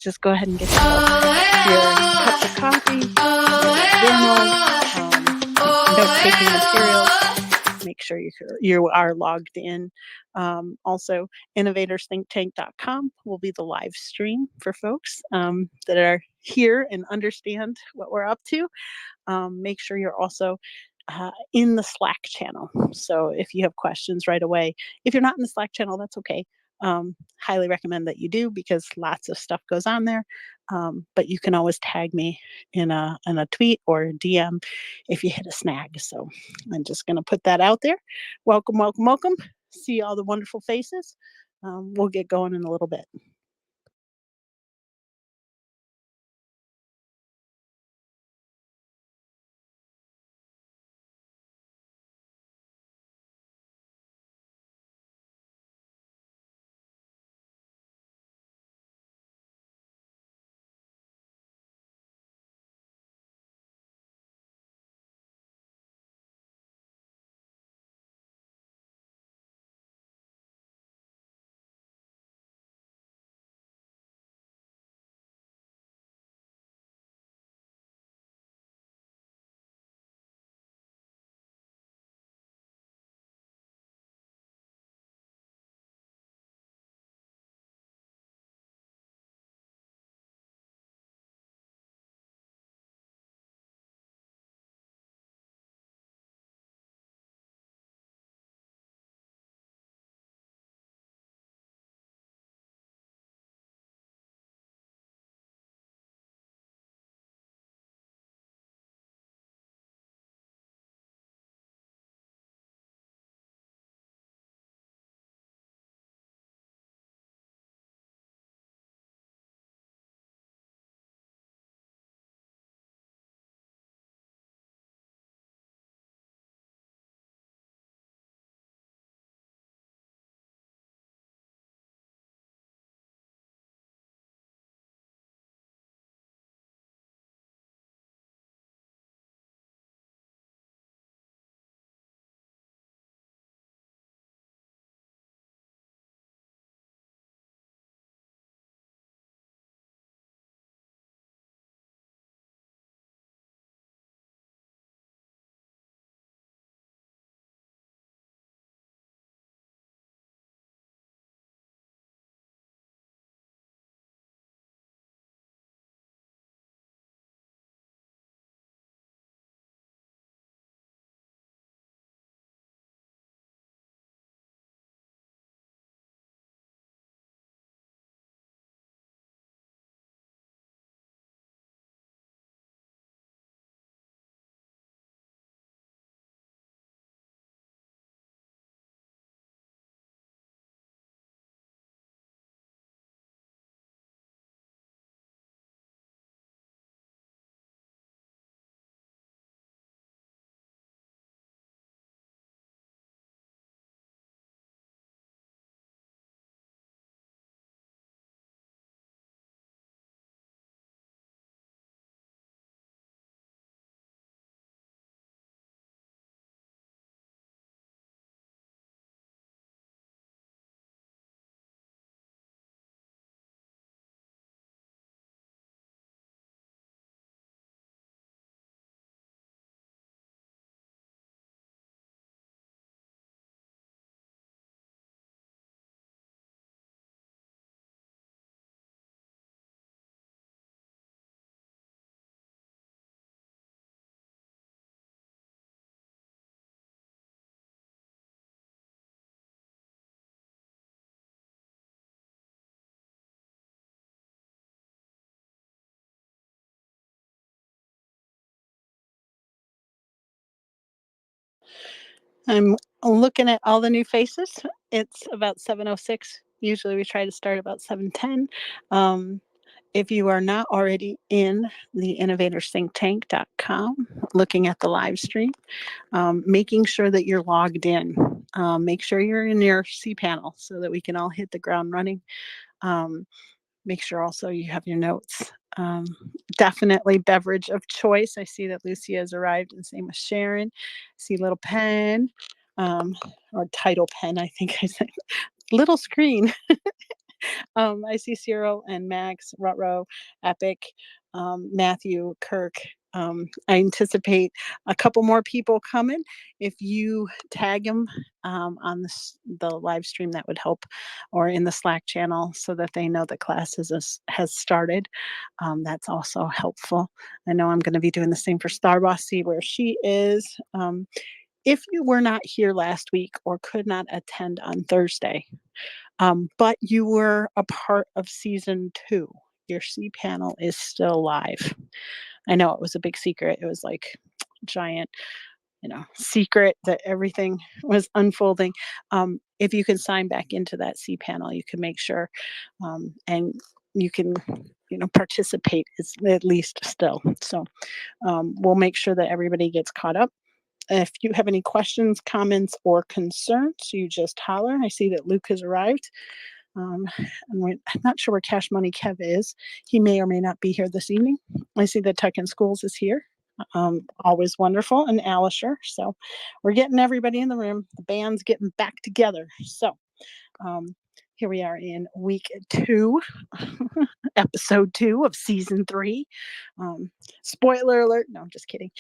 Just go ahead and get yourself your cups of coffee, your journal, note-taking materials. Make sure you are logged in. Also, innovatorsthinktank.com will be the live stream for folks that are here and understand what we're up to. Make sure you're also in the Slack channel. So if you have questions right away, if you're not in the Slack channel, that's okay. Highly recommend that you do because lots of stuff goes on there. But you can always tag me in a tweet or DM if you hit a snag. So I'm just going to put that out there. Welcome, welcome, welcome. See all the wonderful faces. We'll get going in a little bit. I'm looking at all the new faces. It's about 7:06. Usually we try to start about 7:10. If you are not already in the innovatorsthinktank.com, looking at the live stream, making sure that you're logged in. Make sure you're in your cPanel so that we can all hit the ground running. Um, Make sure also you have your notes. Um, Definitely beverage of choice. I see that Lucia has arrived, and same with Sharon. I see little pen, um, or title pen, I think I said. Little screen. I see Cyril and Max, Rutro, Epic, Matthew, Kirk. I anticipate a couple more people coming. If you tag them on the live stream, that would help, or in the Slack channel so that they know the class has started. That's also helpful. I know I'm going to be doing the same for Starboss, see where she is. If you were not here last week or could not attend on Thursday, but you were a part of season 2, your cPanel is still live. I know it was a big secret. It was like giant, secret that everything was unfolding. If you can sign back into that cPanel, you can make sure, and you can, participate at least still. So we'll make sure that everybody gets caught up. If you have any questions, comments, or concerns, you just holler. I see that Luke has arrived. I'm not sure where Cash Money Kev is. He may or may not be here this evening. I see that Tech in Schools is here. Always wonderful, and Alisher. So we're getting everybody in the room. The band's getting back together. So here we are in week 2, episode 2 of season 3. Spoiler alert. No, I'm just kidding.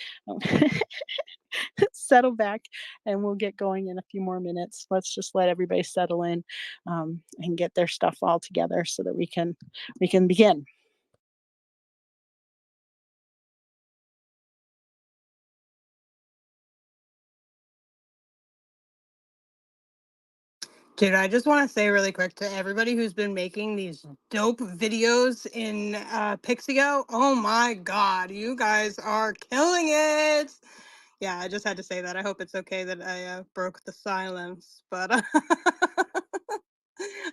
Settle back and we'll get going in a few more minutes. Let's just let everybody settle in and get their stuff all together so that we can begin. Dude, I just want to say really quick to everybody who's been making these dope videos in Pixio. Oh my God, you guys are killing it. Yeah, I just had to say that. I hope it's okay that I broke the silence, but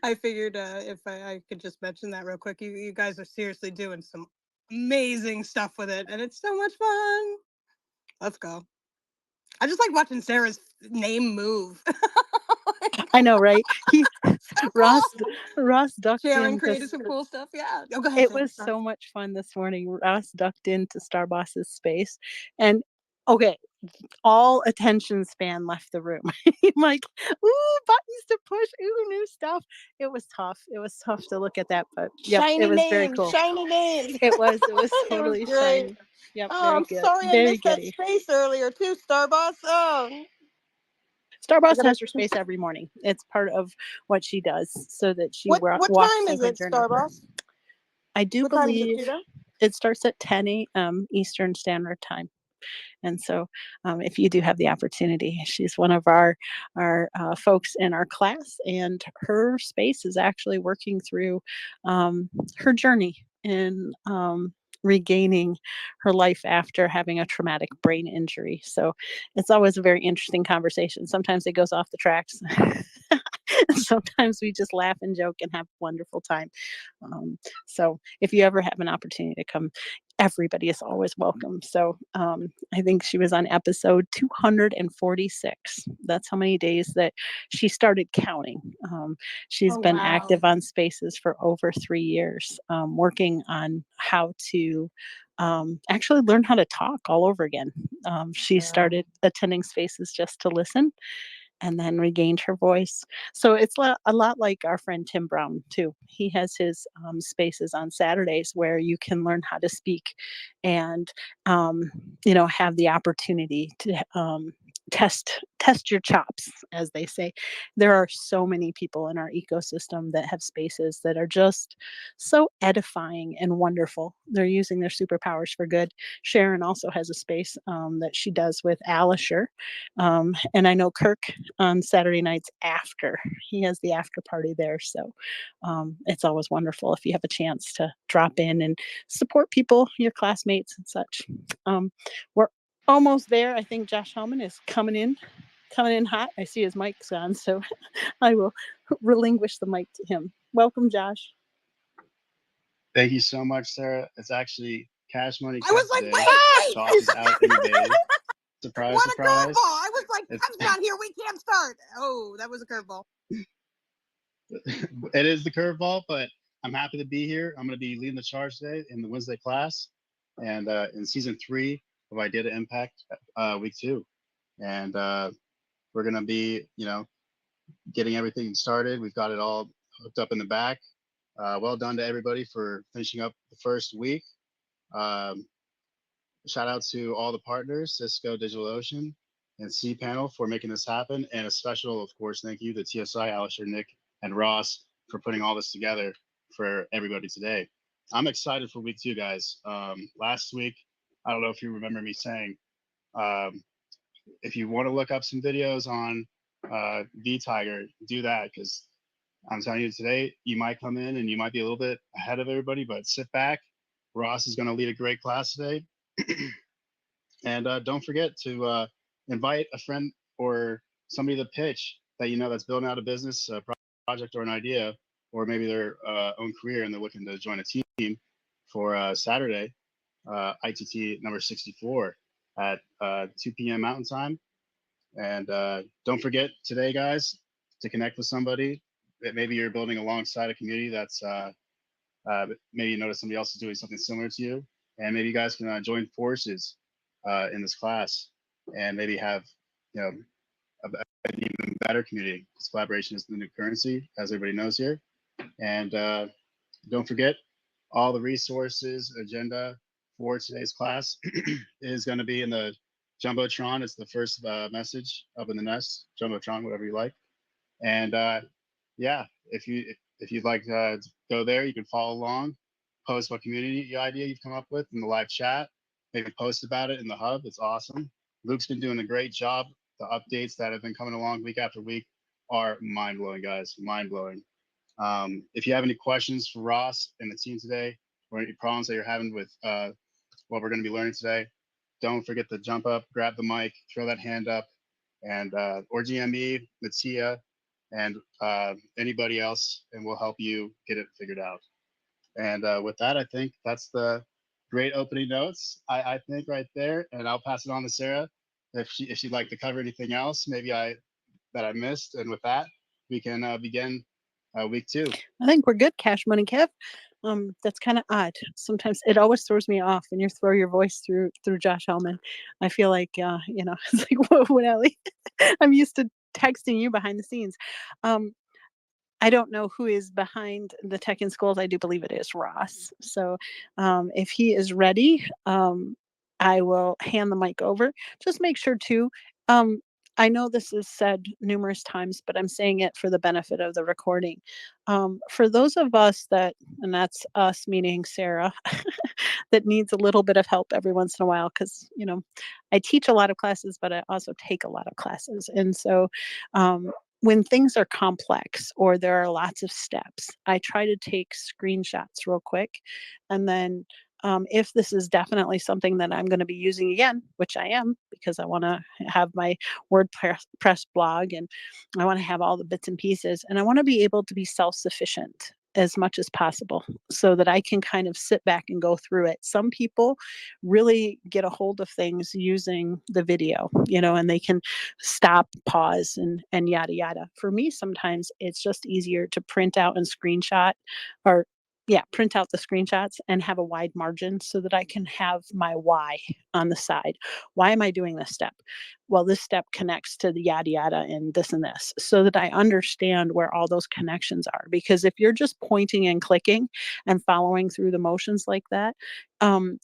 I figured if I could just mention that real quick. You guys are seriously doing some amazing stuff with it, and it's so much fun. Let's go. I just like watching Sarah's name move. I know, right? Ross ducked Sharon in created some cool stuff. Yeah. Oh, go ahead. it was so much fun this morning. Ross ducked into Starboss's space, and okay, all attention span left the room. I'm like, ooh, buttons to push, ooh, new stuff. It was tough. It was tough to look at that, but yep, Shiny it was very name, cool. shiny name. It was It was totally great. shiny. Yep, Oh, very I'm good. sorry I Very missed that giddy. space earlier too, Starbucks. Oh, I Starboss gotta. has her space every morning. It's part of what she does so that she What walks time through is her it, journey. Starbucks? I do What time is it, believe Judah? it starts at 10 a.m. Eastern Standard Time. And so, if you do have the opportunity, she's one of our folks in our class, and her space is actually working through her journey in regaining her life after having a traumatic brain injury. So it's always a very interesting conversation. Sometimes it goes off the tracks. Sometimes we just laugh and joke and have a wonderful time. So if you ever have an opportunity to come, everybody is always welcome. So I think she was on episode 246. That's how many days that she started counting. She's been active on Spaces for over 3 years, working on how to actually learn how to talk all over again. She started attending Spaces just to listen, and then regained her voice. So it's a lot like our friend Tim Brown too. He has his spaces on Saturdays where you can learn how to speak, and have the opportunity to test your chops, as they say. There are so many people in our ecosystem that have spaces that are just so edifying and wonderful. They're using their superpowers for good. Sharon also has a space that she does with Alisher, and I know Kirk on Saturday nights after. He has the after party there. So it's always wonderful if you have a chance to drop in and support people, your classmates and such. We're almost there. I think Josh Hellman is coming in hot. I see his mic's on, so I will relinquish the mic to him. Welcome, Josh. Thank you so much, Sarah. It's actually Cash Money I was Kev like, today. wait. Josh is out in the days. Surprise, What a surprise. curveball! I was like, Kev's not here. We can't start. Oh, that was a curveball. It is the curveball, but I'm happy to be here. I'm going to be leading the charge today in the Wednesday class, and in season 3 of Idea to Impact, week 2. And we're going to be, getting everything started. We've got it all hooked up in the back. Well done to everybody for finishing up the first week. Shout out to all the partners, Cisco, DigitalOcean, and cPanel for making this happen. And a special, of course, thank you to TSI, Alistair, Nick, and Ross for putting all this together for everybody today. I'm excited for week 2, guys. Last week, I don't know if you remember me saying, if you want to look up some videos on vTiger, do that, because I'm telling you today, you might come in and you might be a little bit ahead of everybody, but sit back. Ross is going to lead a great class today. And don't forget to invite a friend or somebody to pitch that you know that's building out a business project or an idea, or maybe their own career, and they're looking to join a team for Saturday, ITT number 64 at 2 p.m. Mountain Time. And don't forget today, guys, to connect with somebody that maybe you're building alongside a community that's maybe you notice somebody else is doing something similar to you, and maybe you guys can join forces in this class, and maybe have, you know, an even better community, because collaboration is the new currency, as everybody knows here. And don't forget, all the resources agenda for today's class is going to be in the Jumbotron. It's the first message up in the nest, Jumbotron, whatever you like. And yeah, if you'd like to go there, you can follow along, post what community idea you've come up with in the live chat, maybe post about it in the hub. It's awesome. Luke's been doing a great job. The updates that have been coming along week after week are mind-blowing, guys, mind-blowing. If you have any questions for Ross and the team today, or any problems that you're having with what we're going to be learning today, don't forget to jump up, grab the mic, throw that hand up, and or DM me, Matia, and anybody else, and we'll help you get it figured out. And with that, I think that's the great opening notes, I think, right there. And I'll pass it on to Sarah if she'd like to cover anything else maybe that I missed. And with that, we can begin week 2. I think we're good, Cash Money Kev. That's kind of odd. Sometimes it always throws me off when you throw your voice through Josh Hellman. I feel like it's like, whoa, Ellie. I'm used to texting you behind the scenes. I don't know who is behind the Tech in Schools. I do believe it is Ross. So if he is ready, I will hand the mic over. Just make sure too. I know this is said numerous times, but I'm saying it for the benefit of the recording. For those of us and that's us meaning Sarah, that needs a little bit of help every once in a while, because I teach a lot of classes, but I also take a lot of classes, and so when things are complex or there are lots of steps, I try to take screenshots real quick. And then if this is definitely something that I'm going to be using again, which I am, because I want to have my WordPress blog and I want to have all the bits and pieces, and I want to be able to be self-sufficient as much as possible so that I can kind of sit back and go through it. Some people really get a hold of things using the video, and they can stop, pause, and yada yada. For me, sometimes it's just easier to print out and screenshot, or print out the screenshots and have a wide margin so that I can have my why on the side. Why am I doing this step? Well, this step connects to the yada yada and this, so that I understand where all those connections are. Because if you're just pointing and clicking and following through the motions like that,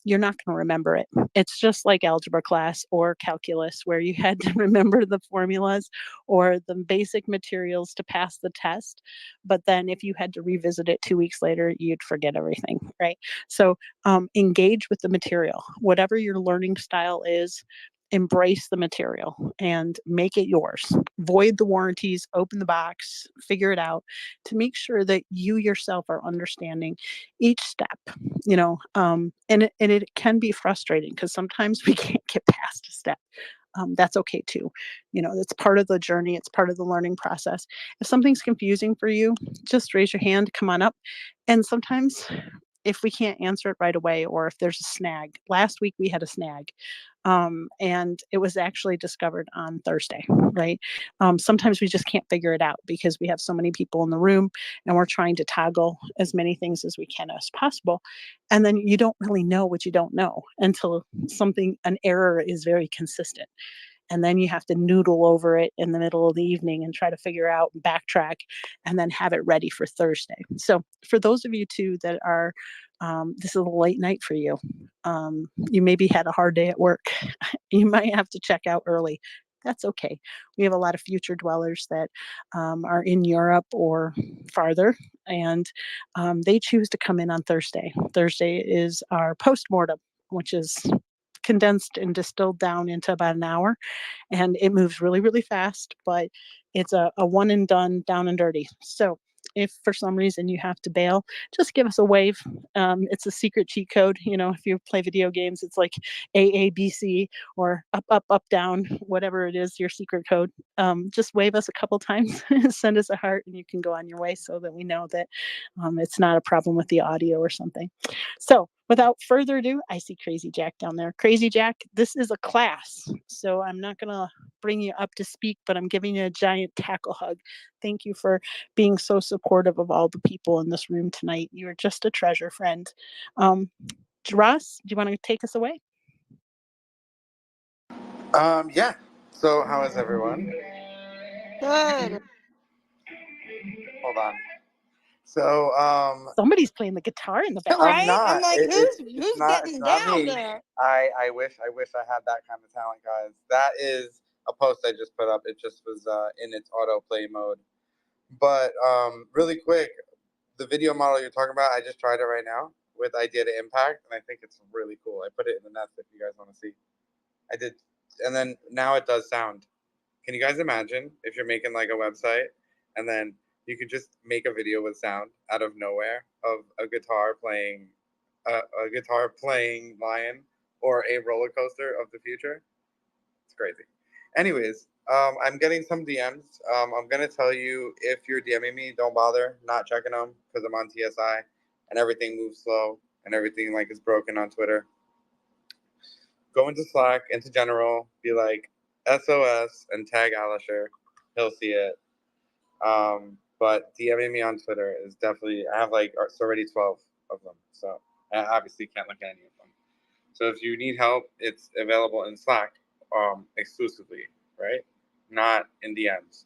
you're not going to remember it. It's just like algebra class or calculus, where you had to remember the formulas or the basic materials to pass the test. But then if you had to revisit it 2 weeks later, you'd forget everything, right? So engage with the material. Whatever your learning style is, embrace the material and make it yours. Void the warranties, open the box, figure it out, to make sure that you yourself are understanding each step. And it can be frustrating because sometimes we can't get past a step. That's okay too. It's part of the journey. It's part of the learning process. If something's confusing for you, just raise your hand, come on up. And sometimes if we can't answer it right away, or if there's a snag. Last week we had a snag, and it was actually discovered on Thursday, right? Sometimes we just can't figure it out because we have so many people in the room and we're trying to toggle as many things as we can as possible. And then you don't really know what you don't know until an error is very consistent. and then you have to noodle over it in the middle of the evening and try to figure out, backtrack, and then have it ready for Thursday. So for those of you too that are, this is a late night for you. You maybe had a hard day at work. You might have to check out early. That's okay. We have a lot of future dwellers that are in Europe or farther, and they choose to come in on Thursday. Thursday is our postmortem, which is condensed and distilled down into about an hour, and it moves really, really fast, but it's a one and done, down and dirty. So if for some reason you have to bail, just give us a wave. It's a secret cheat code. You know, if you play video games, it's like AABC or up, up, up, down, whatever it is, your secret code. Just wave us a couple times, send us a heart, and you can go on your way so that we know that it's not a problem with the audio or something. So without further ado, I see Crazy Jack down there. Crazy Jack, this is a class, so I'm not going to bring you up to speak, but I'm giving you a giant tackle hug. Thank you for being so supportive of all the people in this room tonight. You are just a treasure, friend. Ross, do you want to take us away? Yeah. So how is everyone? Good. Hold on. So Somebody's playing the guitar in the back. I'm Right? not. I'm like, It's who's not. It's getting not down me. there? I wish I had that kind of talent, guys. That is a post I just put up. It just was in its autoplay mode. But really quick, the video model you're talking about, I just tried it right now with Idea to Impact, and I think it's really cool. I put it in the nest if you guys want to see. I did, and then now it does sound. Can you guys imagine if you're making like a website and then you could just make a video with sound out of nowhere of a guitar playing a guitar playing lion or a roller coaster of the future? It's crazy. Anyways, I'm getting some DMs. I'm gonna tell you, if you're DMing me, don't bother not checking them because I'm on TSI and everything moves slow and everything like is broken on Twitter. Go into Slack, into general, be like SOS and tag Alisher. He'll see it. But DMing me on Twitter is definitely, I have like, it's already 12 of them. So I obviously can't look at any of them. So if you need help, it's available in Slack exclusively, right? Not in DMs.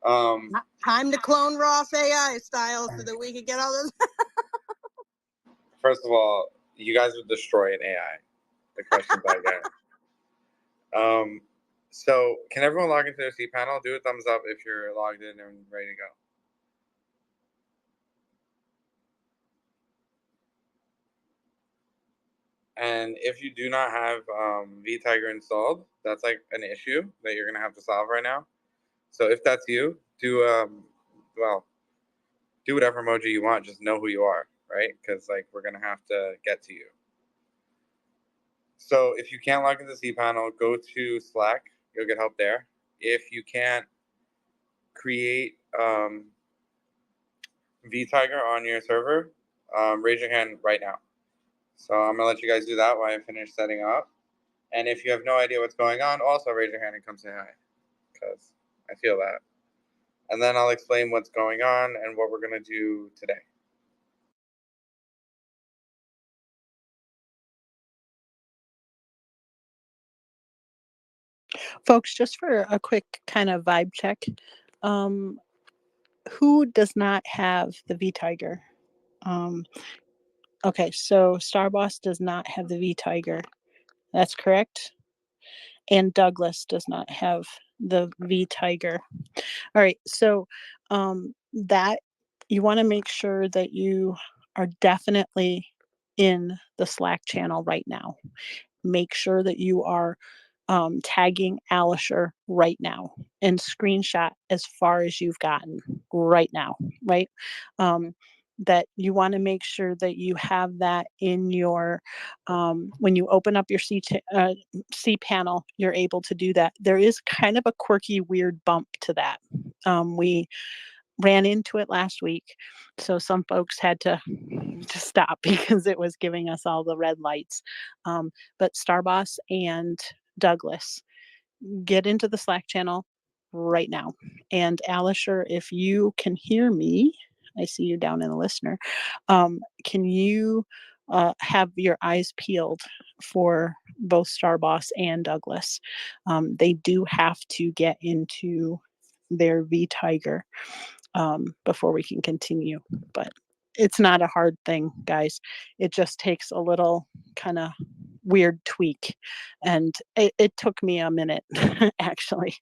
Time to clone Ross AI style so that we can get all this. First of all, you guys would destroy an AI. The questions I get. So can everyone log into their cPanel? Do a thumbs up if you're logged in and ready to go. And if you do not have vTiger installed, that's like an issue that you're gonna have to solve right now. So if that's you, do well, do whatever emoji you want. Just know who you are, right? Because like we're gonna have to get to you. So if you can't log into cPanel, go to Slack. You'll get help there. If you can't create vTiger on your server, raise your hand right now. So I'm gonna let you guys do that while I finish setting up. And if you have no idea what's going on, also raise your hand and come say hi, because I feel that. And then I'll explain what's going on and what we're gonna do today. Folks, just for a quick kind of vibe check, who does not have the vTiger? Okay, so Starboss does not have the vTiger. That's correct. And Douglas does not have the vTiger. All right, so that you want to make sure that you are definitely in the Slack channel right now. Make sure that you are tagging Alisher right now and screenshot as far as you've gotten right now, right? That you want to make sure that you have that in your, when you open up your cPanel, you're able to do that. There is kind of a quirky, weird bump to that. We ran into it last week, so some folks had to stop because it was giving us all the red lights. But Starboss and Douglas, get into the Slack channel right now. And Alisher, if you can hear me, I see you down in the listener. Can you have your eyes peeled for both Starboss and Douglas. They do have to get into their vTiger before we can continue. But it's not a hard thing, guys. It just takes a little kind of weird tweak. And it took me a minute, actually.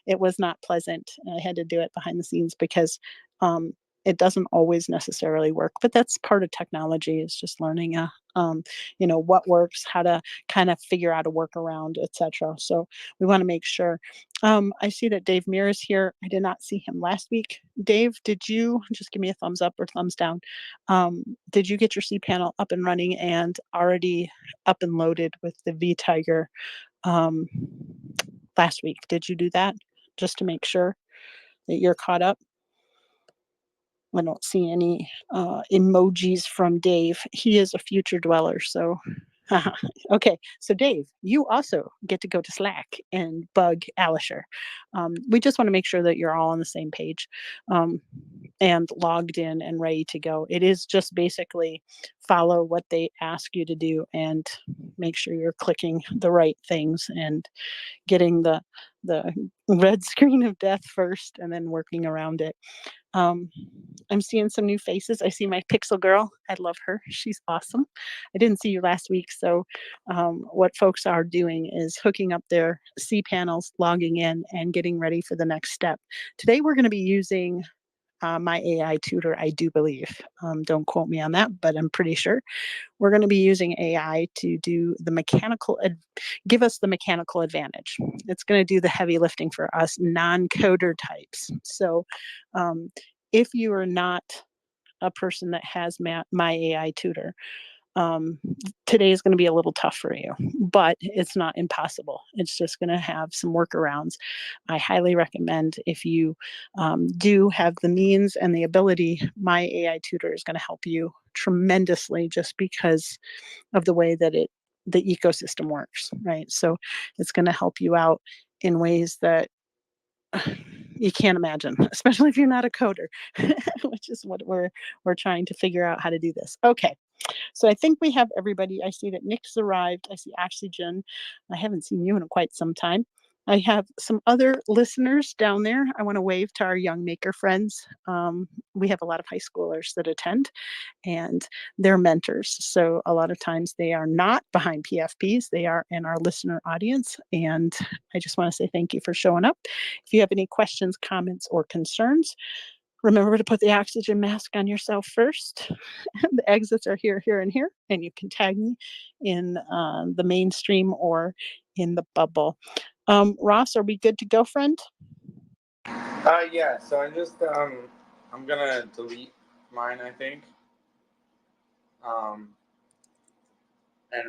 It was not pleasant. I had to do it behind the scenes because it doesn't always necessarily work, but that's part of technology, is just learning what works, how to kind of figure out a workaround, etc. So we want to make sure. I see that Dave Meir is here. I did not see him last week. Dave, did you just give me a thumbs up or thumbs down? Did you get your cPanel up and running and already up and loaded with the vTiger last week? Did you do that just to make sure that you're caught up? I don't see any emojis from Dave. He is a future dweller, so okay. So Dave, you also get to go to Slack and bug Alisher. We just want to make sure that you're all on the same page and logged in and ready to go. It is just basically follow what they ask you to do and make sure you're clicking the right things and getting the red screen of death first and then working around it. I'm seeing some new faces. I see my Pixel girl. I love her. She's awesome. I didn't see you last week. So what folks are doing is hooking up their cPanels, logging in, and getting ready for the next step. Today, we're going to be using my AI tutor, I do believe. Don't quote me on that, but I'm pretty sure. We're going to be using AI to do the give us the mechanical advantage. It's going to do the heavy lifting for us non-coder types. So if you are not a person that has my AI tutor, today is going to be a little tough for you, but it's not impossible. It's just going to have some workarounds. I highly recommend, if you do have the means and the ability, my AI tutor is going to help you tremendously, just because of the way that the ecosystem works, right? So it's going to help you out in ways that you can't imagine, especially if you're not a coder, which is what we're trying to figure out how to do this. Okay. So I think we have everybody. I see that Nick's arrived. I see Oxygen. I haven't seen you in quite some time. I have some other listeners down there. I want to wave to our young maker friends. We have a lot of high schoolers that attend, and they're mentors. So a lot of times they are not behind PFPs. They are in our listener audience. And I just want to say thank you for showing up. If you have any questions, comments, or concerns, remember to put the oxygen mask on yourself first. The exits are here, here, and here, and you can tag me in the mainstream or in the bubble. Ross, are we good to go, friend? Yeah. So I'm gonna delete mine, I think, and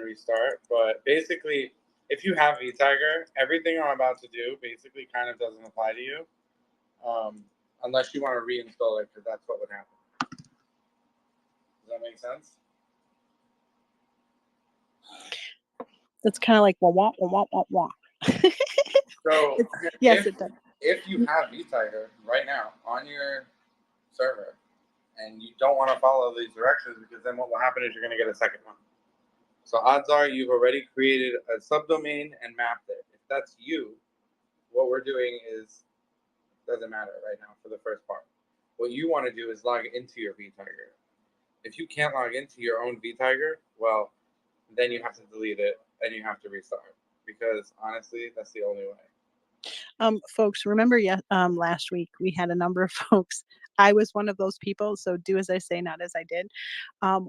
restart. But basically, if you have vTiger, everything I'm about to do basically kind of doesn't apply to you, unless you want to reinstall it, because that's what would happen. Does that make sense? That's kind of like wah wah wah wah wah. So yes, it does. If you have vTiger right now on your server and you don't want to follow these directions, because then what will happen is you're going to get a second one. So odds are you've already created a subdomain and mapped it. If that's you, what we're doing doesn't matter right now for the first part. What you want to do is log into your vTiger. If you can't log into your own vTiger, well, then you have to delete it and you have to restart, because honestly, that's the only way. Folks, remember, last week we had a number of folks. I was one of those people, so do as I say, not as I did,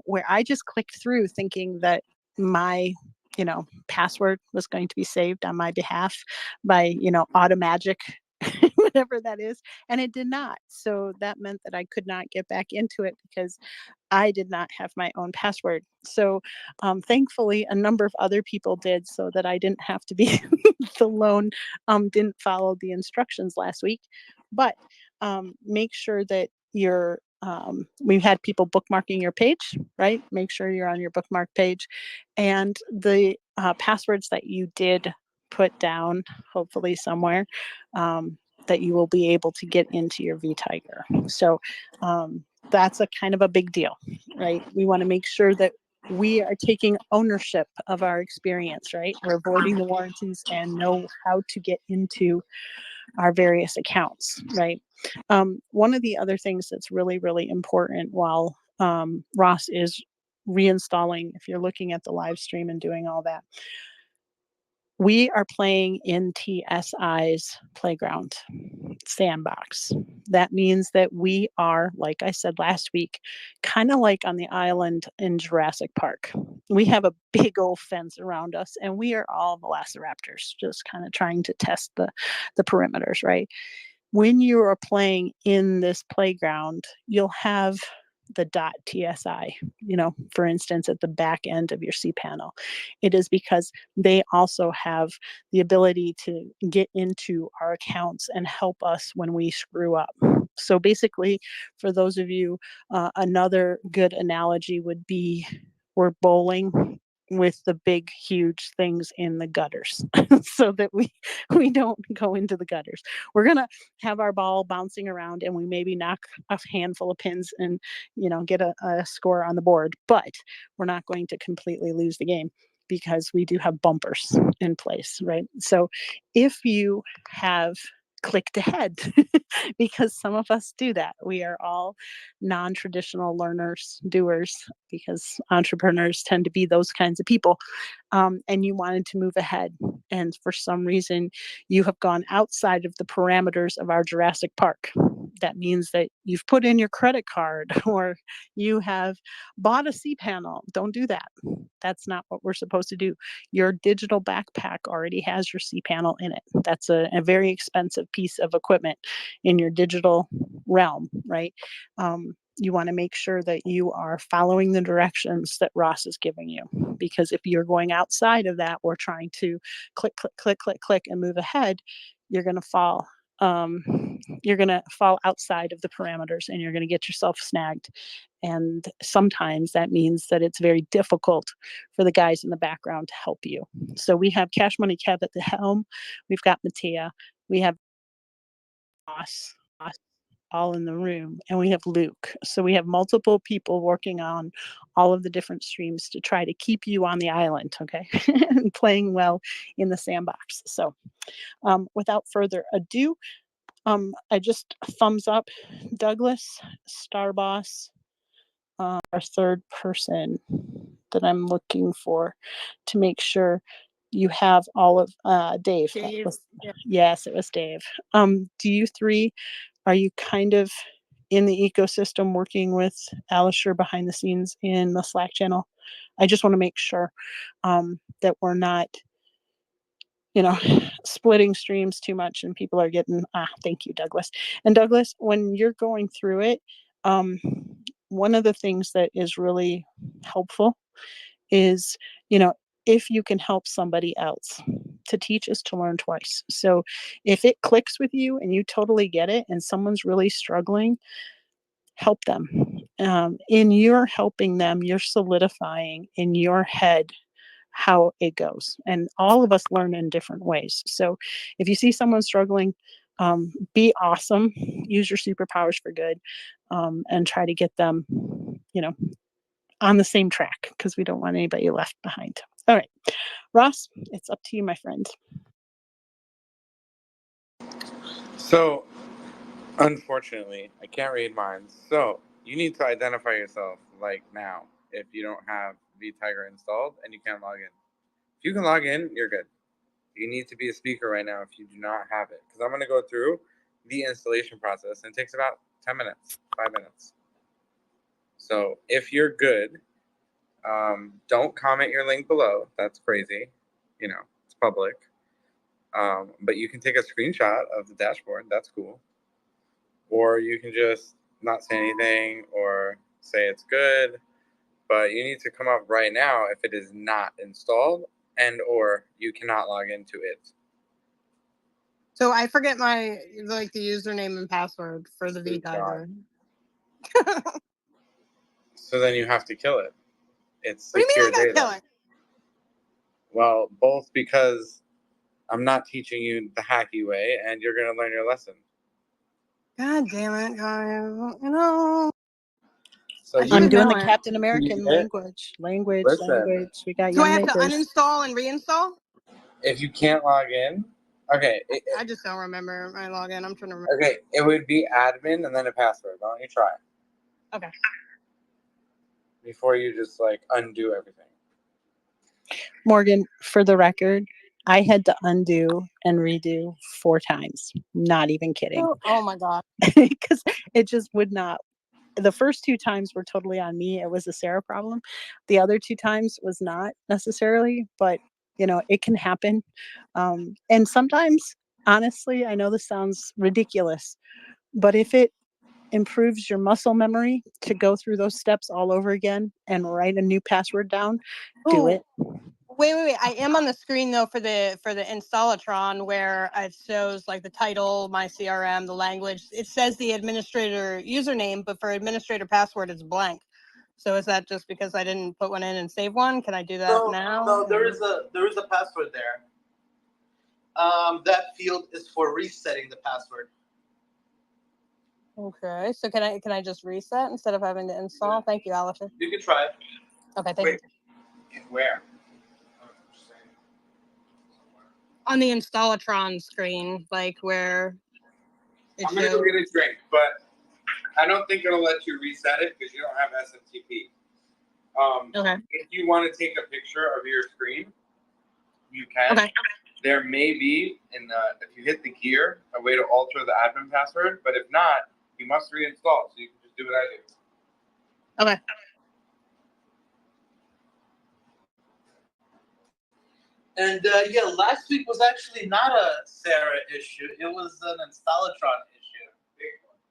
where I just clicked through thinking that my password was going to be saved on my behalf by Automagic, whatever that is, and it did not. So that meant that I could not get back into it because I did not have my own password. So thankfully, a number of other people did, so that I didn't have to be the lone, didn't follow the instructions last week. But make sure that you're, we've had people bookmarking your page, right? Make sure you're on your bookmark page. And the passwords that you did put down, hopefully somewhere, that you will be able to get into your vTiger. So that's a kind of a big deal, right? We want to make sure that we are taking ownership of our experience, right? We're avoiding the warranties and know how to get into our various accounts, right? One of the other things that's really, really important while Ross is reinstalling, if you're looking at the live stream and doing all that, we are playing in TSI's playground sandbox. That means that we are, like I said last week, kind of like on the island in Jurassic Park. We have a big old fence around us, and we are all velociraptors, just kind of trying to test the perimeters, right? When you are playing in this playground, you'll have the .tsi, for instance, at the back end of your cPanel. It is because they also have the ability to get into our accounts and help us when we screw up. So basically, for those of you, another good analogy would be we're bowling with the big huge things in the gutters so that we don't go into the gutters. We're going to have our ball bouncing around and we maybe knock a handful of pins and get a score on the board, but we're not going to completely lose the game because we do have bumpers in place, right? So if you have clicked ahead, because some of us do that. We are all non-traditional learners, doers, because entrepreneurs tend to be those kinds of people. And you wanted to move ahead. And for some reason, you have gone outside of the parameters of our Jurassic Park. That means that you've put in your credit card or you have bought a cPanel. Don't do that. That's not what we're supposed to do. Your digital backpack already has your cPanel in it. That's a very expensive piece of equipment in your digital realm, right? You want to make sure that you are following the directions that Ross is giving you. Because if you're going outside of that or trying to click, click, click, click, click, and move ahead, you're going to fall. You're going to fall outside of the parameters and you're going to get yourself snagged. And sometimes that means that it's very difficult for the guys in the background to help you. So we have Cash Money Kev at the helm. We've got Mattia. We have Ross all in the room, and we have Luke. So we have multiple people working on all of the different streams to try to keep you on the island, okay, and playing well in the sandbox. So without further ado, I just thumbs up Douglas, Starboss, our third person that I'm looking for to make sure you have all of Dave. Dave. Yeah. Yes, it was Dave. Do you three, are you kind of in the ecosystem working with Alisher behind the scenes in the Slack channel? I just want to make sure that we're not, splitting streams too much and people are getting, thank you, Douglas. And Douglas, when you're going through it, one of the things that is really helpful is, if you can help somebody else. To teach is to learn twice. So if it clicks with you and you totally get it and someone's really struggling, help them. In your helping them, you're solidifying in your head how it goes. And all of us learn in different ways. So if you see someone struggling, be awesome, use your superpowers for good, and try to get them, on the same track, because we don't want anybody left behind. All right, Ross, it's up to you, my friend. So, unfortunately, I can't read minds. So, you need to identify yourself like now if you don't have vTiger installed and you can't log in. If you can log in, you're good. You need to be a speaker right now if you do not have it. Because I'm going to go through the installation process and it takes about 10 minutes, 5 minutes. So, if you're good, don't comment your link below. That's crazy. It's public. But you can take a screenshot of the dashboard. That's cool. Or you can just not say anything or say it's good. But you need to come up right now if it is not installed and or you cannot log into it. So I forget the username and password for the vTiger. So then you have to kill it. It's What do you secure mean I gotta data. kill it? Well, both because I'm not teaching you the hacky way and you're going to learn your lesson. God damn it, guys. So I you should I'm doing know the it. Captain American hit- language. listen. We got Do I young have to makers. uninstall and reinstall? If you can't log in, okay, I just don't remember my login. I'm trying to remember. okay, it would be admin and then a password. Why don't you try it Okay. before you just like undo everything? Morgan, for the record, I had to undo and redo 4 times. Not even kidding. Oh my god. Because it just would not. The first 2 times were totally on me. It was a Sarah problem. The other 2 times was not necessarily, but you know, it can happen. And sometimes, honestly, I know this sounds ridiculous, but if it improves your muscle memory to go through those steps all over again and write a new password down, do it. Wait. I am on the screen though for the Installatron where it shows like the title, my CRM, the language. It says the administrator username, but for administrator password it's blank. So is that just because I didn't put one in and save one? Can I do that now? No, there is a password there. That field is for resetting the password. Okay. So can I just reset instead of having to install? Thank you, Alistair. You can try it. Okay, thank you. Where? On the Installatron screen, like where it I'm gonna shows. go get a drink, but I don't think it'll let you reset it because you don't have SMTP. Okay. If you want to take a picture of your screen, you can. Okay. There may be, if you hit the gear, a way to alter the admin password, but if not, you must reinstall. So you can just do what I do. Okay. And yeah, last week was actually not a Sarah issue. It was an Installatron issue,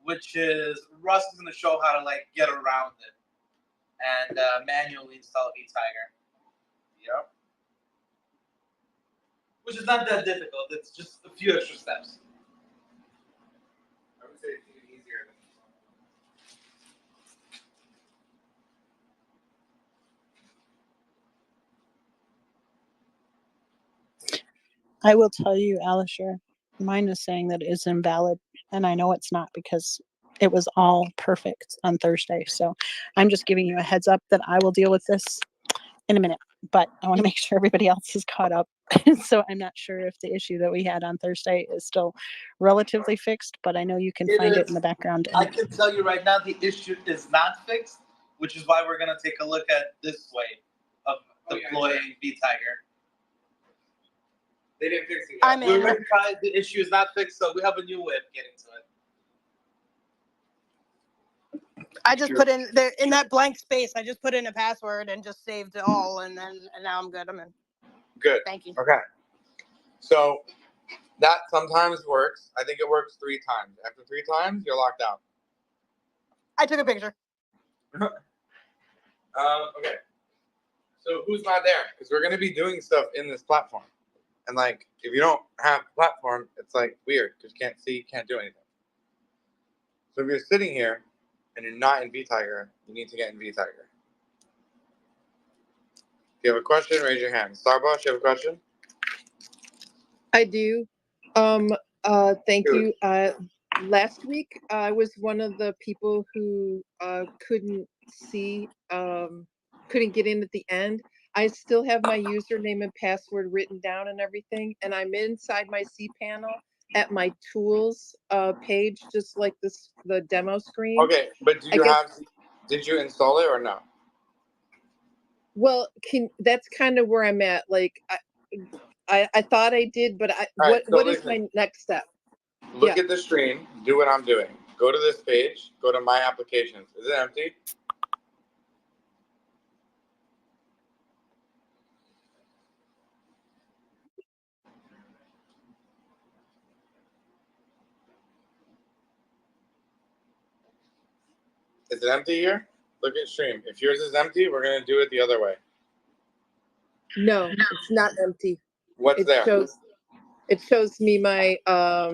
which is Russ is going to show how to like get around it and manually install vTiger. Yep. Which is not that difficult. It's just a few extra steps. I would say it's even easier than I will tell you, Alisher, mine is saying that it is invalid, and I know it's not because it was all perfect on Thursday. So I'm just giving you a heads up that I will deal with this in a minute, but I want to make sure everybody else is caught up. So I'm not sure if the issue that we had on Thursday is still relatively fixed, but I know you can find it in the background. I can tell you right now the issue is not fixed, which is why we're going to take a look at this way of deploying vTiger. they didn't fix it yet. I'm We're in. going to try, the issue is not fixed, so we have a new way of getting to it. I just put in there in that blank space. I just put in a password and just saved it all, and now I'm good. I'm in. Good. Thank you. Okay. So that sometimes works. I think it works 3 times. After 3 times, you're locked out. I took a picture. Okay. So who's not there? Because we're gonna be doing stuff in this platform, and like if you don't have a platform, it's like weird because you can't see, you can't do anything. So if you're sitting here and you're not in vTiger, you need to get in vTiger. If you have a question, raise your hand. Starbucks, you have a question? I do. Thank you. Last week, I was one of the people who couldn't see, couldn't get in at the end. I still have my username and password written down and everything, and I'm inside my cPanel at my tools page, just like this, the demo screen. Okay, but do you did you install it or no? Well, that's kind of where I'm at. Like, I thought I did, but Right, so what is my next step? Look at the screen, do what I'm doing. Go to this page, go to my applications. Is it empty? Is it empty here? Look at stream. If yours is empty, we're gonna do it the other way. No, it's not empty. What's It there? shows me my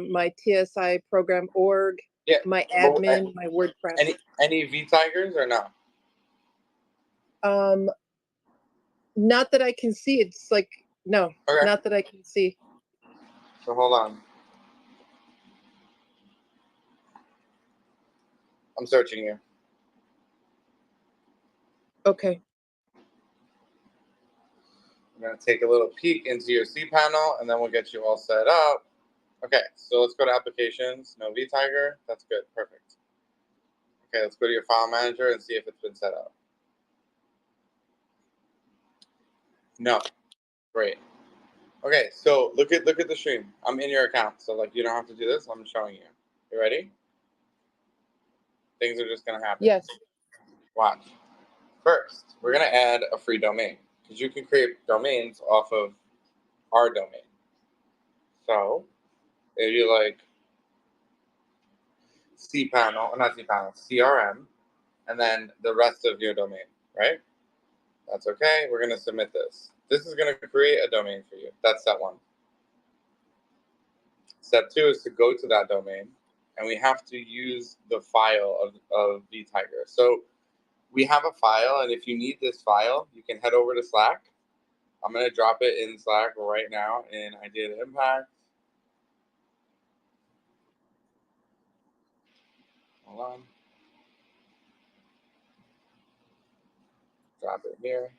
my TSI program org, Yeah, my but admin, my WordPress. any vTigers or no? Not that I can see. It's like no, Okay. not that I can see. So hold on. I'm searching here. Okay. I'm going to take a little peek into your cPanel, and then we'll get you all set up. Okay, so let's go to applications. No vTiger. That's good. Perfect. Okay, let's go to your file manager and see if it's been set up. No. Great. Okay, so look at the stream. I'm in your account, so like you don't have to do this. I'm showing you. You ready? Things are just gonna happen. Yes. Watch. First, we're gonna add a free domain because you can create domains off of our domain. So if you like cPanel, not cPanel, CRM, and then the rest of your domain, right? That's okay. We're gonna submit this. This is gonna create a domain for you. That's step one. Step two is to go to that domain, and we have to use the file of vTiger. So we have a file, and if you need this file, you can head over to Slack. I'm going to drop it in Slack right now in Idea to Impact. Hold on. Drop it here.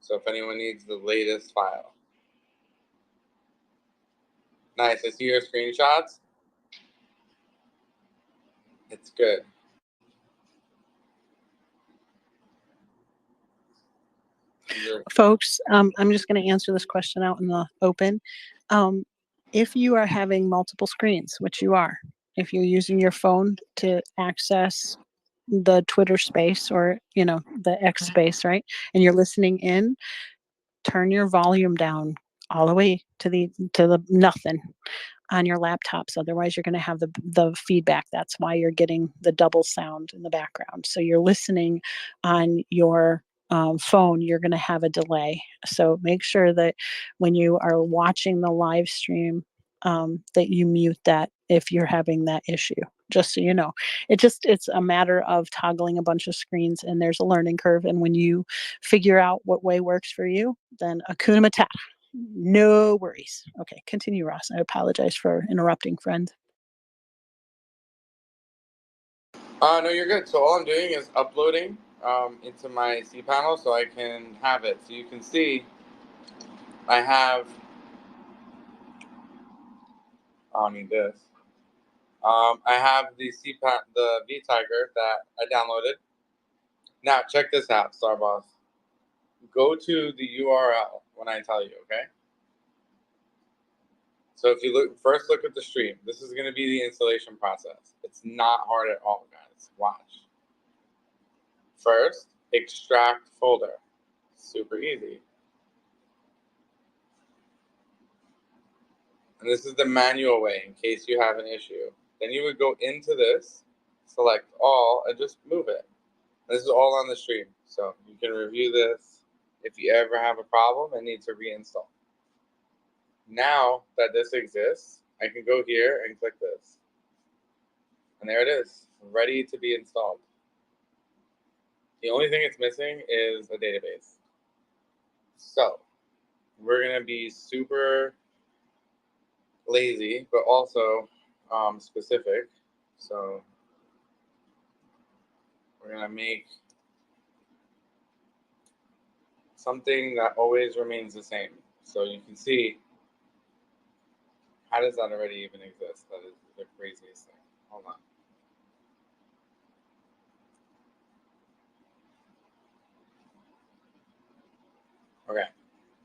So if anyone needs the latest file. Nice. I see your screenshots. It's good. Folks, I'm just going to answer this question out in the open. If you are having multiple screens, which you are, if you're using your phone to access the Twitter space or, you know, the X space, right? And you're listening in, turn your volume down all the way to the nothing on your laptops. Otherwise, you're going to have the feedback. That's why you're getting the double sound in the background. So you're listening on your phone, you're going to have a delay. So make sure that when you are watching the live stream, that you mute that if you're having that issue. Just so you know, it's a matter of toggling a bunch of screens, and there's a learning curve. And when you figure out what way works for you, then Akuna Matata. No worries. Okay, continue, Ross. I apologize for interrupting, friend. No, you're good. So all I'm doing is uploading into my cPanel so I can have it. So you can see I have, I don't need this. I have the vTiger that I downloaded. Now check this out, Starboss. Go to the URL when I tell you, okay? So if you look at the stream. This is going to be the installation process. It's not hard at all, guys. Watch. First, extract folder. Super easy. And this is the manual way in case you have an issue. Then you would go into this, select all, and just move it. This is all on the stream, so you can review this if you ever have a problem and need to reinstall. Now that this exists, I can go here and click this. And there it is, ready to be installed. The only thing it's missing is a database. So we're going to be super lazy, but also specific. So we're going to make something that always remains the same. So you can see, how does that already even exist? That is the craziest thing. Hold on. Okay.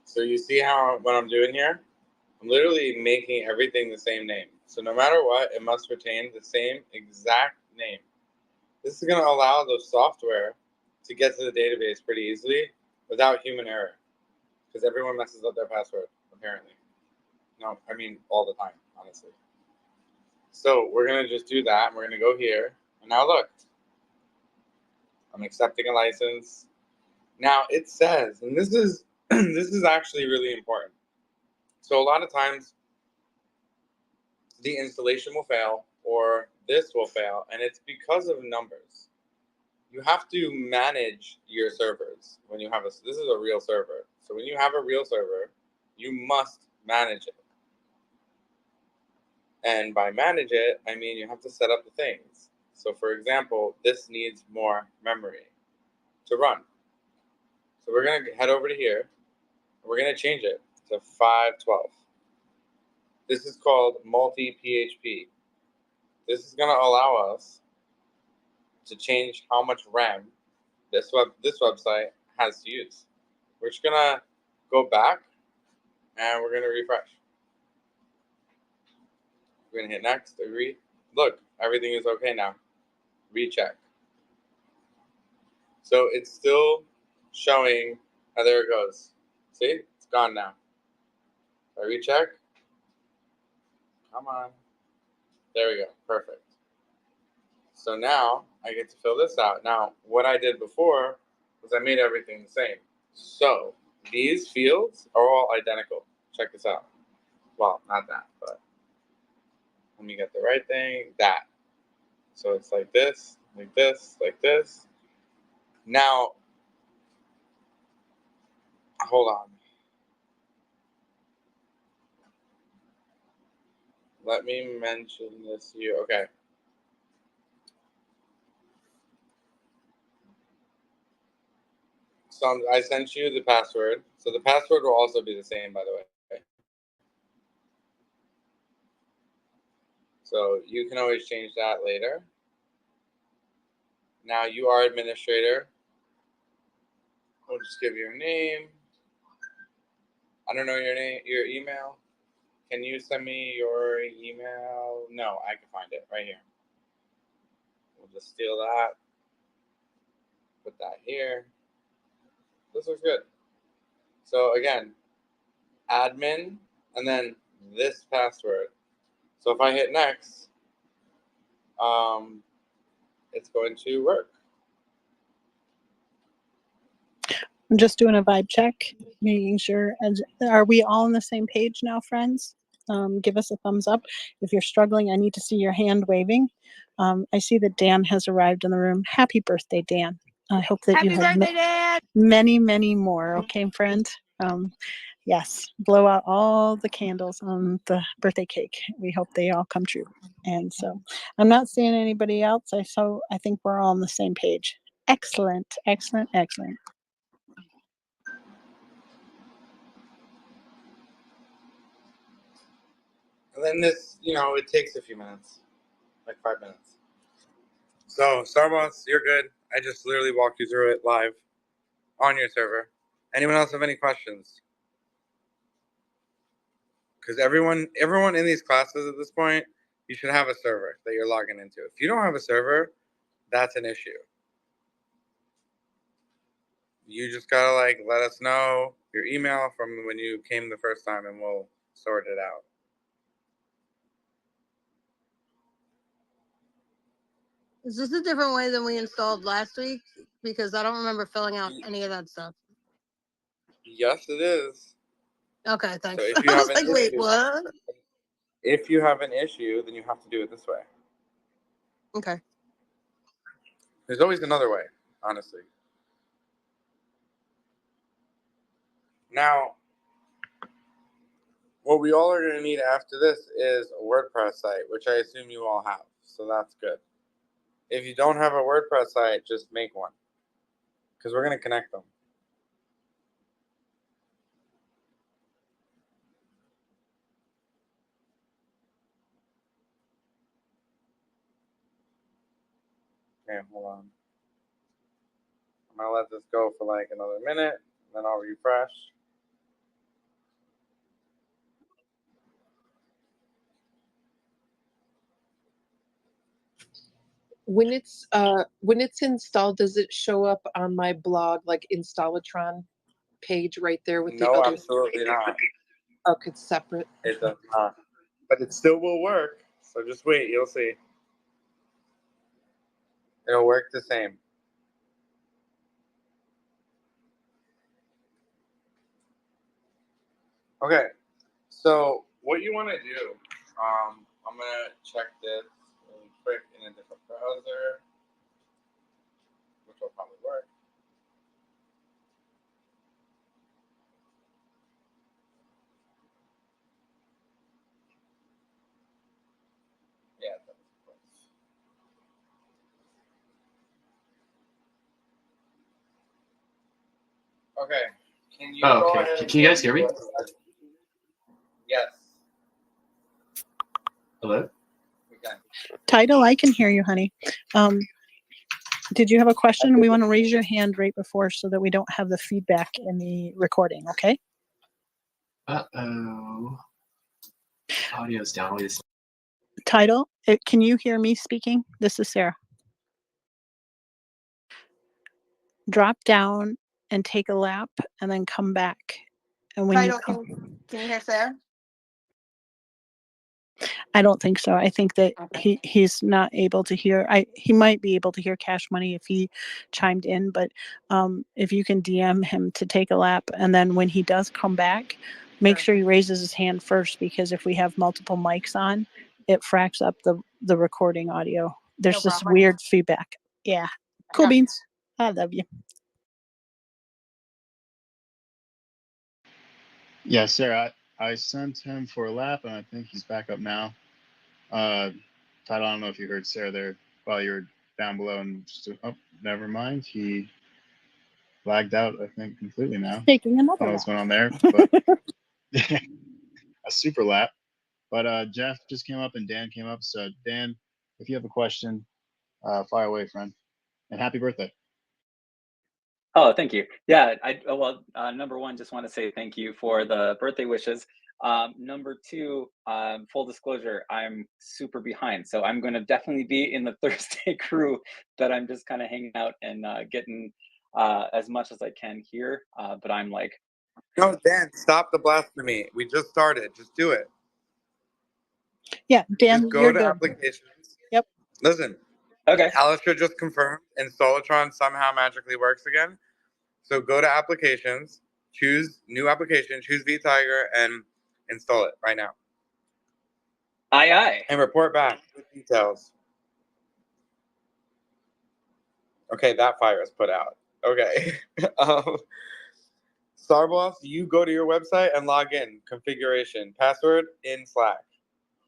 So you see how what I'm doing here? I'm literally making everything the same name. So no matter what, it must retain the same exact name. This is going to allow the software to get to the database pretty easily without human error. Because everyone messes up their password, apparently. No, I mean all the time, honestly. So we're going to just do that. And we're going to go here. And now look. I'm accepting a license. Now it says, and this is this is actually really important. So a lot of times the installation will fail or this will fail, and it's because of numbers. You have to manage your servers when you have this is a real server. So when you have a real server, you must manage it. And by manage it, I mean you have to set up the things. So for example, this needs more memory. to run. So we're going to head over to here. We're going to change it to 512. This is called multi-PHP. This is going to allow us to change how much RAM this website has to use. We're just going to go back and we're going to refresh. We're going to hit next, agree. Look, everything is okay now. Recheck. So it's still showing, there it goes. See, it's gone now. I recheck. Come on. There we go. Perfect. So now I get to fill this out. Now, what I did before was I made everything the same. So these fields are all identical. Check this out. Well, not that, but let me get the right thing. That. So it's like this, like this, like this. Now, hold on. Let me mention this here. Okay. So I sent you the password. So the password will also be the same, by the way. So you can always change that later. Now you are administrator. We'll just give you your name. I don't know your name, your email. Can you send me your email? No, I can find it right here. We'll just steal that. Put that here. This looks good. So again, admin, and then this password. So if I hit next, it's going to work. I'm just doing a vibe check, making sure. Are we all on the same page now, friends? Give us a thumbs up. If you're struggling, I need to see your hand waving. I see that Dan has arrived in the room. Happy birthday, Dan. I hope that you Happy have birthday, Dad! many, many more. Okay, friend? Yes, blow out all the candles on the birthday cake. We hope they all come true. And so I'm not seeing anybody else. I think we're all on the same page. Excellent, excellent, excellent. And then this, it takes a few minutes, like 5 minutes. So Starbucks, you're good. I just literally walked you through it live on your server. Anyone else have any questions? Because everyone in these classes at this point, you should have a server that you're logging into. If you don't have a server, that's an issue. You just gotta let us know your email from when you came the first time and we'll sort it out. Is this a different way than we installed last week? Because I don't remember filling out any of that stuff. Yes, it is. Okay, thanks. So if you I have was an like, wait, issue, what? if you have an issue, then you have to do it this way. Okay. There's always another way, honestly. Now, what we all are going to need after this is a WordPress site, which I assume you all have. So that's good. If you don't have a WordPress site, just make one. Because we're going to connect them. Okay, hold on. I'm going to let this go for another minute. Then I'll refresh. When it's installed, does it show up on my blog like Installatron page right there with the No, other? absolutely not. Oh, it's separate. It does not. But it still will work. So just wait. You'll see. It'll work the same. Okay. So what you want to do, I'm going to check this really quick in a different browser, which will probably work. Yeah, that was close. Okay. Can you Oh, go okay. ahead and Can you guys hear me? Yes. Hello? We can. Title, I can hear you, honey. Did you have a question? We want to raise your hand right before so that we don't have the feedback in the recording, okay? Uh-oh. Audio's down. Wait a second. Title, can you hear me speaking? This is Sarah. Drop down and take a lap and then come back. And when Title, you come, can you hear Sarah? I don't think so. I think that Okay. he's not able to hear. He might be able to hear Cash Money if he chimed in, but if you can DM him to take a lap, and then when he does come back, make sure he raises his hand first, because if we have multiple mics on, it fracks up the recording audio. There's No this problem. weird feedback. Yeah. Cool Yeah. beans. I love you. Yeah, Sarah, I sent him for a lap, and I think he's back up now. Title, I don't know if you heard Sarah there while you were down below, and just, oh, never mind. He lagged out, I think, completely now. Taking I another don't know lap. what's going on there, but a super lap. But Jeff just came up and Dan came up. So Dan, if you have a question, fire away, friend. And happy birthday. Oh, thank you. Yeah, number one, just want to say thank you for the birthday wishes. Number two, full disclosure, I'm super behind. So I'm going to definitely be in the Thursday crew that I'm just kind of hanging out and getting as much as I can here. But I'm like, No, Dan, stop the blasphemy. We just started. Just do it. Yeah, Dan, Just go you're to good. applications. Yep. Listen, okay. Alistair just confirmed Installatron somehow magically works again. So go to applications, choose new application, choose vTiger, and install it right now. Aye. And report back with details. Okay, that fire is put out. Okay. Starboss, you go to your website and log in. Configuration, password in Slack.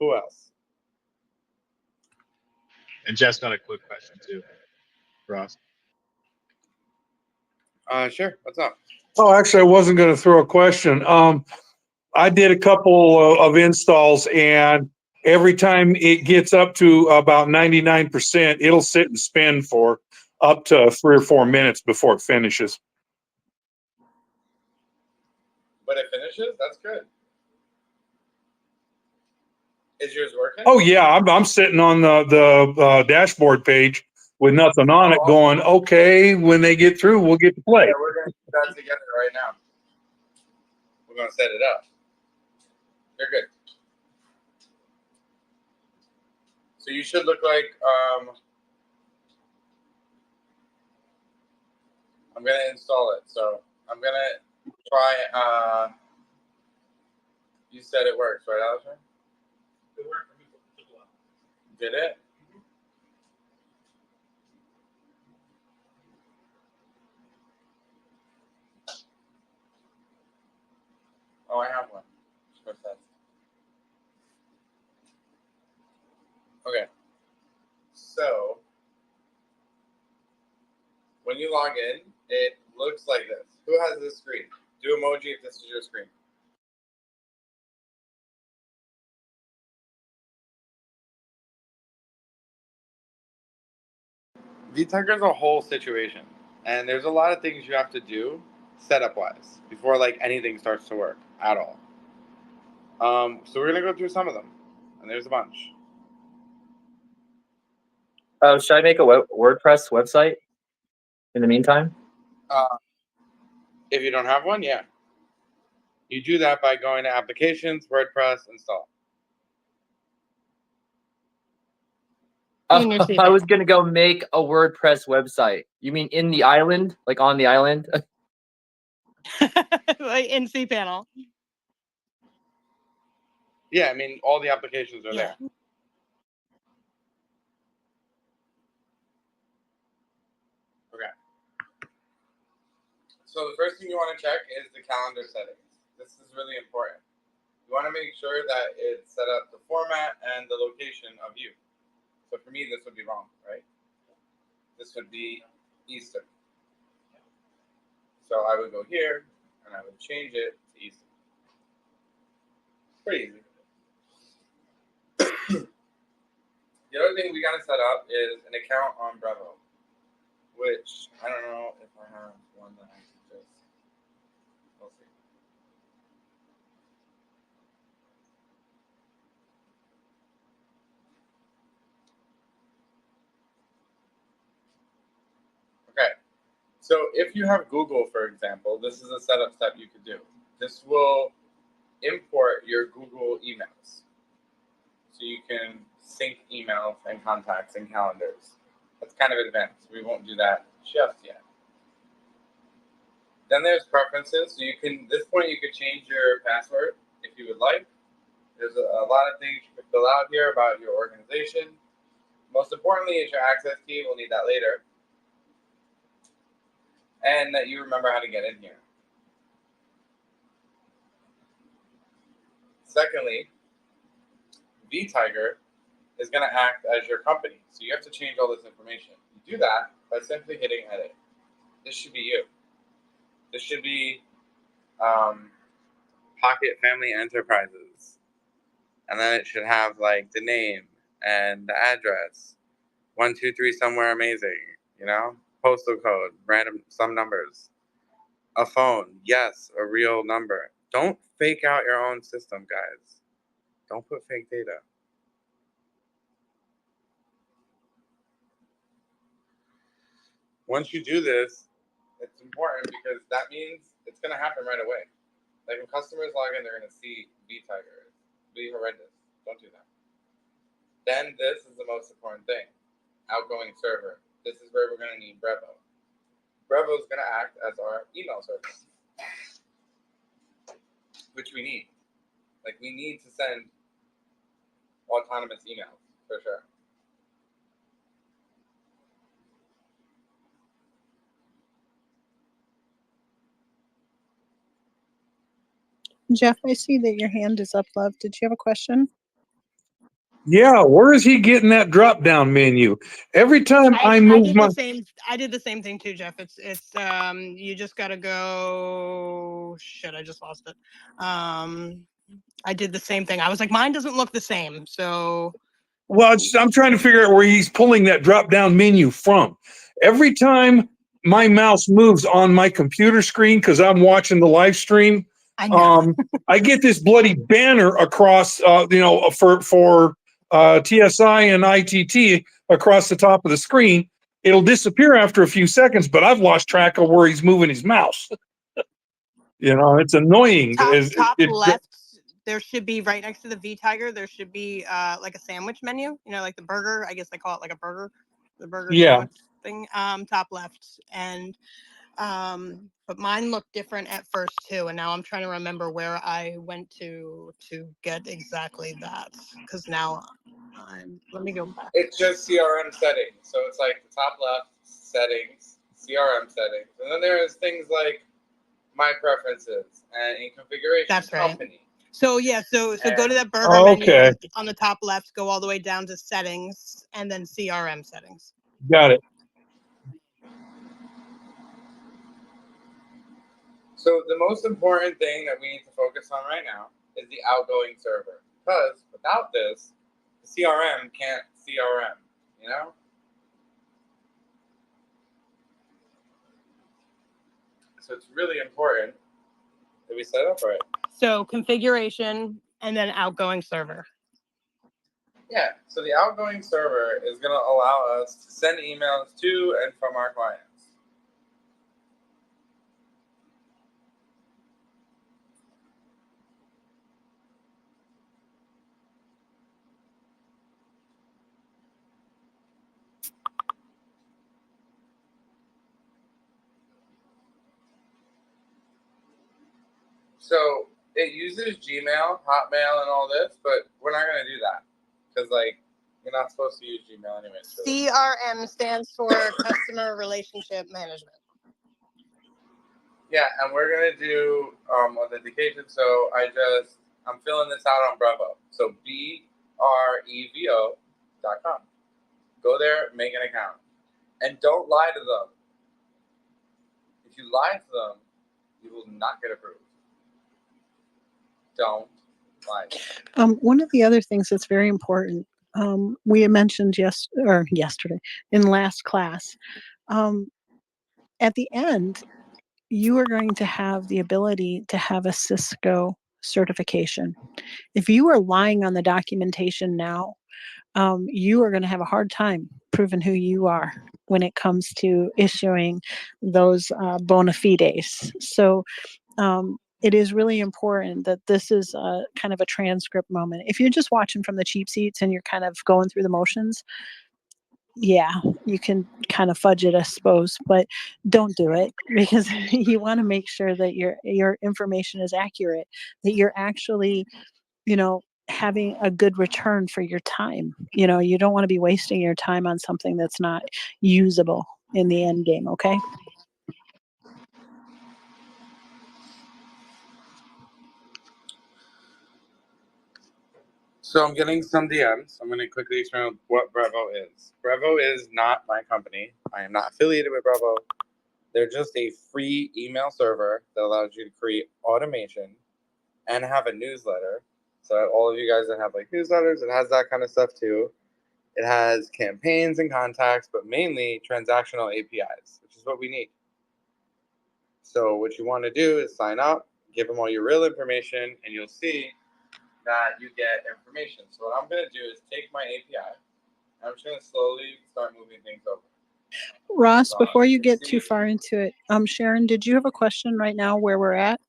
Who else? And Jeff's got a quick question too, Ross. Sure. What's up? Oh, actually, I wasn't going to throw a question. I did a couple of installs, and every time it gets up to about 99%, it'll sit and spin for up to 3 or 4 minutes before it finishes. But it finishes? That's good. Is yours working? Oh yeah, I'm sitting on the dashboard page with nothing on it, going, okay, when they get through, we'll get to play. Yeah, we're going to do that together right now. We're going to set it up. You're good. So you should look like, I'm going to install it. So I'm going to try, you said it works, right, Alistair? It worked for me. Did it? Oh, I have one. Okay. So when you log in, it looks like this. Who has this screen? Do emoji if this is your screen. vTiger is a whole situation, and there's a lot of things you have to do setup-wise before like anything starts to work at all. So we're gonna go through some of them, and there's a bunch. Oh, should I make a WordPress website in the meantime? If you don't have one, yeah. You do that by going to Applications, WordPress, Install. In your I was cPanel. gonna go make a WordPress website. You mean in the island, like on the island? Like in cPanel. Yeah, I mean, all the applications are Yeah. there. Okay. So the first thing you want to check is the calendar settings. This is really important. You want to make sure that it's set up the format and the location of you. So for me, this would be wrong, right? This would be Eastern. So I would go here and I would change it to Easton. Pretty easy. The other thing we gotta set up is an account on Brevo, which I don't know if I have one that I can just. We'll see. Okay, so if you have Google, for example, this is a setup step you could do. This will import your Google emails. So you can sync emails and contacts and calendars. That's kind of advanced. We won't do that just yet. Then there's preferences. So you can, at this point, you could change your password if you would like. There's a lot of things you can fill out here about your organization. Most importantly is your access key. We'll need that later. And that you remember how to get in here. Secondly, vTiger is going to act as your company. So you have to change all this information. You do that by simply hitting edit. This should be you. This should be Pocket Family Enterprises. And then it should have like the name and the address. 123 somewhere amazing, you know? Postal code, random, some numbers. A phone, yes, a real number. Don't fake out your own system, guys. Don't put fake data. Once you do this, it's important because that means it's going to happen right away. Like when customers log in, they're going to see vTiger. It'll be horrendous. Don't do that. Then this is the most important thing. Outgoing server. This is where we're going to need Brevo. Brevo is going to act as our email server, which we need. Like we need to send autonomous emails for sure. Jeff, I see that your hand is up, love. Did you have a question? Yeah, where is he getting that drop down menu? Every time I I move did my the same. I did the same thing too, Jeff. It's you just gotta go. Shit, I just lost it. I did the same thing. I was like, mine doesn't look the same. So well, I'm trying to figure out where he's pulling that drop down menu from. Every time my mouse moves on my computer screen because I'm watching the live stream, I know. I get this bloody banner across, for TSI and ITT across the top of the screen. It'll disappear after a few seconds, but I've lost track of where he's moving his mouse. It's annoying. top left, there should be right next to the vTiger. There should be like a sandwich menu. Like the burger. I guess they call it like a burger, the burger sandwich thing. Top left, and but mine looked different at first too, and now I'm trying to remember where I went to get exactly that, because now let me go back. It's just CRM settings. So it's like the top left settings, CRM settings. And then there's things like my preferences and in configuration. That's right. Company. So yeah, so go to that burger menu on the top left, go all the way down to settings, and then CRM settings. Got it. So the most important thing that we need to focus on right now is the outgoing server. Because without this, the CRM can't CRM, So it's really important that we set up right. So configuration and then outgoing server. Yeah, so the outgoing server is going to allow us to send emails to and from our clients. So it uses Gmail, Hotmail, and all this, but we're not going to do that because, you're not supposed to use Gmail anyway. So. CRM stands for Customer Relationship Management. Yeah, and we're going to do authentication. So I'm filling this out on Brevo. So brevo.com. Go there, make an account. And don't lie to them. If you lie to them, you will not get approved. Don't lie. One of the other things that's very important, we had mentioned yesterday in last class, at the end, you are going to have the ability to have a Cisco certification. If you are lying on the documentation now, you are going to have a hard time proving who you are when it comes to issuing those bona fides. So it is really important that this is a kind of a transcript moment. If you're just watching from the cheap seats and you're kind of going through the motions, yeah, you can kind of fudge it, I suppose, but don't do it because you want to make sure that your information is accurate, that you're actually, having a good return for your time. You don't want to be wasting your time on something that's not usable in the end game, okay? So I'm getting some DMs. I'm going to quickly explain what Brevo is. Brevo is not my company. I am not affiliated with Brevo. They're just a free email server that allows you to create automation and have a newsletter. So all of you guys that have like newsletters, it has that kind of stuff too. It has campaigns and contacts, but mainly transactional APIs, which is what we need. So what you want to do is sign up, give them all your real information, and you'll see that you get information. So what I'm going to do is take my API. I'm just going to slowly start moving things over. Ross, So before you can get see- too far into it, Sharon, did you have a question right now where we're at?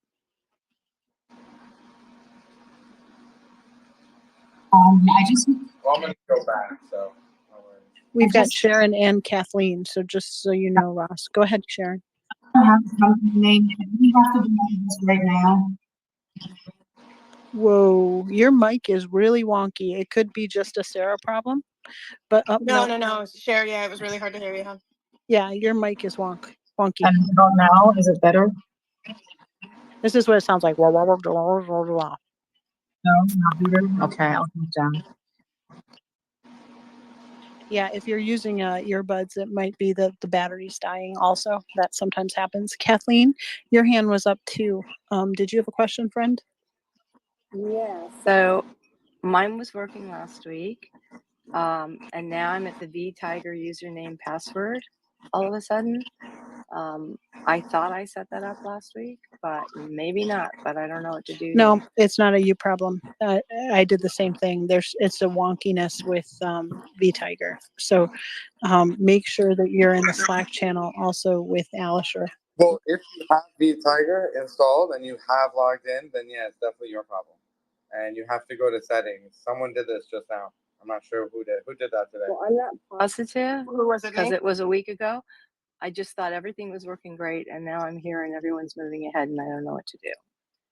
I just Well, I'm going to go back. So no worries. We've got just- Sharon and Kathleen, so just so you know, Ross. Go ahead, Sharon. don't have the company name. We have to do this right now. Whoa, your mic is really wonky. It could be just a Sarah problem, but No, Sherry, yeah, it was really hard to hear you, huh? Yeah, your mic is wonky. And about now, is it better? This is what it sounds like. Wah, wah, wah, wah, wah, wah, wah. No, not better. Okay, I'll come down. Yeah, if you're using earbuds, it might be that the battery's dying also. That sometimes happens. Kathleen, your hand was up too. Did you have a question, friend? Yeah, so mine was working last week, and now I'm at the vTiger username password all of a sudden. I thought I set that up last week, but maybe not, but I don't know what to do No, here. it's not a you problem. I did the same thing. It's a wonkiness with vTiger. So make sure that you're in the Slack channel also with Alisher. Well, if you have vTiger installed and you have logged in, then yeah, it's definitely your problem. And you have to go to settings. Someone did this just now. I'm not sure who did. Who did that today? Well, I'm not positive Who was it, because me? it was a week ago. I just thought everything was working great, and now I'm here and everyone's moving ahead, and I don't know what to do.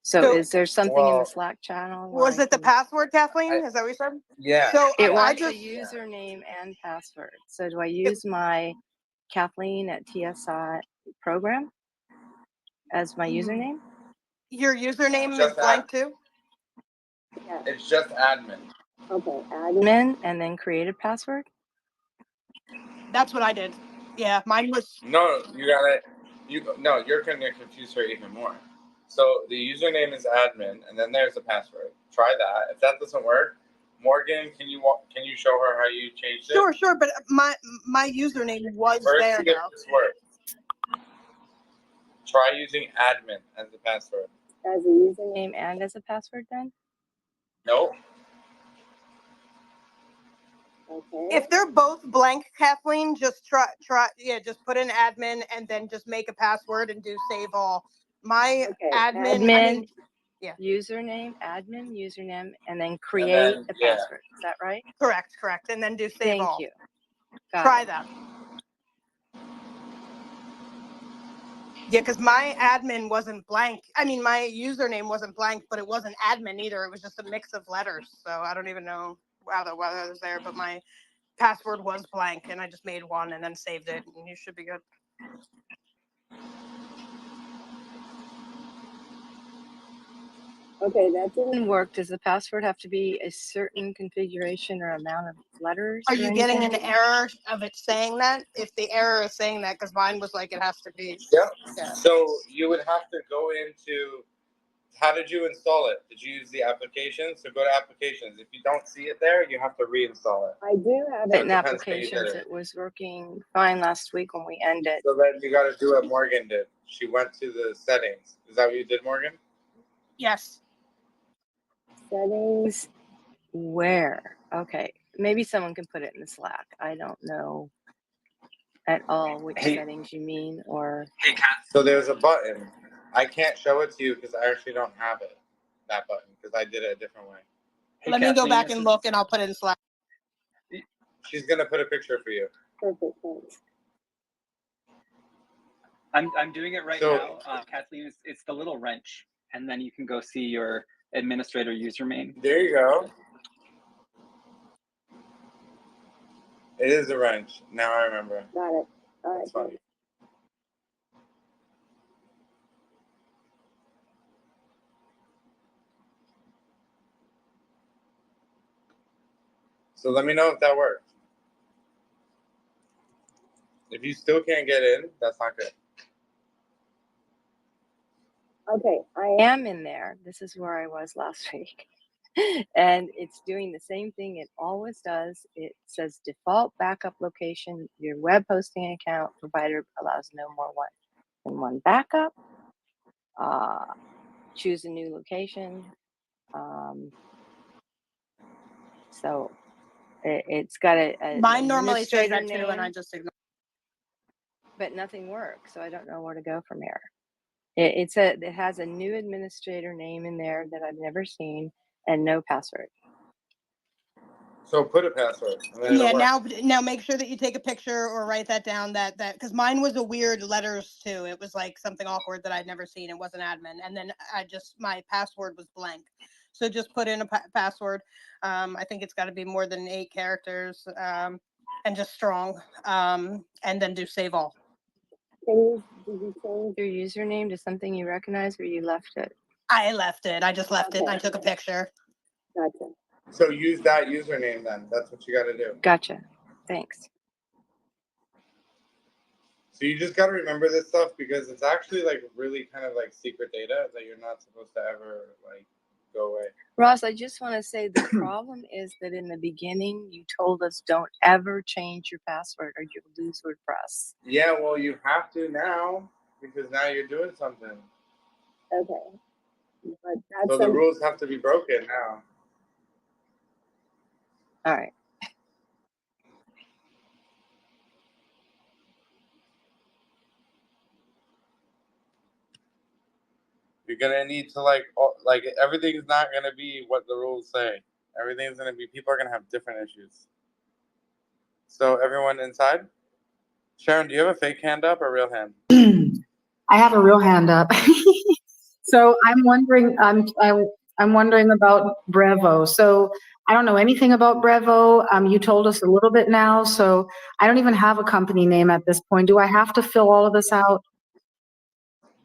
So is there something in the Slack channel? where Was I it the can- password, Kathleen? Is that what you said? Yeah. So It I wants just a username and password. So do I use my Kathleen at TSI program as my username? your username is Just blank too? Yeah. It's just admin. Okay, admin and then create a password. That's what I did. Yeah, mine was. No, you got it. No, you're gonna confuse her even more. So the username is admin, and then there's the password. Try that. If that doesn't work, Morgan, can you show her how you changed it? Sure, but my username was First, there to get now. this work, try using admin as the password. As a username and as a password then? Nope. Okay. If they're both blank, Kathleen, just just put in admin and then just make a password and do save all. My Okay, admin, yeah. Username, admin, username, and then create a password. Is that right? Correct. And then do save all. Thank you. Got Try it. that. Yeah, because my admin wasn't blank. I mean, my username wasn't blank, but it wasn't admin either. It was just a mix of letters. So I don't even know whether it was there, but my password was blank, and I just made one and then saved it, and you should be good. Okay, that didn't work. Does the password have to be a certain configuration or amount of letters? Are or you getting an anything? error of it saying that? If the error is saying that, because mine was like it has to be. Yep. Yeah. So you would have to go into, how did you install it? Did you use the application? So go to applications. If you don't see it there, you have to reinstall it. I do have So it in it depends how you did applications. it. It was working fine last week when we ended. So then you got to do what Morgan did. She went to the settings. Is that what you did, Morgan? Yes. Settings. Where? Okay. Maybe someone can put it in the Slack. I don't know at all which Hey, settings you mean, or hey, Kat. So there's a button. I can't show it to you because I actually don't have it, that button, because I did it a different way. Hey, Let me go Kathleen, back this and is look, and I'll put it in Slack. She's going to put a picture for you. perfect. Thanks. I'm doing it right So- now. Kathleen, it's the little wrench, and then you can go see your administrator username. There you go. It is a wrench. Now I remember. Got it. All right. That's funny. So let me know if that works. If you still can't get in, that's not good. Okay, I am in there. This is where I was last week. And it's doing the same thing it always does. It says default backup location. Your web hosting account provider allows no more than one backup. Choose a new location. So it's got a Mine normally says administrator that too, and I name, just ignore. but nothing works. So I don't know where to go from here. It has a new administrator name in there that I've never seen, and no password. So put a password. And then Yeah. it'll work. Now make sure that you take a picture or write that down. That because mine was a weird letters too. It was like something awkward that I'd never seen. It wasn't admin, and then my password was blank. So just put in a password. I think it's got to be more than 8 characters, and just strong. And then do save all. Did you change your username to something you recognize, or you left it? I left it. I just left it. And I took a picture. Gotcha. So use that username then. That's what you got to do. Gotcha. Thanks. So you just got to remember this stuff because it's actually like really kind of like secret data that you're not supposed to ever like go away. Ross, I just want to say the problem is that in the beginning you told us don't ever change your password or you'll lose WordPress. Yeah, well, you have to now because now you're doing something. Okay. But that's So the rules have to be broken now. all right. You're gonna need to like everything's not gonna be what the rules say. Everything's gonna be, people are gonna have different issues. So everyone inside. Sharon, do you have a fake hand up or a real hand? I have a real hand up. So I'm wondering, I'm wondering about Brevo. So I don't know anything about Brevo. You told us a little bit now, so I don't even have a company name at this point. Do I have to fill all of this out?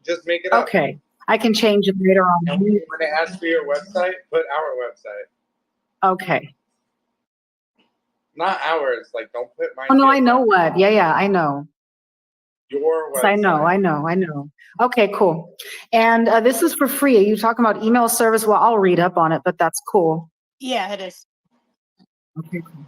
Just make it up. Okay, I can change it later on. And when they ask for your website, put our website. Okay. Not ours. Like, don't put mine. Oh, no, I know what. Yeah, I know. Your Yes, website. I know. Okay, cool. And this is for free. Are you talking about email service? Well, I'll read up on it, but that's cool. Yeah, it is. Okay, cool.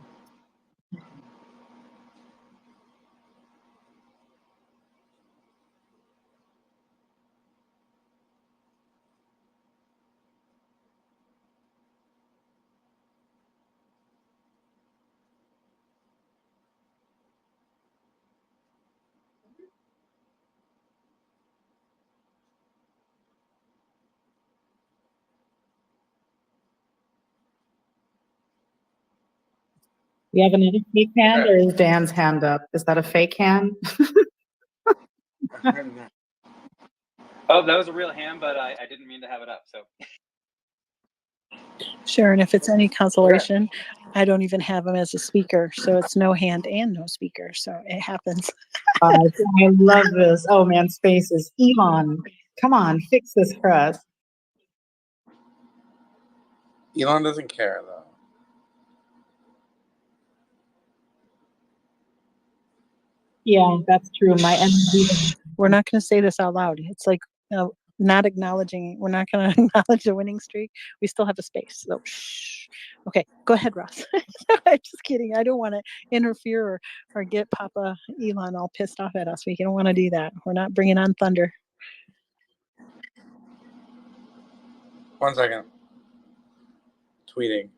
You have another fake hand, or is Dan's hand up? Is that a fake hand? Oh, that was a real hand, but I didn't mean to have it up. So Sharon, if it's any consolation, I don't even have him as a speaker, so it's no hand and no speaker, so it happens. I love this. Oh man, spaces. Elon, come on, fix this for us. Elon doesn't care though. Yeah, that's true. My energy. We're not going to say this out loud. It's like not acknowledging. We're not going to acknowledge a winning streak. We still have a space. So, shh. Okay, go ahead, Ross. I'm just kidding. I don't want to interfere or get Papa Elon all pissed off at us. We don't want to do that. We're not bringing on thunder. 1 second. Tweeting.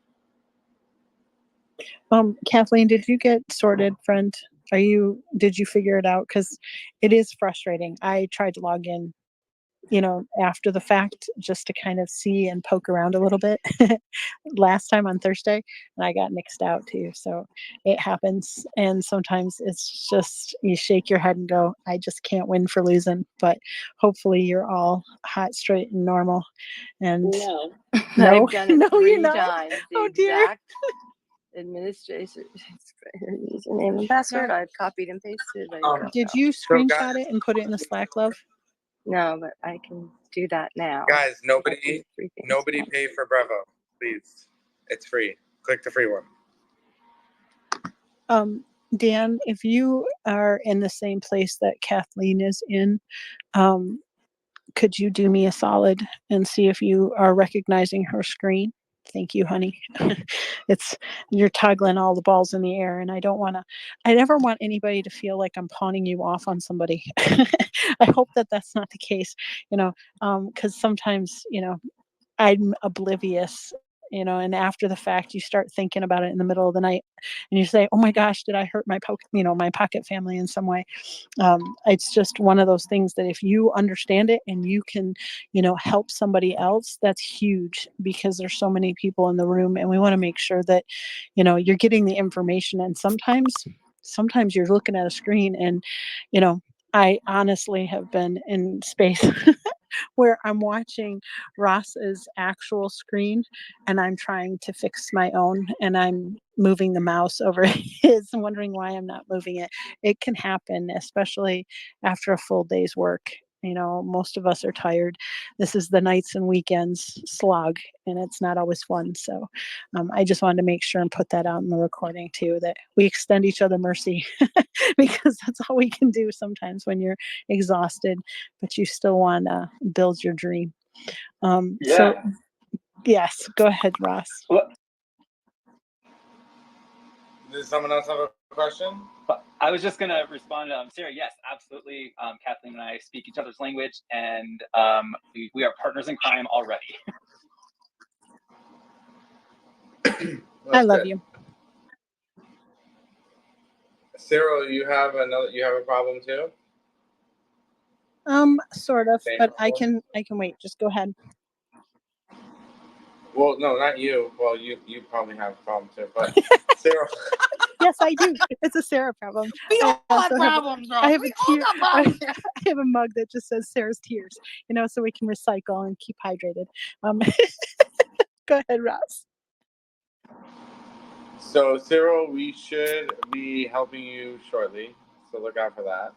Kathleen, did you get sorted, friend? Did you figure it out? Because it is frustrating. I tried to log in, after the fact, just to kind of see and poke around a little bit last time on Thursday, and I got mixed out too. So it happens. And sometimes it's just, you shake your head and go, I just can't win for losing, but hopefully you're all hot, straight, and normal. And No. no, I've done it no, you're 3 not. times. The Oh dear. exact administration username and password. I've copied and pasted. Did you screenshot it and put it in the Slack, love? No, but I can do that now. Guys, nobody pay for Brevo, please. It's free. Click the free one. Dan, if you are in the same place that Kathleen is in, could you do me a solid and see if you are recognizing her screen? Thank you, honey. You're toggling all the balls in the air, and I never want anybody to feel like I'm pawning you off on somebody. I hope that that's not the case, because sometimes, I'm oblivious, and after the fact, you start thinking about it in the middle of the night, and you say, "Oh my gosh, did I hurt my pocket family in some way?" It's just one of those things that if you understand it and you can, help somebody else, that's huge, because there's so many people in the room, and we want to make sure that, you're getting the information. And sometimes you're looking at a screen, and, I honestly have been in space where I'm watching Ross's actual screen and I'm trying to fix my own, and I'm moving the mouse over his, wondering why I'm not moving it. It can happen, especially after a full day's work. Most of us are tired. This is the nights and weekends slog, and it's not always fun. So I just wanted to make sure and put that out in the recording too, that we extend each other mercy because that's all we can do sometimes when you're exhausted, but you still want to build your dream. So yes, go ahead, Ross. Well, Does someone else have a question? I was just going to respond to Sarah. Yes, absolutely. Kathleen and I speak each other's language, and we are partners in crime already. I love you. Cyril, you have a problem too? Sort of, Same but problem? I can wait. Just go ahead. Well, no, not you. Well, you probably have a problem too, but Cyril. Yes, I do. It's a Sarah problem. We all have also problems, bro. I have We a all tear. got problems. I have a mug that just says Sarah's tears, so we can recycle and keep hydrated. Go ahead, Ross. So, Cyril, we should be helping you shortly, so look out for that.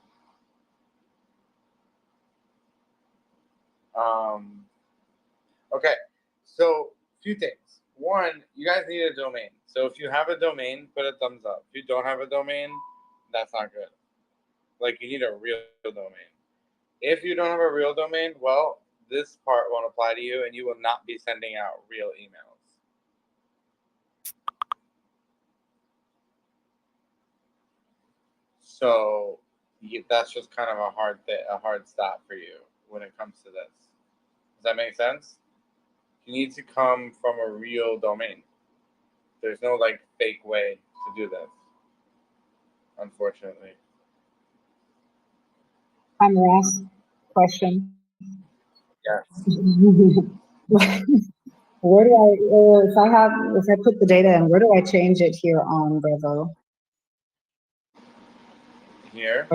Okay, so a few things. One, you guys need a domain. So if you have a domain, put a thumbs up. If you don't have a domain, that's not good. Like, you need a real domain. If you don't have a real domain, well, this part won't apply to you, and you will not be sending out real emails. So that's just kind of a hard stop for you when it comes to this. Does that make sense? You need to come from a real domain. There's no fake way to do this, unfortunately. Ross. Question. Yes. Where do if I put the data in, where do I change it here on Brevo? Here?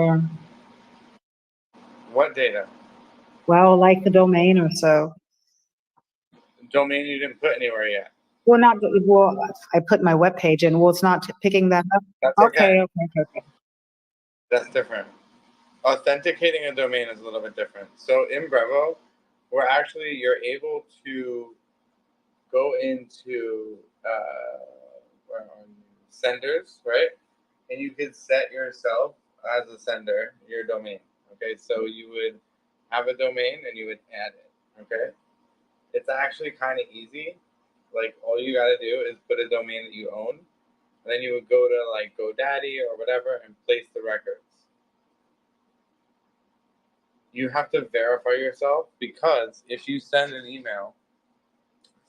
What data? Well, like the domain or so. Domain you didn't put anywhere yet. Well, I put my web page in. Well, it's not picking that up. That's Okay. That's different. Authenticating a domain is a little bit different. So in Brevo, you're able to go into where are you? Senders, right? And you could set yourself as a sender your domain. Okay, so you would have a domain and you would add it. Okay, it's actually kind of easy. Like all you got to do is put a domain that you own, and then you would go to like GoDaddy or whatever and place the records. You have to verify yourself, because if you send an email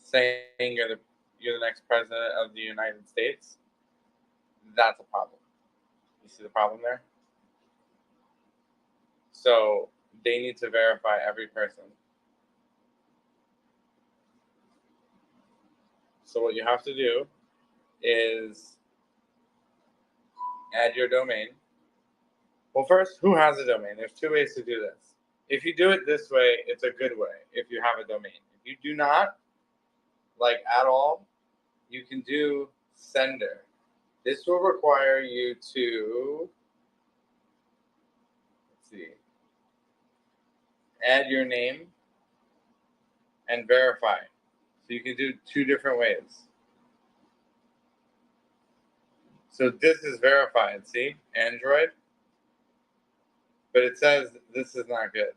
saying you're the next president of the United States, that's a problem. You see the problem there? So they need to verify every person. So what you have to do is add your domain. Well, first, who has a domain? There's two ways to do this. If you do it this way, it's a good way if you have a domain. If you do not, like at all, you can do sender. This will require you to, let's see, add your name and verify. So you can do two different ways. So this is verified, see, Android, but it says this is not good.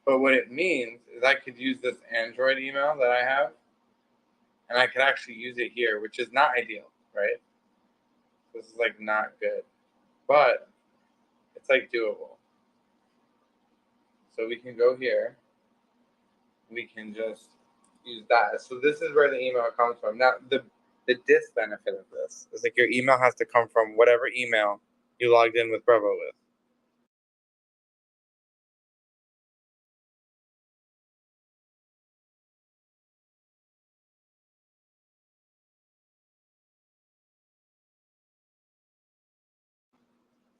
But what it means is I could use this Android email that I have, and I could actually use it here, which is not ideal, right? This is like not good, but it's like doable. So we can go here. We can just use that. So this is where the email comes from. Now, the disbenefit of this is like your email has to come from whatever email you logged in with Brevo with.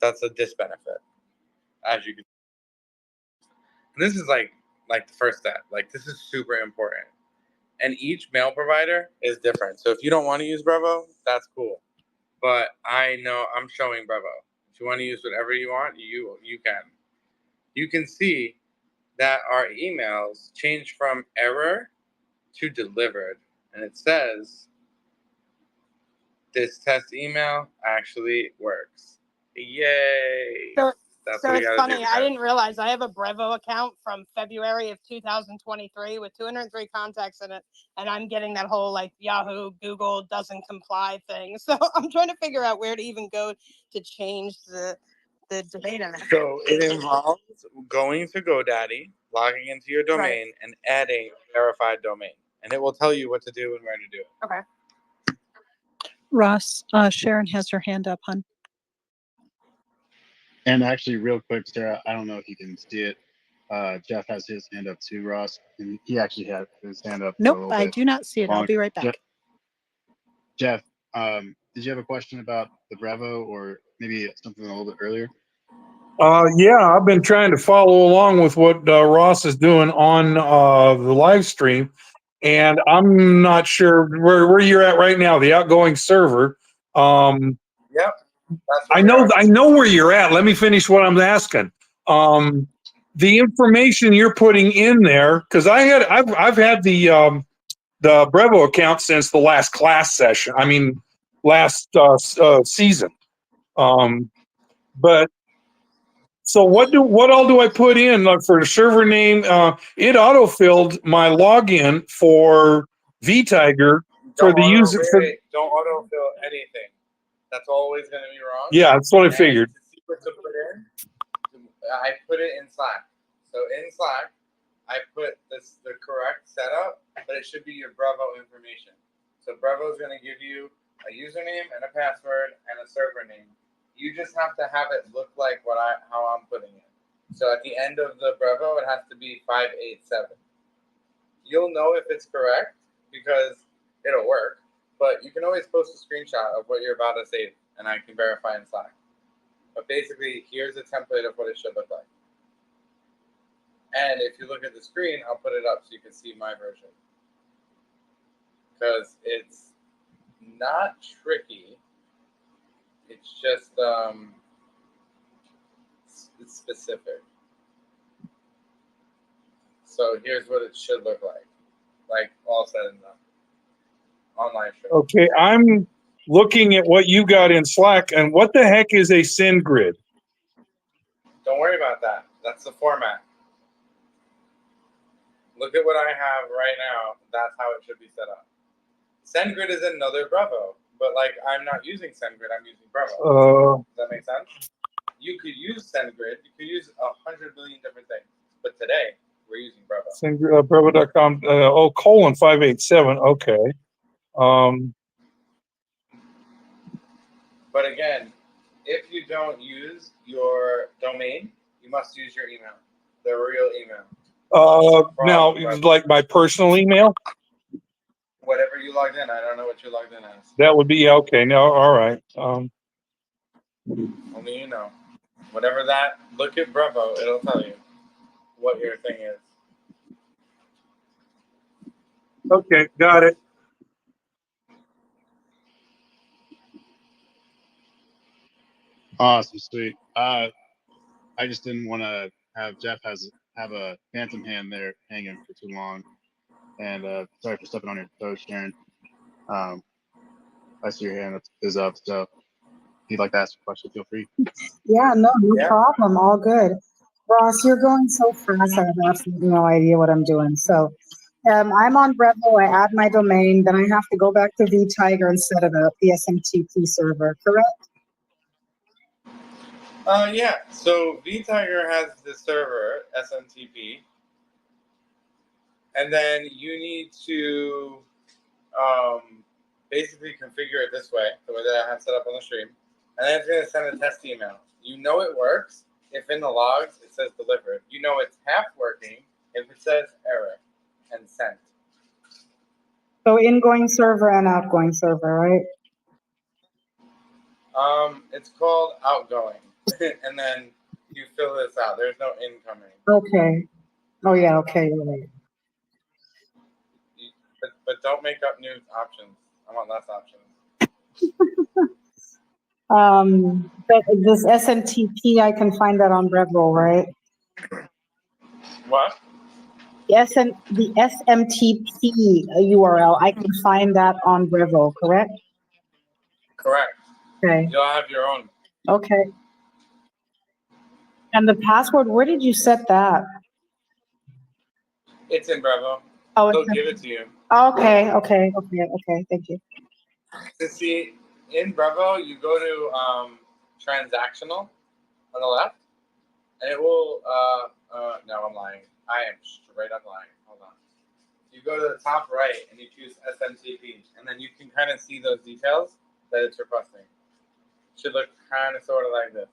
That's a disbenefit, as you can. And this is like the first step. Like this is super important. And each mail provider is different. So if you don't want to use Brevo, that's cool. But I know I'm showing Brevo. If you want to use whatever you want, you can. You can see that our emails change from error to delivered. And it says this test email actually works. Yay! So, That's so what we it's got to do, funny. I guys. didn't realize I have a Brevo account from February of 2023 with 203 contacts in it, and I'm getting that whole like Yahoo, Google doesn't comply thing. So I'm trying to figure out where to even go to change the domain. So it involves going to GoDaddy, logging into your domain, Right. and adding a verified domain. And it will tell you what to do and where to do it. Okay. Ross, Sharon has her hand up, hon. And actually, real quick, Sarah, I don't know if you can see it. Jeff has his hand up too, Ross, and he actually had his hand up for a Nope, little I bit do not see it. I'll longer. be right back. Jeff, did you have a question about the Brevo or maybe something a little bit earlier? Yeah, I've been trying to follow along with what Ross is doing on the live stream, and I'm not sure where you're at right now. The outgoing server. Yep. That's I know where you're at. Let me finish what I'm asking. The information you're putting in there, because I've had the Brevo account since the last class session. I mean, last season. But so what all do I put in for the server name? It autofilled my login for vTiger for the user. Don't autofill anything. That's always going to be wrong. Yeah, that's what I And figured. to see what to put in, I put it in Slack. So in Slack, I put the correct setup, but it should be your Brevo information. So Brevo is going to give you a username and a password and a server name. You just have to have it look like how I'm putting it. So at the end of the Brevo, it has to be 587. You'll know if it's correct because it'll work, but you can always post a screenshot of what you're about to save, and I can verify in Slack. But basically, here's a template of what it should look like. And if you look at the screen, I'll put it up so you can see my version. Because it's not tricky. It's just it's specific. So here's what it should look like. like all said and done. On live stream. Okay, I'm looking at what you got in Slack, and what the heck is a send grid? Don't worry about that. That's the format. Look at what I have right now. That's how it should be set up. SendGrid is another Brevo, but like I'm not using SendGrid. I'm using Brevo. Does that make sense? You could use SendGrid. You could use 100 million different things, but today we're using Brevo. Send Brevo.com. 587. Okay. But again, if you don't use your domain, you must use your email, the real email. Now, like my personal email? Whatever you logged in. I don't know what you logged in as. That would be okay. No, all right. Only you know. Whatever that, look at Brevo. It'll tell you what your thing is. Okay, got it. Awesome, sweet. I just didn't want to have Jeff have a phantom hand there hanging for too long. And sorry for stepping on your toes, Sharon. I see your hand is up, so if you'd like to ask a question, feel free. Yeah, no problem. All good. Ross, you're going so fast. I have absolutely no idea what I'm doing. So I'm on Brevo. I add my domain. Then I have to go back to vTiger and set it up, the SMTP server, correct? Yeah. So vTiger has the server, SMTP. And then you need to basically configure it this way, the way that I have set up on the stream. And then it's going to send a test email. You know it works if in the logs it says delivered. You know it's half working if it says error and sent. So ingoing server and outgoing server, right? It's called outgoing. And then you fill this out. There's no incoming. Okay. Oh, yeah, okay. You're right. But don't make up new options. I want less options. But this SMTP, I can find that on Brevo, right? What? The SMTP URL, I can find that on Brevo, correct? Correct. Okay. You'll have your own. Okay. And the password, where did you set that? It's in Brevo. Oh, They'll give it to you. Okay. Thank you. To see in Brevo, you go to transactional on the left, and it will. No, I'm lying. I am straight up lying. Hold on. You go to the top right and you choose SMTP, and then you can kind of see those details that it's requesting. Should look kind of sort of like this.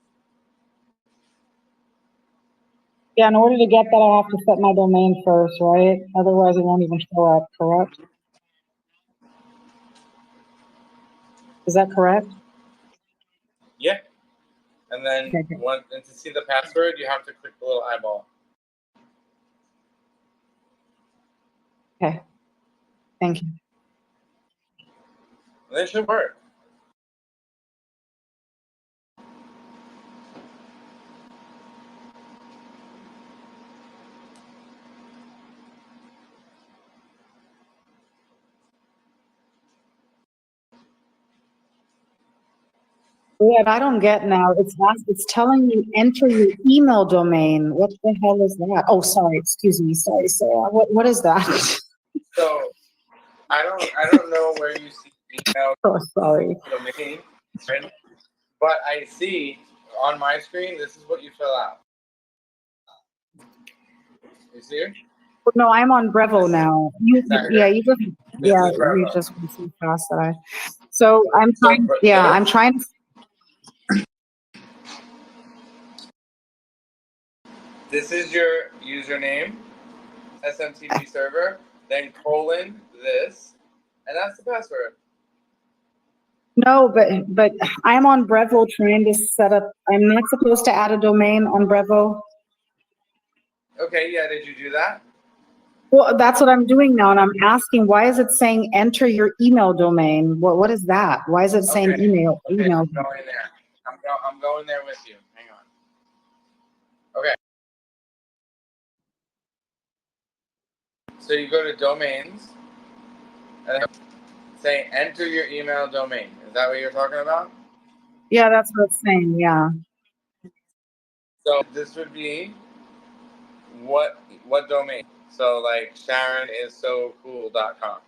Yeah, in order to get that, I have to set my domain first, right? Otherwise, it won't even show up, correct? Is that correct? Yeah. And then and to see the password, you have to click the little eyeball. Okay. Thank you. And it should work. What I don't get now, it's telling you enter your email domain. What the hell is that? Oh, sorry, excuse me. Sorry, Sarah. What is that? So I don't know where you see email Oh, sorry. domain, but I see on my screen this is what you fill out. You see it? No, I'm on Brevo now. You just went so fast that I. So I'm trying. Yeah, I'm trying. This is your username, SMTP server, then colon this, and that's the password. No, but I'm on Brevo trying to set up. I'm not supposed to add a domain on Brevo. Okay, yeah, did you do that? Well, that's what I'm doing now, and I'm asking, why is it saying enter your email domain? What is that? Why is it saying email? Okay, I'm going there. I'm going there with you. Hang on. Okay. So So you go to domains and say enter your email domain. Is that what you're talking about? Yeah, that's what it's saying. Yeah. So this would be what domain? So like SharonIsSoCool.com.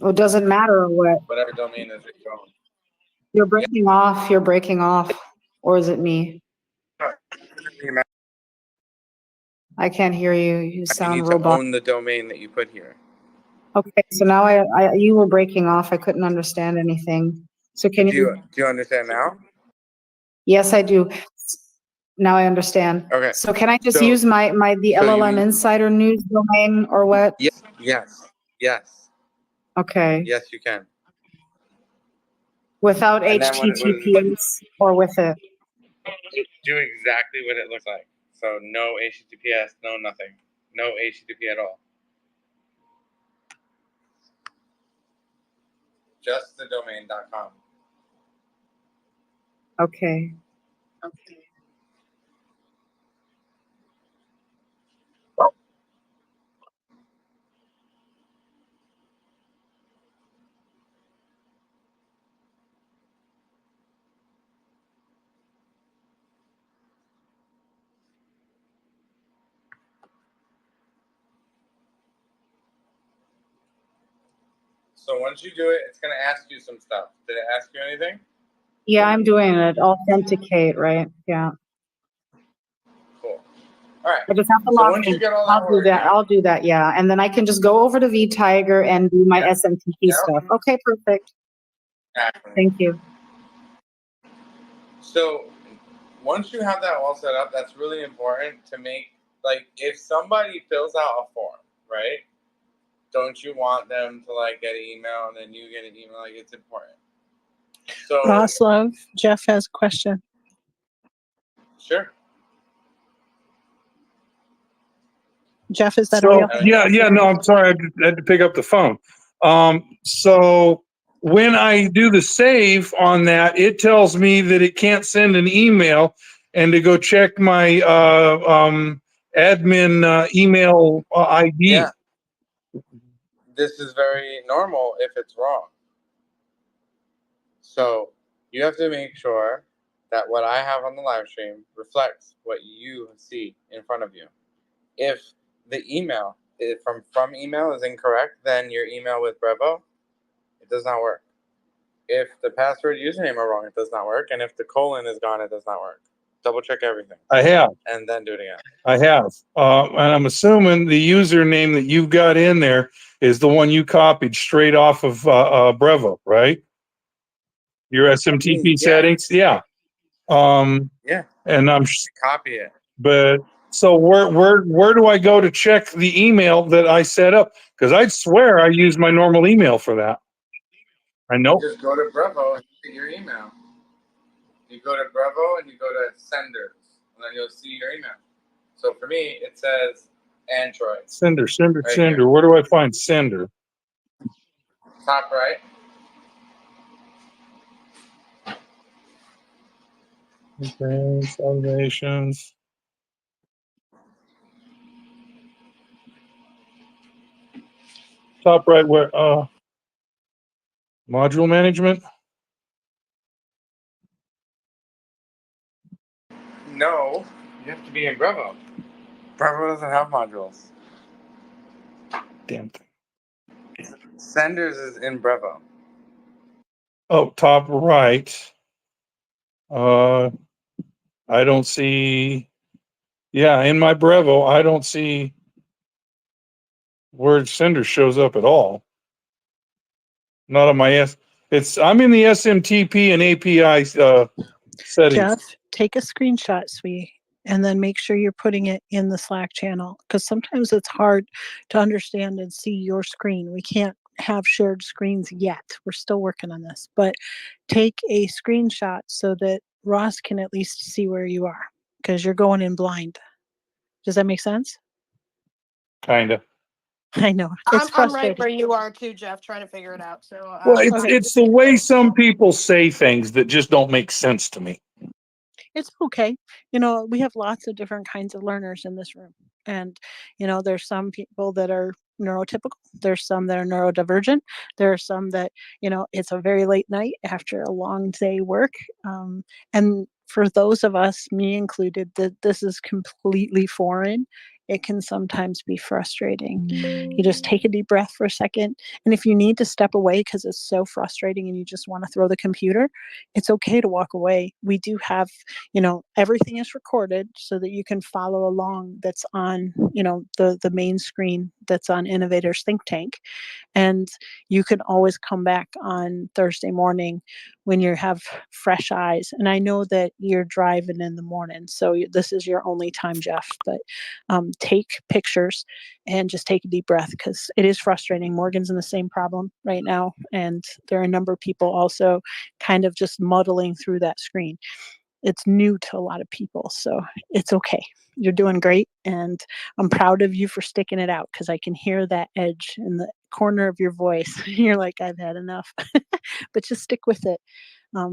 Well, it doesn't matter what. Whatever domain is it going. You're breaking off. You're breaking off. Or is it me? I can't hear you. You You sound need to robot. own the domain that you put here. Okay, so now you were breaking off. I couldn't understand anything. So can Do you understand now? Yes, I do. Now I understand. Okay. So can I just So- use the LLM Insider News domain or what? Yes. Okay. Yes, you can. Without And then what it- HTTPS or with it? Do exactly what it looks like. So no HTTPS, no nothing. No HTTP at all. Just the domain.com. Okay. So once you do it, it's going to ask you some stuff. Did it ask you anything? Yeah, I'm doing it. Authenticate, right? Yeah. Cool. All right. I just have to So log once in. you get all that I'll do that. working- I'll do that. Yeah. And then I can just go over to vTiger and do my SMTP stuff. Okay, perfect. Exactly. Thank you. So once you have that all set up, that's really important to make, like, if somebody fills out a form, right? Don't you want them to like get an email and then you get an email? Like, it's important. So Ross Love, Jeff has a question. sure. Jeff, is that So, audio? yeah, no, I'm sorry. I had to pick up the phone. So when I do the save on that, it tells me that it can't send an email and to go check my admin email ID. Yeah. This is very normal if it's wrong. So you have to make sure that what I have on the live stream reflects what you see in front of you. If the email from email is incorrect, then your email with Brevo, it does not work. If the password username are wrong, it does not work. And if the colon is gone, it does not work. Double check everything. I have. And then do it again. I have. And I'm assuming the username that you've got in there is the one you copied straight off of Brevo, right? Your SMTP settings? Yeah. Yeah. And I'm Copy it. but so where do I go to check the email that I set up? Because I swear I use my normal email for that. I know. You just go to Brevo and get your email. You go to Brevo and you go to senders, and then you'll see your email. So for me, it says Android. Sender. Right here. Where do I find sender? Top right. Okay, salvations. Top right where module management. No, you have to be in Brevo. Brevo doesn't have modules. Damn thing. Senders is in Brevo. Oh, top right. I don't see. Yeah, in my Brevo, I don't see where sender shows up at all. Not on my I'm in the SMTP and API settings. Jeff, take a screenshot, sweetie, and then make sure you're putting it in the Slack channel because sometimes it's hard to understand and see your screen. We can't have shared screens yet. We're still working on this, but take a screenshot so that Ross can at least see where you are because you're going in blind. Does that make sense? Kinda. I know. It's I'm right frustrating. where you are too, Jeff, trying to figure it out. So Well, Okay. it's the way some people say things that just don't make sense to me. It's okay. You know, we have lots of different kinds of learners in this room. And, you know, there's some people that are neurotypical, there's some that are neurodivergent, there are some that, you know, it's a very late night after a long day work. And for those of us, me included, that this is completely foreign, it can sometimes be frustrating. You just take a deep breath for a second. And if you need to step away because it's so frustrating and you just want to throw the computer, it's okay to walk away. We do have, you know, everything is recorded so that you can follow along. That's on, you know, the main screen that's on Innovators Think Tank. And you can always come back on Thursday morning when you have fresh eyes. And I know that you're driving in the morning, so this is your only time, Jeff. But take pictures and just take a deep breath, because it is frustrating. Morgan's in the same problem right now, and there are a number of people also kind of just muddling through that screen. It's new to a lot of people, so it's okay. You're doing great, and I'm proud of you for sticking it out, because I can hear that edge in the corner of your voice. You're like, I've had enough. But just stick with it.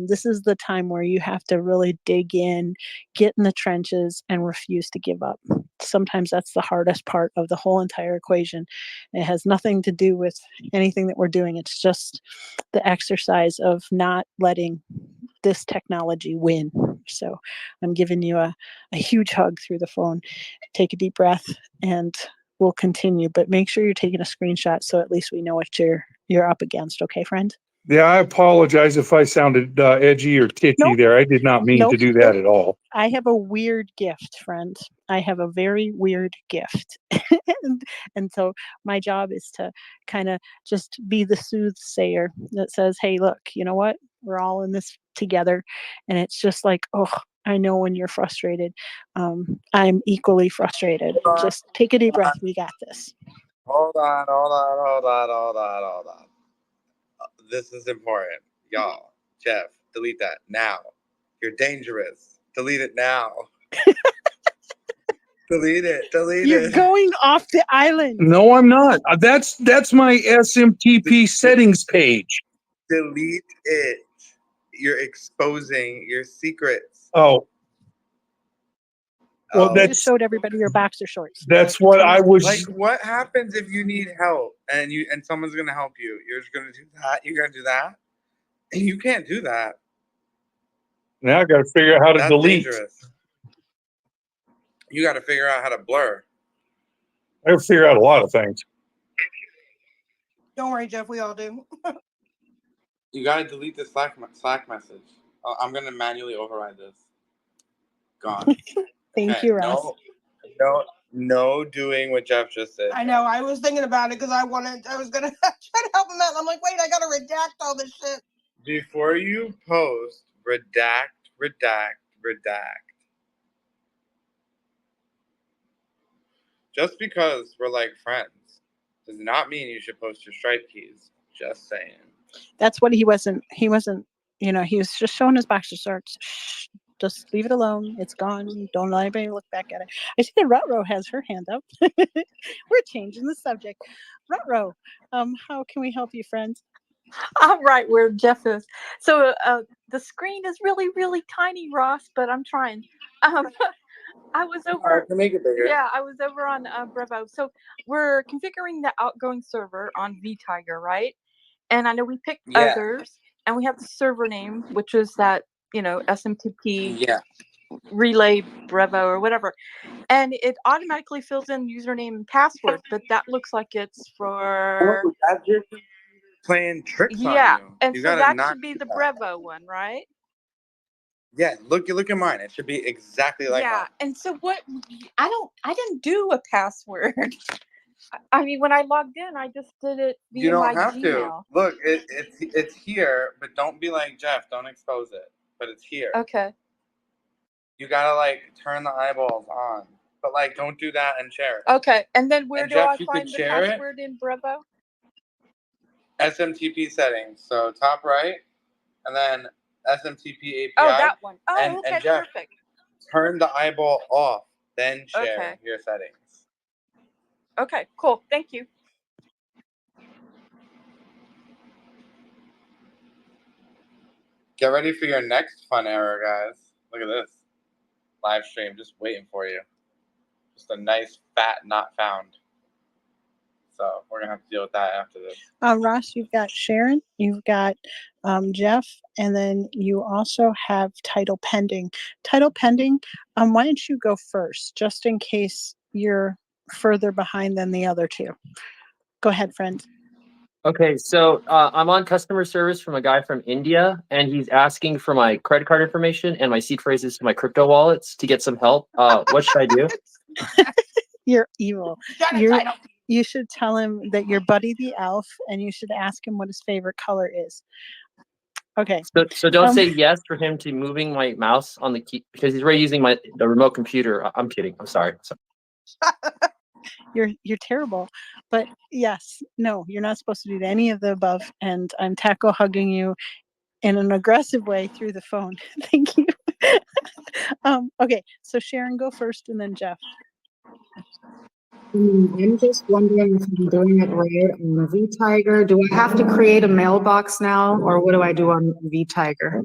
This is the time where you have to really dig in, get in the trenches, and refuse to give up. Sometimes that's the hardest part of the whole entire equation. It has nothing to do with anything that we're doing. It's just the exercise of not letting this technology win. So I'm giving you a huge hug through the phone. Take a deep breath, and we'll continue. But make sure you're taking a screenshot so at least we know what you're up against. Okay, friend? Yeah, I apologize if I sounded edgy or titchy Nope. there. I did not mean to Nope. do that at all. I have a weird gift, friend. I have a very weird gift. And so my job is to kind of just be the soothsayer that says, hey, look, you know what? We're all in this together. And it's just like, oh, I know when you're frustrated. I'm equally frustrated. Hold on, Just take a deep hold breath. on, We got this. hold on, hold on, hold on, hold on, hold on. This is important, y'all. Jeff, delete that now. You're dangerous. Delete it now. Delete it. Delete You're it. going off the island. No, I'm not. That's my SMTP settings page. Delete it. You're exposing your secrets. Oh, well, Oh. You just showed everybody your boxer shorts. that's what I was. Like, what happens if you need help and someone's gonna help you? You're just gonna do that. You're gonna do that. And you can't do that. Now I got to figure out how to That's delete. dangerous. You got to figure out how to blur. I got to figure out a lot of things. Don't worry, Jeff. We all do. You got to delete the Slack message. I'm gonna manually override this. Gone. Thank Okay. you, Ross. No doing what Jeff just said. I know. I was thinking about it because I was gonna try to help him out. I'm like, wait, I gotta redact all this shit. Before you post, redact. Just because we're like friends does not mean you should post your Stripe keys. Just saying. That's what he wasn't, you know, he was just showing his boxer shorts. Shh, just leave it alone. It's gone. Don't let anybody look back at it. I see Rutro has her hand up. We're changing the subject. Rutro, how can we help you, friends? I'm right where Jeff is. So the screen is really, really tiny, Ross, but I'm trying. I was over. To make it bigger. Yeah, I was over on Brevo. So we're configuring the outgoing server on vTiger, right? And I know we picked others, and we have the server name, which is that, you know, SMTP relay Brevo or whatever. And it automatically fills in username and password, but that looks like it's for. Oh, that's just playing tricks on Yeah, you. and You so gotta that not should be do the that. Brevo one, right? Yeah, look at mine. It should be exactly like mine. And so what? I didn't do a password. I mean, when I logged in, I just did it via You don't my have to. Gmail. Look, it's here, but don't be like Jeff. Don't expose it. But it's here. Okay. You gotta like turn the eyeballs on, but like don't do that and share it. Okay, and then where And do Jeff, I you find could the share it. password in Brevo? SMTP settings. So top right, and then SMTP API. Oh, that one. Oh, and okay, Jeff, perfect. turn the eyeball off, then share Okay. your settings. Okay, cool. Thank you. Get ready for your next fun error, guys. Look at this. live stream just waiting for you. Just a nice fat not found. So we're gonna have to deal with that after this. Ross, you've got Sharon, you've got Jeff, and then you also have title pending. Title pending, why don't you go first, just in case you're further behind than the other two. Go ahead, friend. Okay, so I'm on customer service from a guy from India, and he's asking for my credit card information and my seed phrases to my crypto wallets to get some help. What should I do? You're evil. You should tell him that you're Buddy the Elf, and you should ask him what his favorite color is. Okay. So don't say yes for him to moving my mouse on the key because he's already using the remote computer. I'm kidding. I'm sorry. You're terrible. But yes, no, you're not supposed to do any of the above. And I'm taco hugging you in an aggressive way through the phone. Thank you. Okay, so Sharon, go first, and then Jeff. I'm just wondering if I'm doing it right on vTiger. Do I have to create a mailbox now, or what do I do on vTiger?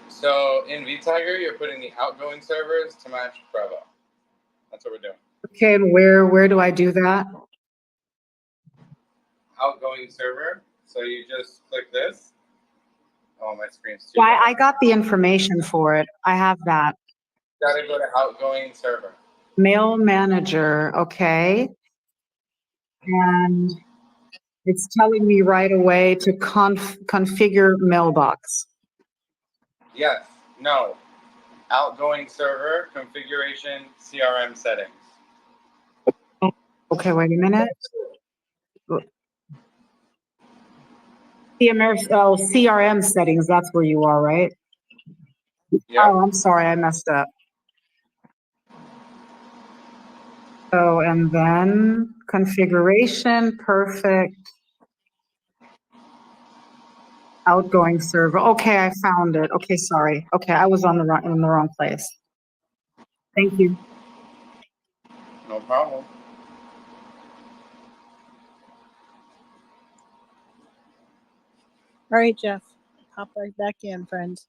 So in vTiger, you're putting the outgoing servers to match Brevo. That's what we're doing. Okay, and where do I do that? Outgoing server. So you just click this. Oh, my screen's too. Yeah, I got the information for it. I have that. You gotta go to outgoing server. Mail manager, okay. And it's telling me right away to configure mailbox. Yes. No. Outgoing server configuration CRM settings. Okay, wait a minute. CRM settings, that's where you are, right? Yep. Oh, I'm sorry, I messed up. Oh, and then configuration, perfect. Outgoing server. Okay, I found it. Okay, sorry. Okay, I was in the wrong place. Thank you. No problem. All right, Jeff, hop right back in, friends.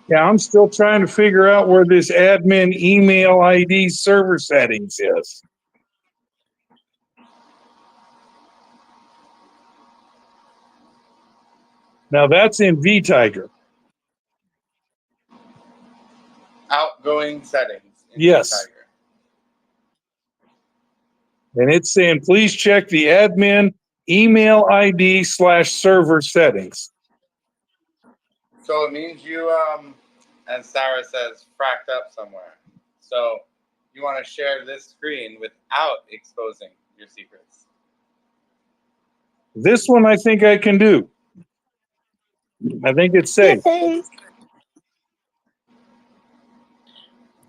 Yeah, I'm still trying to figure out where this admin email ID server settings is. Now that's in vTiger. Outgoing settings. In Yes. vTiger. And it's saying, please check the admin email ID /server settings. So it means you, as Sarah says, fracked up somewhere. So you want to share this screen without exposing your secrets. This one I think I can do. I think it's safe. Yay.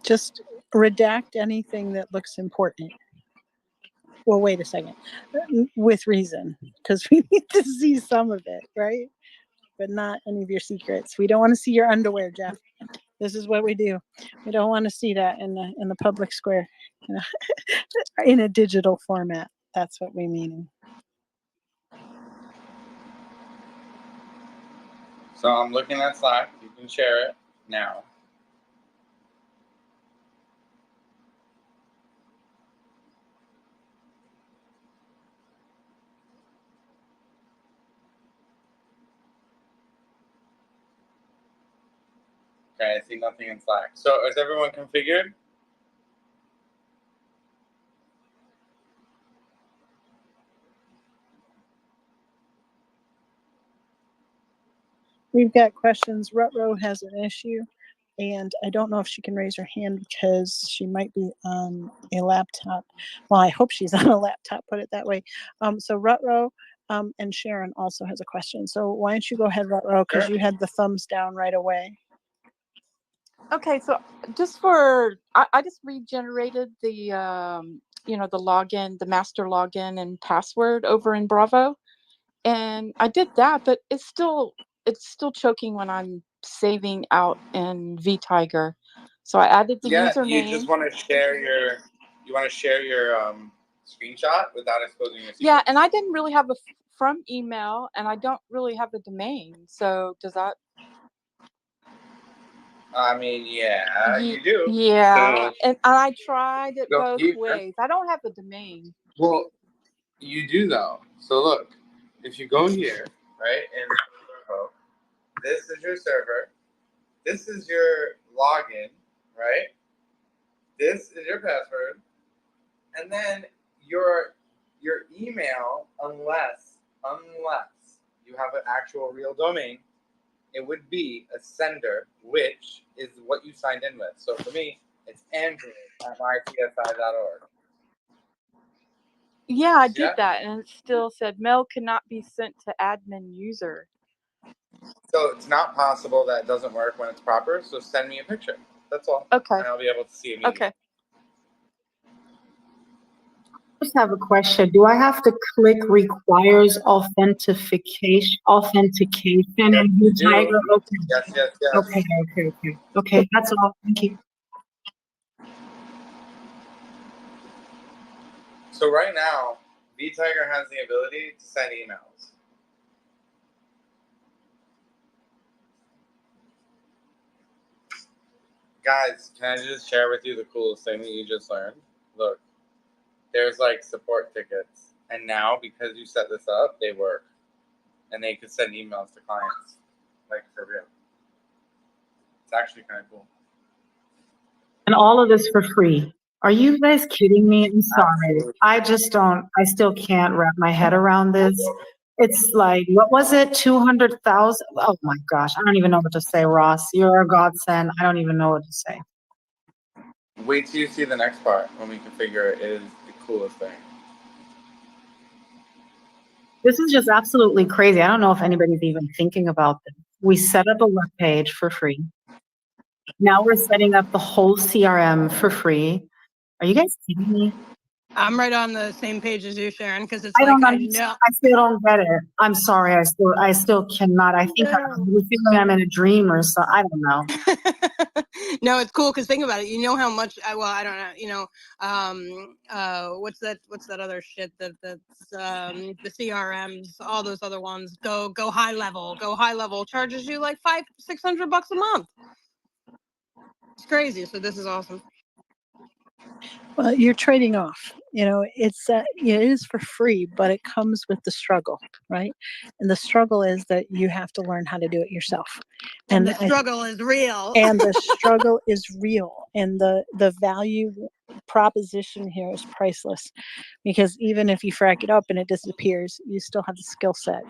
Just redact anything that looks important. Well, wait a second. With reason, because we need to see some of it, right? But not any of your secrets. We don't want to see your underwear, Jeff. This is what we do. We don't want to see that in the public square, you know, in a digital format. That's what we mean. So I'm looking at Slack. You can share it now. Okay, I see nothing in Slack. So is everyone configured? We've got questions. Rutro has an issue, and I don't know if she can raise her hand because she might be on a laptop. Well, I hope she's on a laptop, put it that way. So Rutro and Sharon also has a question. So why don't you go ahead, Rutro, because Sure. you had the thumbs down right away. Okay, so just for I just regenerated the you know, the login, the master login and password over in Bravo, and I did that, but it's still choking when I'm saving out in vTiger. So I added the Yeah, username. you just want to share your screenshot without exposing your secrets. Yeah, and I didn't really have a from email, and I don't really have a domain. So does that I mean, yeah, you do. Yeah, So, and I tried it go both here. ways. I don't have a domain. Well, you do though. So look, if you go here, right, and this is your server, this is your login, right? This is your password, and then your email, unless you have an actual real domain, it would be a sender, which is what you signed in with. So for me, it's android@mytsi.org. Yeah, I did Yeah. that, and it still said mail cannot be sent to admin user. So it's not possible that doesn't work when it's proper. So send me a picture. That's all. Okay. And I'll be able to see immediately. Okay. I just have a question. Do I have to click requires authentication in You do. vTiger? Okay. Yes, yes, yes. Okay. That's all. Thank you. So right now, vTiger has the ability to send emails. Guys, can I just share with you the coolest thing that you just learned? Look, there's like support tickets. And now, because you set this up, they work. And they could send emails to clients. Like, for real. It's actually kind of cool. And all of this for free. Are you guys kidding me? I'm sorry. I still can't wrap my head around this. It's like, what was it? 200,000? Oh my gosh. I don't even know what to say, Ross. You're a godsend. I don't even know what to say. Wait till you see the next part when we configure it. It is the coolest thing. This is just absolutely crazy. I don't know if anybody's even thinking about this. We set up a web page for free. Now we're setting up the whole CRM for free. Are you guys kidding me? I'm right on the same page as you, Sharon, because it's I like don't I understand. know. I still don't get it. I'm sorry. I still cannot. I think I'm feeling I'm in a dream or so. I don't know. No, it's cool because think about it. You know how much? Well, I don't know. What's that other shit that's the CRMs, all those other ones. Go high level. Go high level charges you like $500-600 a month. It's crazy. So this is awesome. Well, you're trading off. It is for free, but it comes with the struggle, right? And the struggle is that you have to learn how to do it yourself. And the struggle is real. And the struggle is real. And the value proposition here is priceless, because even if you frack it up and it disappears, you still have the skill set.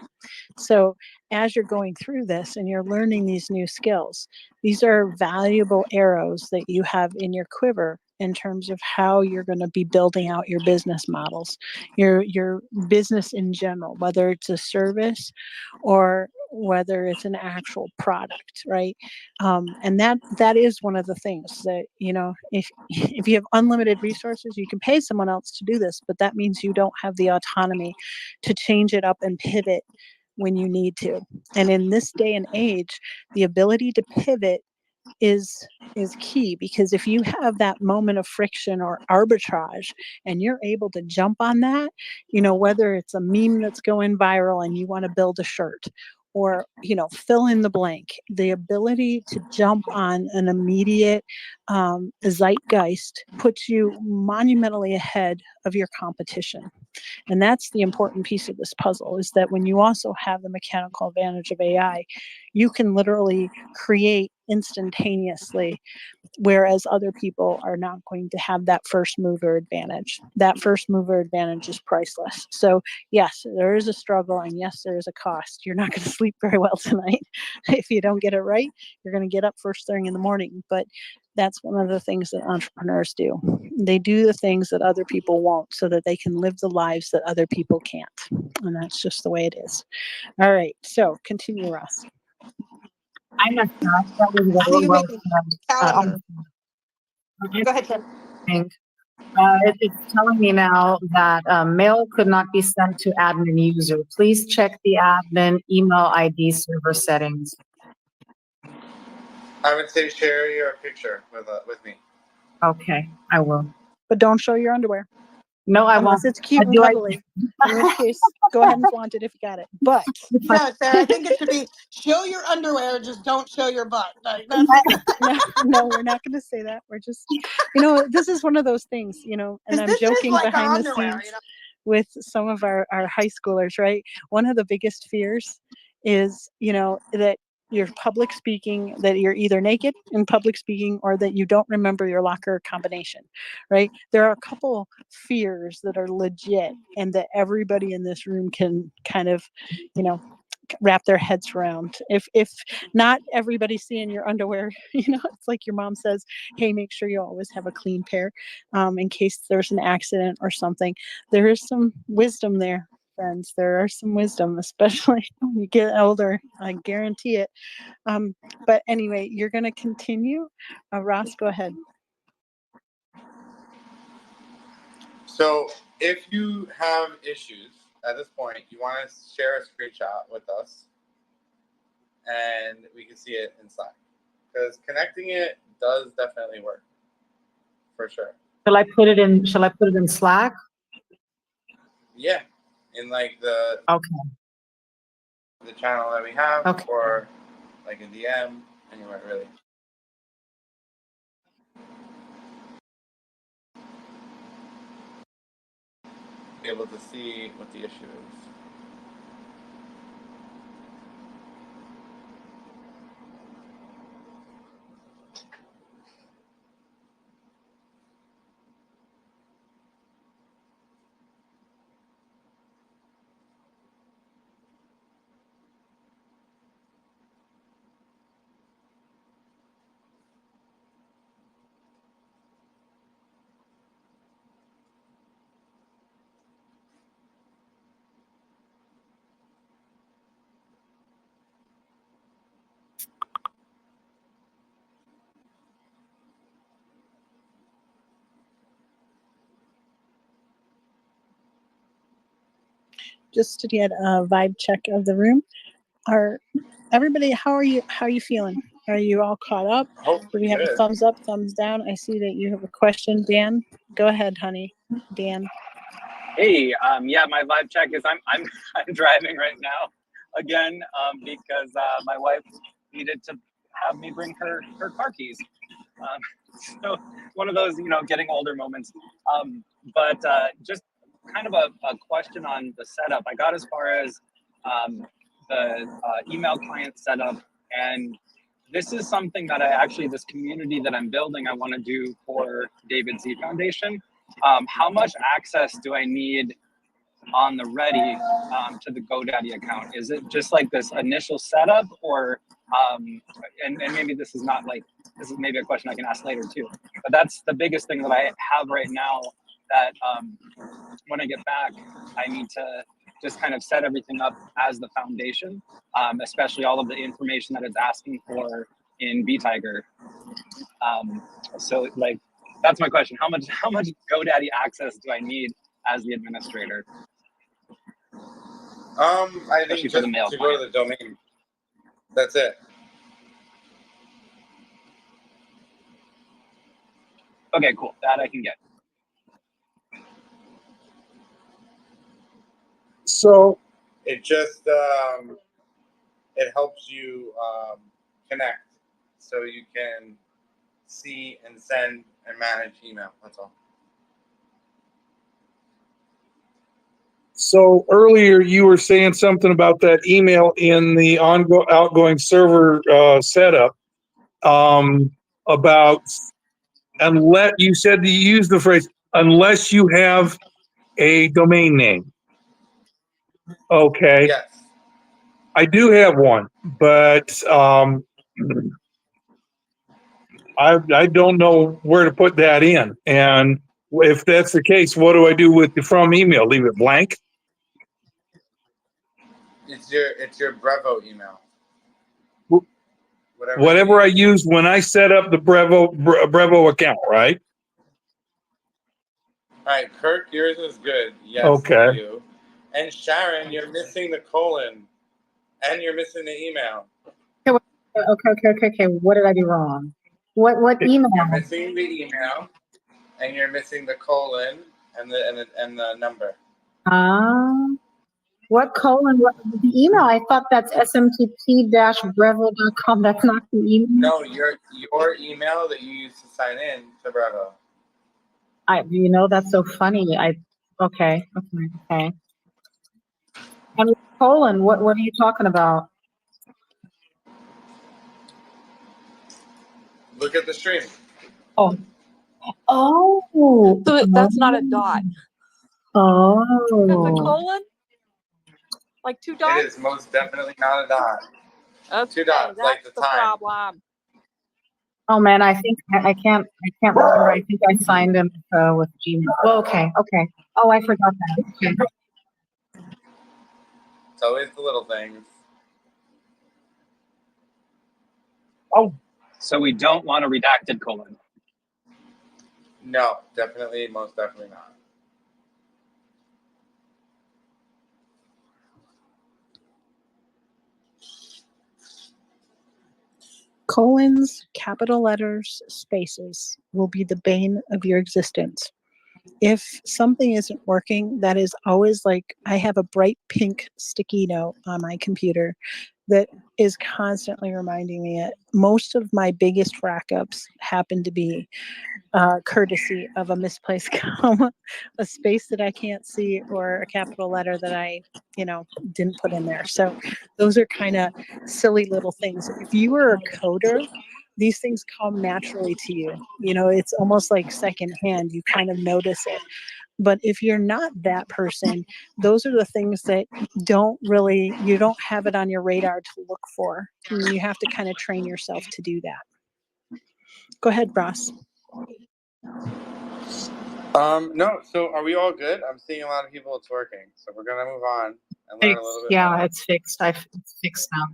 So as you're going through this and you're learning these new skills, these are valuable arrows that you have in your quiver in terms of how you're going to be building out your business models, your business in general, whether it's a service or whether it's an actual product, right? And that is one of the things that, if you have unlimited resources, you can pay someone else to do this, but that means you don't have the autonomy to change it up and pivot when you need to. And in this day and age, the ability to pivot is key, because if you have that moment of friction or arbitrage and you're able to jump on that, whether it's a meme that's going viral and you want to build a shirt, or fill in the blank, the ability to jump on an immediate zeitgeist puts you monumentally ahead of your competition. And that's the important piece of this puzzle, is that when you also have the mechanical advantage of AI, you can literally create instantaneously, whereas other people are not going to have that first mover advantage. That first mover advantage is priceless. So yes, there is a struggle, and yes, there is a cost. You're not going to sleep very well tonight if you don't get it right. You're going to get up first thing in the morning, but that's one of the things that entrepreneurs do. They do the things that other people won't, so that they can live the lives that other people can't. And that's just the way it is. All right, so continue, Ross. I messed up. That was How do you make a calendar? Go ahead, Tim. It's telling me now that mail could not be sent to admin user. Please check the admin email ID server settings. I would say share your picture with me. Okay, I will. But don't show your underwear. No, I Unless won't. it's cute and Do I? cuddly, in which case, go ahead and flaunt it if you got it. But No, Sarah, I think it should be show your underwear, just don't show your butt. Like, that's no, we're not going to say that. We're just, this is one of those things, and I'm this is joking like behind the underwear, scenes with some of our high schoolers, right? One of the biggest fears is, that you're public speaking, that you're either naked in public speaking or that you don't remember your locker combination, right? There are a couple fears that are legit and that everybody in this room can kind of, wrap their heads around. If not everybody's seeing your underwear, it's like your mom says, hey, make sure you always have a clean pair in case there's an accident or something. There is some wisdom there, friends. There are some wisdom, especially when you get older. I guarantee it. But anyway, you're going to continue. Ross, go ahead. So if you have issues at this point, you want to share a screenshot with us and we can see it in Slack. Because connecting it does definitely work. For sure. Shall I put it in Slack? Yeah. In like the channel that we have, or like a DM, anywhere really. Be able to see what the issue is. Just to get a vibe check of the room. Everybody, how are you feeling? Are you all caught up? Do we have a thumbs up, thumbs down? I see that you have a question. Dan, go ahead, honey. Dan. Hey, yeah, my vibe check is I'm driving right now again because my wife needed to have me bring her car keys. So one of those, getting older moments. But just kind of a question on the setup. I got as far as the email client setup, and this is something that this community that I'm building, I want to do for David Z Foundation. How much access do I need on the ready to the GoDaddy account? Is it just like this initial setup, or and maybe this is maybe a question I can ask later too, but that's the biggest thing that I have right now, that when I get back I need to just kind of set everything up as the foundation, especially all of the information that it's asking for in vTiger. So like, that's my question. How much GoDaddy access do I need as the administrator? I think just to go to the domain. That's it. Okay, cool. That I can get. So it just it helps you connect, so you can see and send and manage email. That's all. So earlier you were saying something about that email in the outgoing server setup, about unless you said to use the phrase unless you have a domain name. Okay. Yes. I do have one, but I don't know where to put that in. And if that's the case, what do I do with the from email? Leave it blank? It's your Brevo email. Whatever I use when I set up the Brevo account, right? All right, Kirk, yours is good. Yes, Okay. you. And Sharon, you're missing the colon, and you're missing the email. Okay. What did I do wrong? What email? You're missing the email, and you're missing the colon, and the number. What colon? What the email? I thought that's smtp-brevo.com. That's not the email. No, your email that you use to sign in to Brevo. That's so funny. Okay. And colon, what are you talking about? Look at the stream. Oh. So that's not a dot. Oh. That's a colon? Like 2 dots? It is most definitely not a dot. Okay, 2 dots, that's like the time. problem. Oh man, I think I can't remember. I think I signed in with Gmail. Oh, okay. Oh, I forgot that. Okay. It's always the little things. Oh, so we don't want a redacted colon. No, most definitely not. Colons, capital letters, spaces will be the bane of your existence. If something isn't working, that is always like, I have a bright pink sticky note on my computer that is constantly reminding me it. Most of my biggest rack ups happen to be courtesy of a misplaced comma, a space that I can't see, or a capital letter that I didn't put in there. So those are kind of silly little things. If you are a coder, these things come naturally to you. It's almost like secondhand. You kind of notice it. But if you're not that person, those are the things that you don't have it on your radar to look for. And you have to kind of train yourself to do that. Go ahead, Ross. No, so are we all good? I'm seeing a lot of people it's working. So we're gonna move on and learn a little bit more. It's fixed. It's fixed now.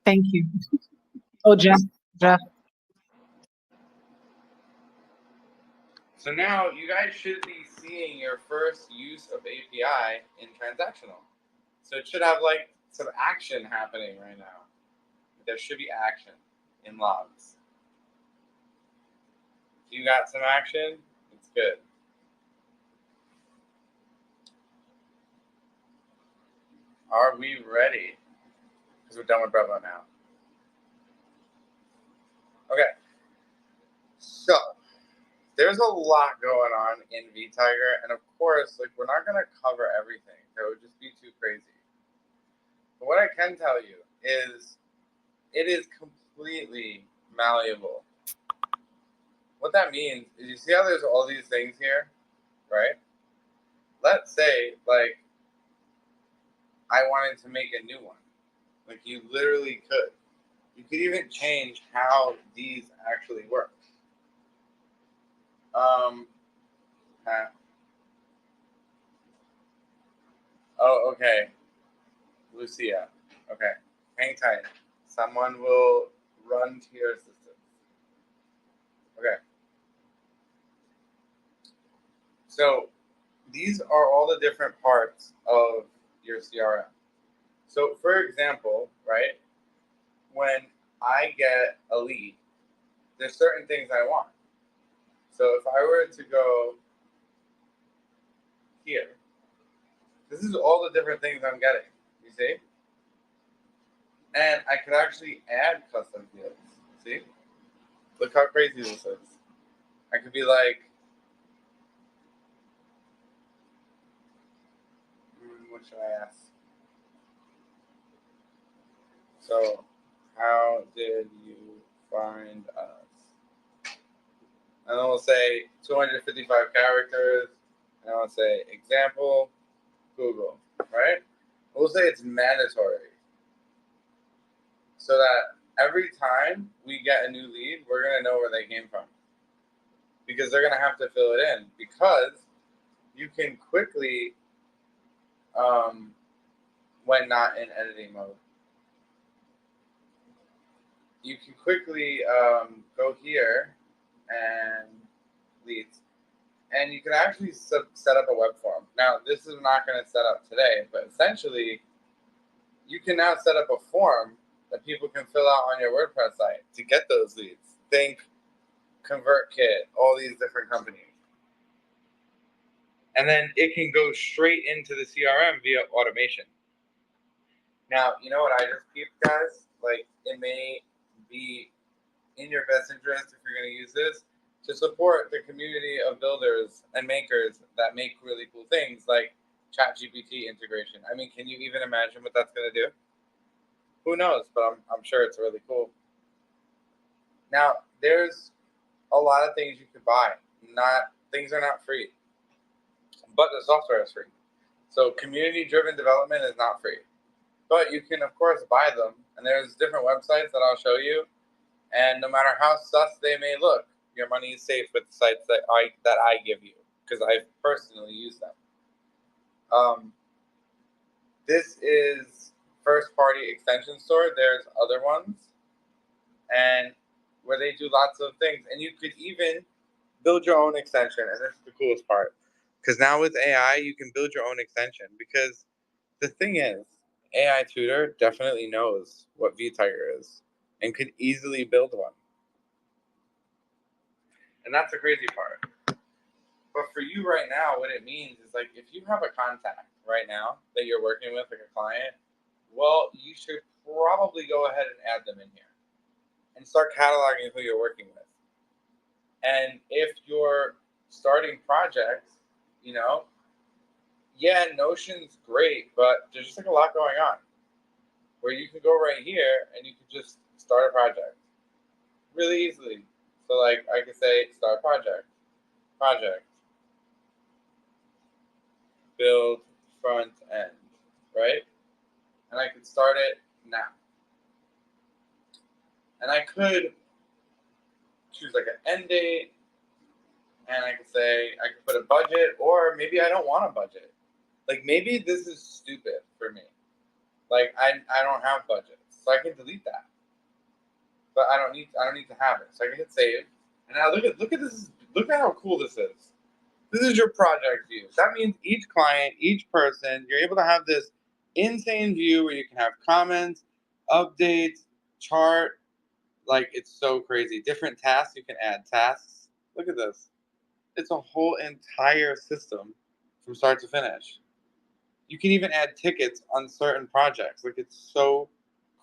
Thank you. Oh, Jeff. So now you guys should be seeing your first use of API in transactional. So it should have like some action happening right now. There should be action in logs. If you got some action, it's good. Are we ready? Because we're done with Brevo now. Okay. So there's a lot going on in vTiger, and of course, we're not going to cover everything. That would just be too crazy. But what I can tell you is it is completely malleable. What that means is, you see how there's all these things here, right? Let's say, I wanted to make a new one. You literally could. You could even change how these actually work. Oh, okay. Lucia. Okay. Hang tight. Someone will run to your assistance. Okay. So these are all the different parts of your CRM. So for example, right, when I get a lead, there's certain things I want. So if I were to go here, this is all the different things I'm getting, you see? And I could actually add custom fields, see? Look how crazy this is. I could be like, what should I ask? So, how did you find us? And then we'll say 255 characters, and I'll say example, Google, right? We'll say it's mandatory, so that every time we get a new lead, we're going to know where they came from. Because they're going to have to fill it in. Because you can quickly, when not in editing mode, you can quickly go here and leads. And you can actually set up a web form. Now, this is not going to set up today, but essentially, you can now set up a form that people can fill out on your WordPress site to get those leads. Think ConvertKit, all these different companies. And then it can go straight into the CRM via automation. Now, you know what I just peeped, guys? Like, it may be in your best interest, if you're going to use this, to support the community of builders and makers that make really cool things like ChatGPT integration. I mean, can you even imagine what that's going to do? Who knows? But I'm sure it's really cool. Now, there's a lot of things you could buy. Things are not free, but the software is free. So community-driven development is not free, but you can of course buy them. And there's different websites that I'll show you. And no matter how sus they may look, your money is safe with the sites that I give you, because I've personally used them. This is first-party extension store. There's other ones, and where they do lots of things. And you could even build your own extension, and this is the coolest part. Because now with AI, you can build your own extension. Because the thing is, AI Tutor definitely knows what vTiger is and could easily build one. And that's the crazy part. But for you right now, what it means is, like, if you have a contact right now that you're working with, like a client, well, you should probably go ahead and add them in here and start cataloging who you're working with. And if you're starting projects, you know, yeah, Notion's great, but there's just like a lot going on where you can go right here and you can just start a project really easily. So like I could say start project, build front end, right? And I could start it now. And I could choose like an end date, and I could say I could put a budget, or maybe I don't want a budget. Like maybe this is stupid for me. Like I don't have budget, so I can delete that. But I don't need to have it. So I can hit save. And now look at this. Look at how cool this is. This is your project view. That means each client, each person, you're able to have this insane view where you can have comments, updates, chart. Like it's so crazy. Different tasks, you can add tasks. Look at this. It's a whole entire system from start to finish. You can even add tickets on certain projects. Like it's so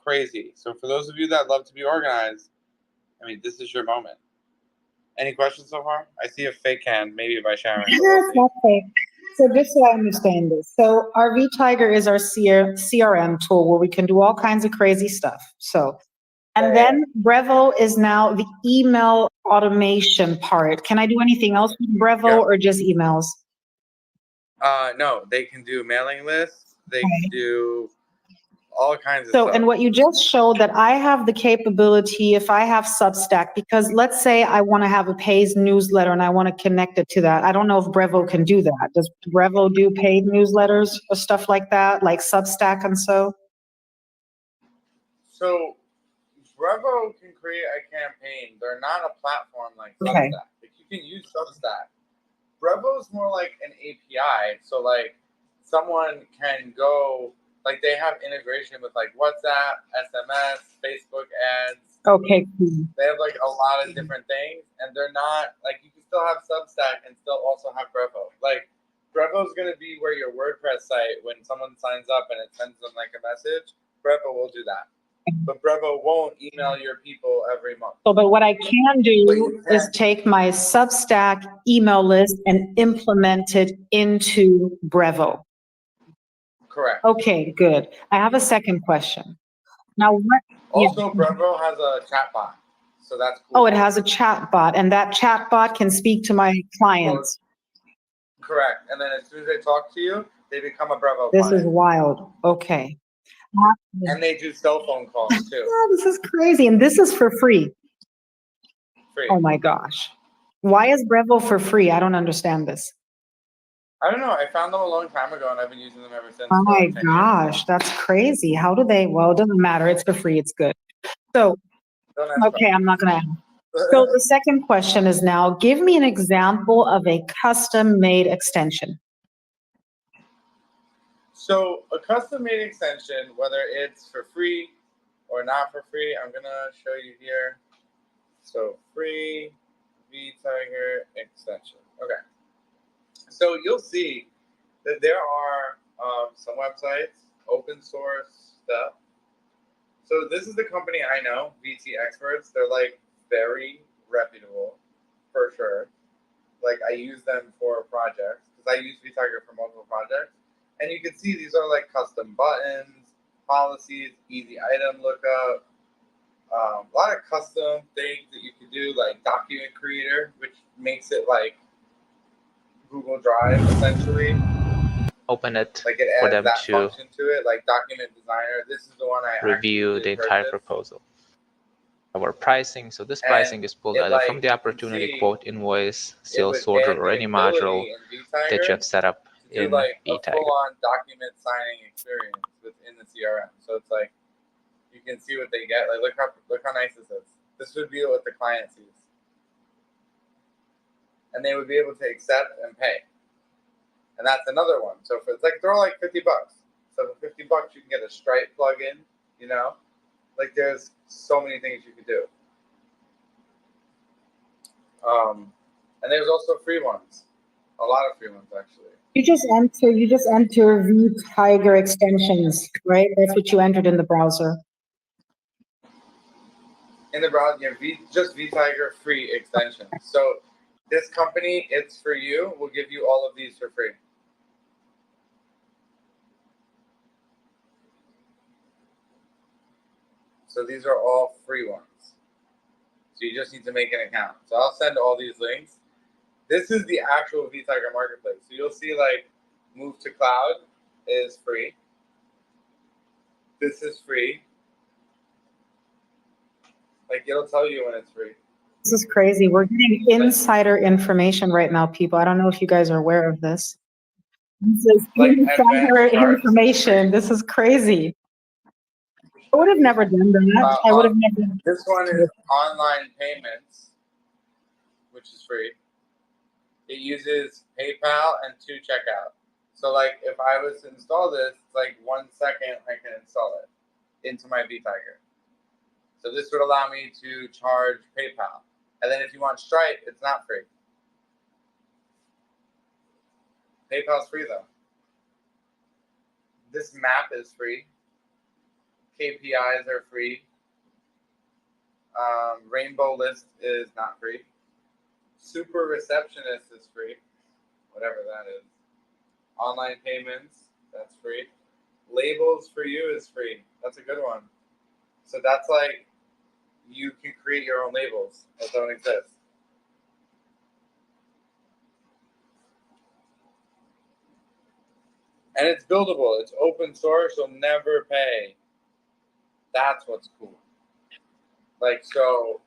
crazy. So for those of you that love to be organized, I mean, this is your moment. Any questions so far? I see a fake hand, maybe by Sharon. That's fake. So just so I understand this, so our vTiger is our CRM tool where we can do all kinds of crazy stuff. So, and then Brevo is now the email automation part. Can I do anything else with Brevo or just emails? No, they can do mailing lists. They can do all kinds of So, stuff. and what you just showed that I have the capability, if I have Substack, because let's say I want to have a paid newsletter and I want to connect it to that. I don't know if Brevo can do that. Does Brevo do paid newsletters or stuff like that, like Substack and so? So Brevo can create a campaign. They're not a platform like Substack. Okay. Like you can use Substack. Brevo is more like an API. So like someone can go, like they have integration with like WhatsApp, SMS, Facebook ads. Okay. They have like a lot of different things, and they're not like you can still have Substack and still also have Brevo. Like Brevo is going to be where your WordPress site, when someone signs up and it sends them like a message, Brevo will do that. But Brevo won't email your people every month. So, but what I can do is take my Substack email list and implement it into Brevo. Correct. Okay, good. I have a second question. Now, what? Also, Brevo has a chat bot, so that's cool. Oh, it has a chat bot, and that chat bot can speak to my clients. Correct. And then as soon as they talk to you, they become a Brevo This client. is wild. Okay. And they do cell phone calls too. Yeah, this is crazy. And this is for free. Free. Oh my gosh. Why is Brevo for free? I don't understand this. I don't know. I found them a long time ago and I've been using them ever since. Oh my like 10 gosh, years. that's crazy. How do they? Well, it doesn't matter. It's for free. It's good. So, okay, I'm not going to ask. So the second question is now, give me an example of a custom made extension. So a custom made extension, whether it's for free or not for free, I'm going to show you here. So free vTiger extension. Okay. So you'll see that there are some websites, open source stuff. So this is the company I know, VT Experts. They're like very reputable, for sure. Like I use them for projects because I use vTiger for multiple projects. And you can see these are like custom buttons, policies, easy item lookup, a lot of custom things that you can do, like document creator, which makes it like Google Drive essentially. Open it Like it for adds them that to function to it, like document designer. This is the one I review the entire proposal. Our pricing. So this pricing is pulled either from the opportunity quote, invoice, sales order, or any module that you have set up in like a vTiger. full-on document signing experience within the CRM. So it's like you can see what they get. Like look how nice this is. This would be what the client sees, and they would be able to accept and pay. And that's another one. So for, it's like they're all like $50. So for $50 you can get a Stripe plugin. You know, like there's so many things you could do. And there's also free ones. A lot of free ones actually. You just enter vTiger extensions, right? That's what you entered in the browser. In the browser, just vTiger free extensions. So this company, it's for you, will give you all of these for free. So these are all free ones. So you just need to make an account. So I'll send all these links. This is the actual vTiger marketplace. So you'll see like Move to Cloud is free. This is free. Like it'll tell you when it's free. This is crazy. We're getting insider information right now, people. I don't know if you guys are aware of this. This is Like insider information. This is crazy. I would have never done that. I would have never. This one is online payments, which is free. It uses PayPal and 2Checkout. So like if I was to install this, it's like 1 second I can install it into my vTiger. So this would allow me to charge PayPal. And then if you want Stripe, it's not free. PayPal's free though. This map is free. KPIs are free. Rainbow List is not free. Super Receptionist is free. Whatever that is. Online payments, that's free. Labels for you is free. That's a good one. So that's like, you can create your own labels that don't exist. And it's buildable. It's open source. You'll never pay. That's what's cool. Like, so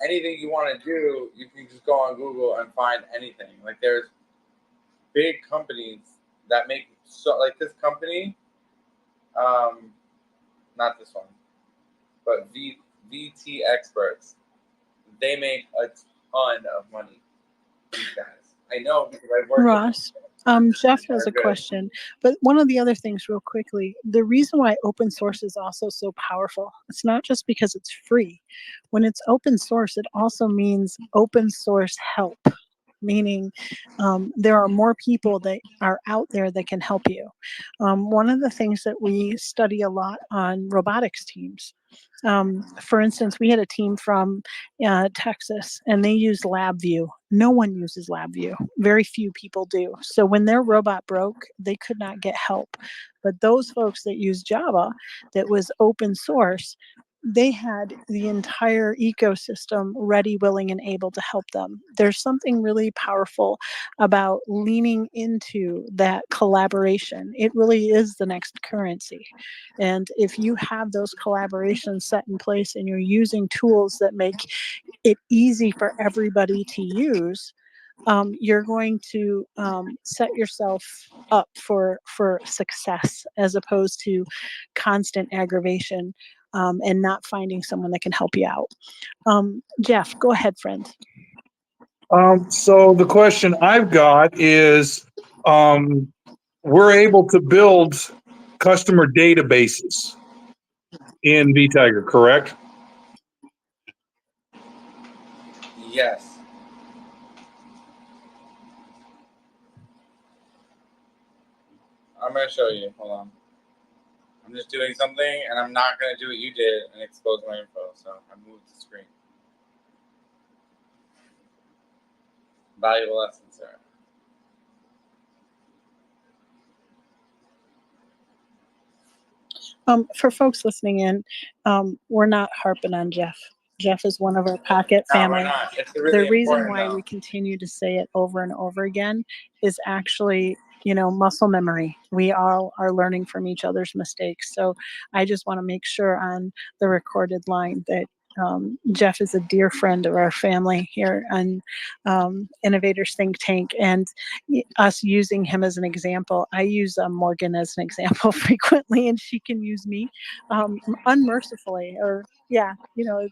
anything you want to do, you can just go on Google and find anything. Like, there's big companies that make, so like this company, not this one, but VT Experts. They make a ton of money. These guys, I know because I work. Ross, Jeff has a question, but one of the other things real quickly, the reason why open source is also so powerful, it's not just because it's free. When it's open source, it also means open source help, meaning there are more people that are out there that can help you. One of the things that we study a lot on robotics teams, for instance, we had a team from Texas and they used LabVIEW. No one uses LabVIEW. Very few people do. So when their robot broke, they could not get help. But those folks that use Java, that was open source, they had the entire ecosystem ready, willing, and able to help them. There's something really powerful about leaning into that collaboration. It really is the next currency. And if you have those collaborations set in place and you're using tools that make it easy for everybody to use, you're going to set yourself up for success as opposed to constant aggravation and not finding someone that can help you out. Jeff, go ahead, friend. So the question I've got is, we're able to build customer databases in vTiger, correct? Yes. I'm gonna show you. Hold on. I'm just doing something, and I'm not gonna do what you did and expose my info. So I moved the screen. Valuable lesson, Sarah. For folks listening in, we're not harping on Jeff. Jeff is one of our Pocket No, we're family. not. It's really The reason important, why though. we continue to say it over and over again is actually, muscle memory. We all are learning from each other's mistakes. So I just want to make sure on the recorded line that Jeff is a dear friend of our family here on Innovators Think Tank, and us using him as an example. I use Morgan as an example frequently, and she can use me unmercifully, or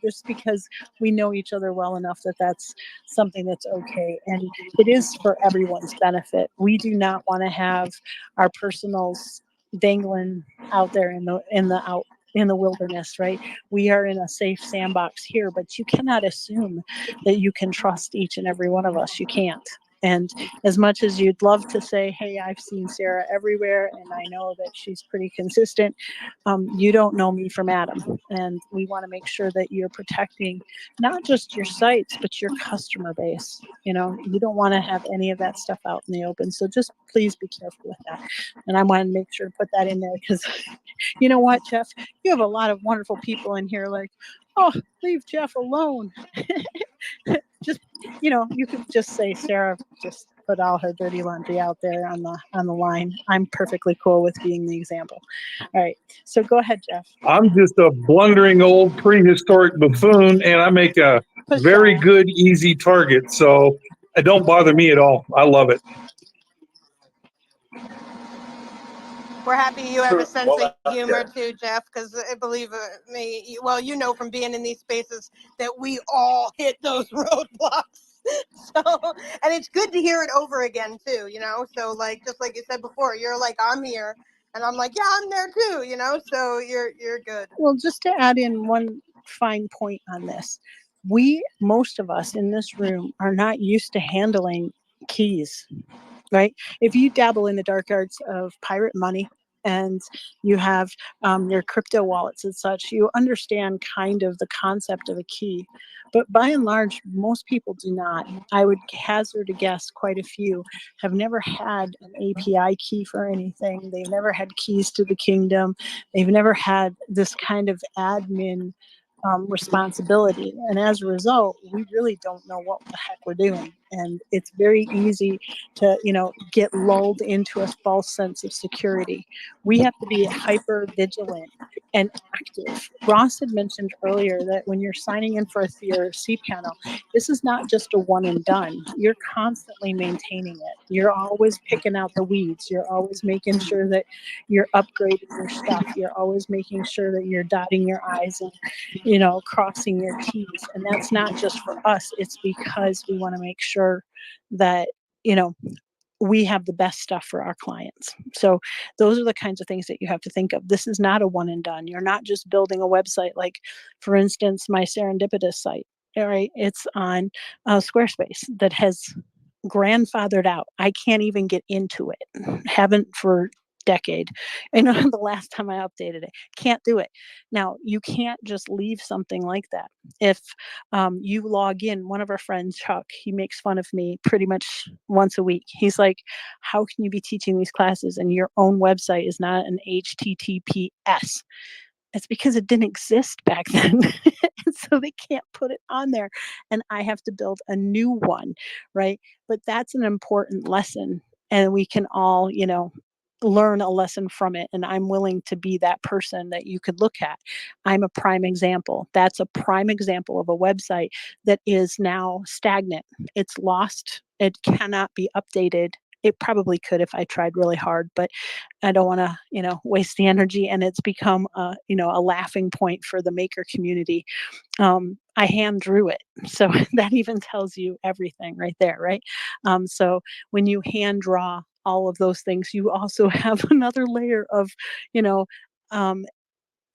just because we know each other well enough that that's something that's okay, and it is for everyone's benefit. We do not want to have our personals dangling out there in the wilderness, right? We are in a safe sandbox here, but you cannot assume that you can trust each and every one of us. You can't. And as much as you'd love to say, hey, I've seen Sarah everywhere and I know that she's pretty consistent, you don't know me from Adam. And we want to make sure that you're protecting not just your sites, but your customer base. You don't want to have any of that stuff out in the open. So just please be careful with that. And I want to make sure to put that in there because you know what, Jeff? You have a lot of wonderful people in here like, oh, leave Jeff alone. Just, you could just say Sarah just put all her dirty laundry out there on the line. I'm perfectly cool with being the example. All right. So go ahead, Jeff. I'm just a blundering old prehistoric buffoon, and I make a very good, easy target. So it don't bother me at all. I love it. We're happy you have a sense of humor too, Jeff, because believe me, well, from being in these spaces that we all hit those roadblocks. So, and it's good to hear it over again too, So just like you said before, you're like, I'm here, and I'm like, yeah, I'm there too, So you're good. Well, just to add in one fine point on this, most of us in this room are not used to handling keys. Right? If you dabble in the dark arts of pirate money and you have your crypto wallets and such, you understand kind of the concept of a key. But by and large, most people do not. I would hazard a guess quite a few have never had an API key for anything. They've never had keys to the kingdom. They've never had this kind of admin responsibility. And as a result, we really don't know what the heck we're doing. And it's very easy to, get lulled into a false sense of security. We have to be hyper vigilant and active. Ross had mentioned earlier that when you're signing in for your cPanel, this is not just a one and done. You're constantly maintaining it. You're always picking out the weeds. You're always making sure that you're upgrading your stuff. You're always making sure that you're dotting your I's and crossing your T's. And that's not just for us. It's because we want to make sure that, we have the best stuff for our clients. So those are the kinds of things that you have to think of. This is not a one and done. You're not just building a website like, for instance, my Serendipitous site. All right. It's on Squarespace that has grandfathered out. I can't even get into it. Haven't for decade. The last time I updated it, can't do it. Now you can't just leave something like that. If you log in, one of our friends, Chuck, he makes fun of me pretty much once a week. He's like, how can you be teaching these classes and your own website is not an HTTPS? It's because it didn't exist back then. And so they can't put it on there. And I have to build a new one, right? But that's an important lesson. And we can all, learn a lesson from it. And I'm willing to be that person that you could look at. I'm a prime example. That's a prime example of a website that is now stagnant. It's lost. It cannot be updated. It probably could if I tried really hard, but I don't want to, waste the energy. And it's become a laughing point for the maker community. I hand drew it. So that even tells you everything right there, right? So when you hand draw all of those things, you also have another layer of,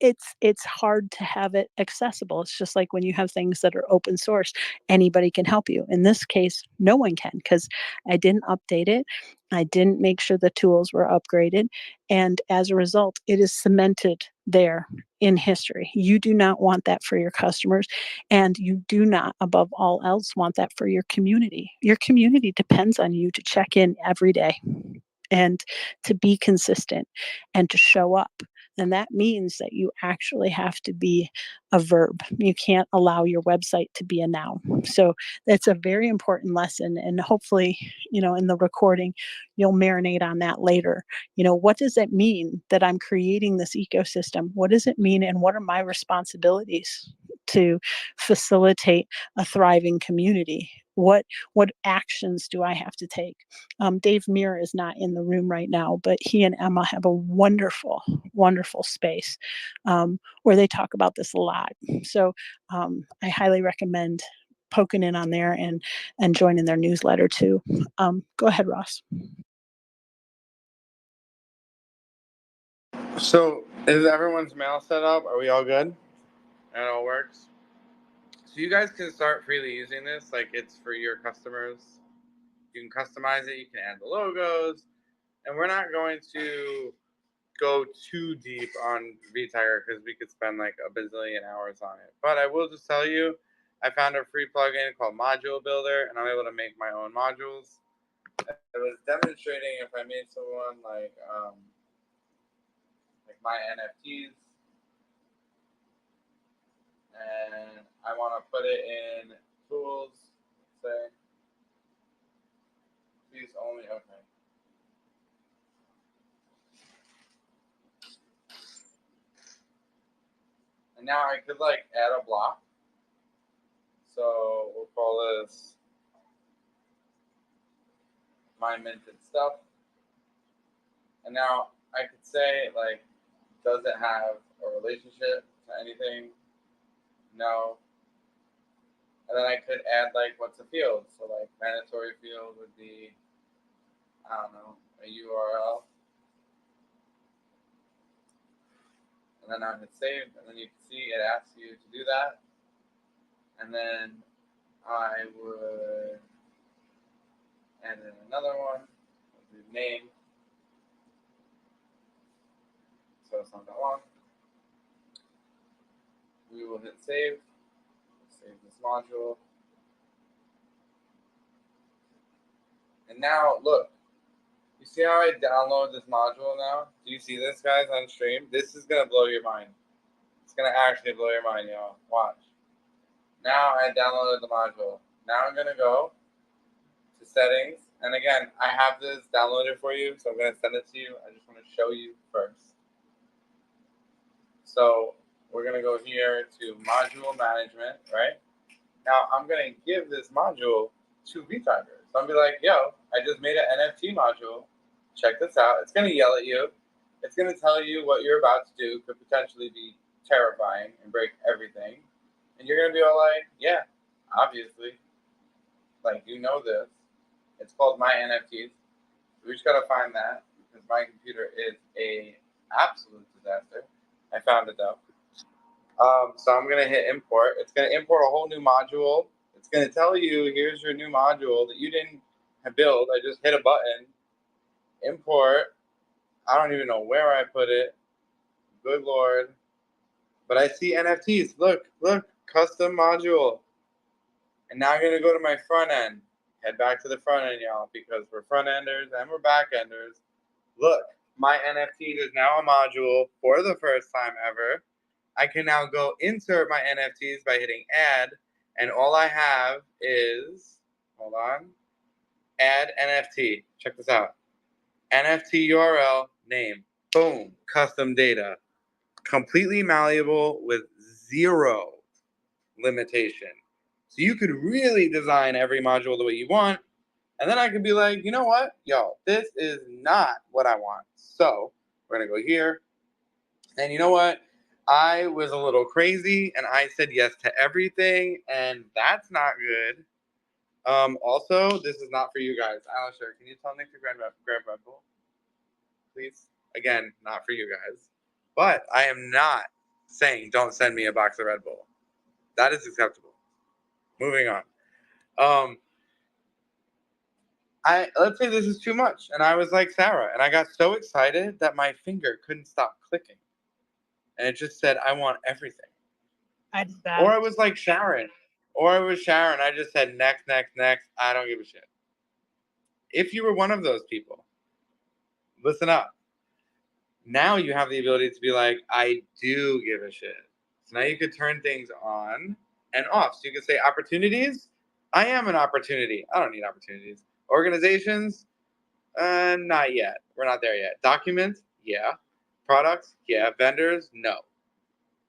it's hard to have it accessible. It's just like when you have things that are open source, anybody can help you. In this case, no one can, because I didn't update it. I didn't make sure the tools were upgraded. And as a result, it is cemented there in history. You do not want that for your customers. And you do not, above all else, want that for your community. Your community depends on you to check in every day and to be consistent and to show up. And that means that you actually have to be a verb. You can't allow your website to be a noun. So that's a very important lesson. And hopefully, in the recording, you'll marinate on that later. What does it mean that I'm creating this ecosystem? What does it mean? And what are my responsibilities to facilitate a thriving community? What actions do I have to take? Dave Muir is not in the room right now, but he and Emma have a wonderful, wonderful space where they talk about this a lot. So I highly recommend poking in on there and joining their newsletter too. Go ahead, Ross. So is everyone's mail set up? Are we all good? It all works. So you guys can start freely using this, like it's for your customers. You can customize it, you can add the logos, and we're not going to go too deep on vTiger because we could spend like a bazillion hours on it. But I will just tell you, I found a free plugin called Module Builder, and I'm able to make my own modules. I was demonstrating if I made someone like my NFTs, and I want to put it in tools, say, please only, okay. And now I could like add a block. So we'll call this my minted stuff. And now I could say like, does it have a relationship to anything? No. And then I could add like what's a field. So like mandatory field would be, I don't know, a URL. And then I hit save, and then you can see it asks you to do that. And then I would add in another one, name. So it's not that long. We will hit save. Save this module. And now look, you see how I download this module now? Do you see this, guys, on stream? This is gonna blow your mind. It's gonna actually blow your mind, y'all. Watch. Now I downloaded the module. Now I'm gonna go to settings. And again, I have this downloaded for you, so I'm gonna send it to you. I just wanna show you first. So we're gonna go here to module management, right? Now I'm gonna give this module to vTiger. So I'm gonna be like, yo, I just made an NFT module. Check this out. It's gonna yell at you. It's gonna tell you what you're about to do could potentially be terrifying and break everything. And you're gonna be all like, yeah, obviously. Like, you know this. It's called My NFTs. We just gotta find that because my computer is a absolute disaster. I found it though. So I'm gonna hit import. It's gonna import a whole new module. It's gonna tell you, here's your new module that you didn't build. I just hit a button. Import. I don't even know where I put it. Good Lord. But I see NFTs. Look, custom module. And now I'm gonna go to my front end. Head back to the front end, y'all, because we're front enders and we're back enders. Look, my NFTs is now a module for the first time ever. I can now go insert my NFTs by hitting add, and all I have is, hold on, add NFT. Check this out. NFT URL, name, boom, custom data. Completely malleable with zero limitation. So you could really design every module the way you want, and then I could be like, you know what, yo, this is not what I want. So we're gonna go here, and you know what? I was a little crazy and I said yes to everything, and that's not good. Also, this is not for you guys. Alistair, can you tell Nick to grab Red Bull? Please? Again, not for you guys. But I am not saying, don't send me a box of Red Bull. That is acceptable. Moving on. Let's say this is too much. And I was like Sarah, and I got so excited that my finger couldn't stop clicking. And it just said, I want everything. I did Or that. I was like Sharon. Or I was Sharon. I just said next, next, next. I don't give a shit. If you were one of those people, listen up. Now you have the ability to be like, I do give a shit. So now you could turn things on and off. So you could say opportunities. I am an opportunity. I don't need opportunities. Organizations. Not yet. We're not there yet. Documents. Yeah. Products. Yeah. Vendors. No.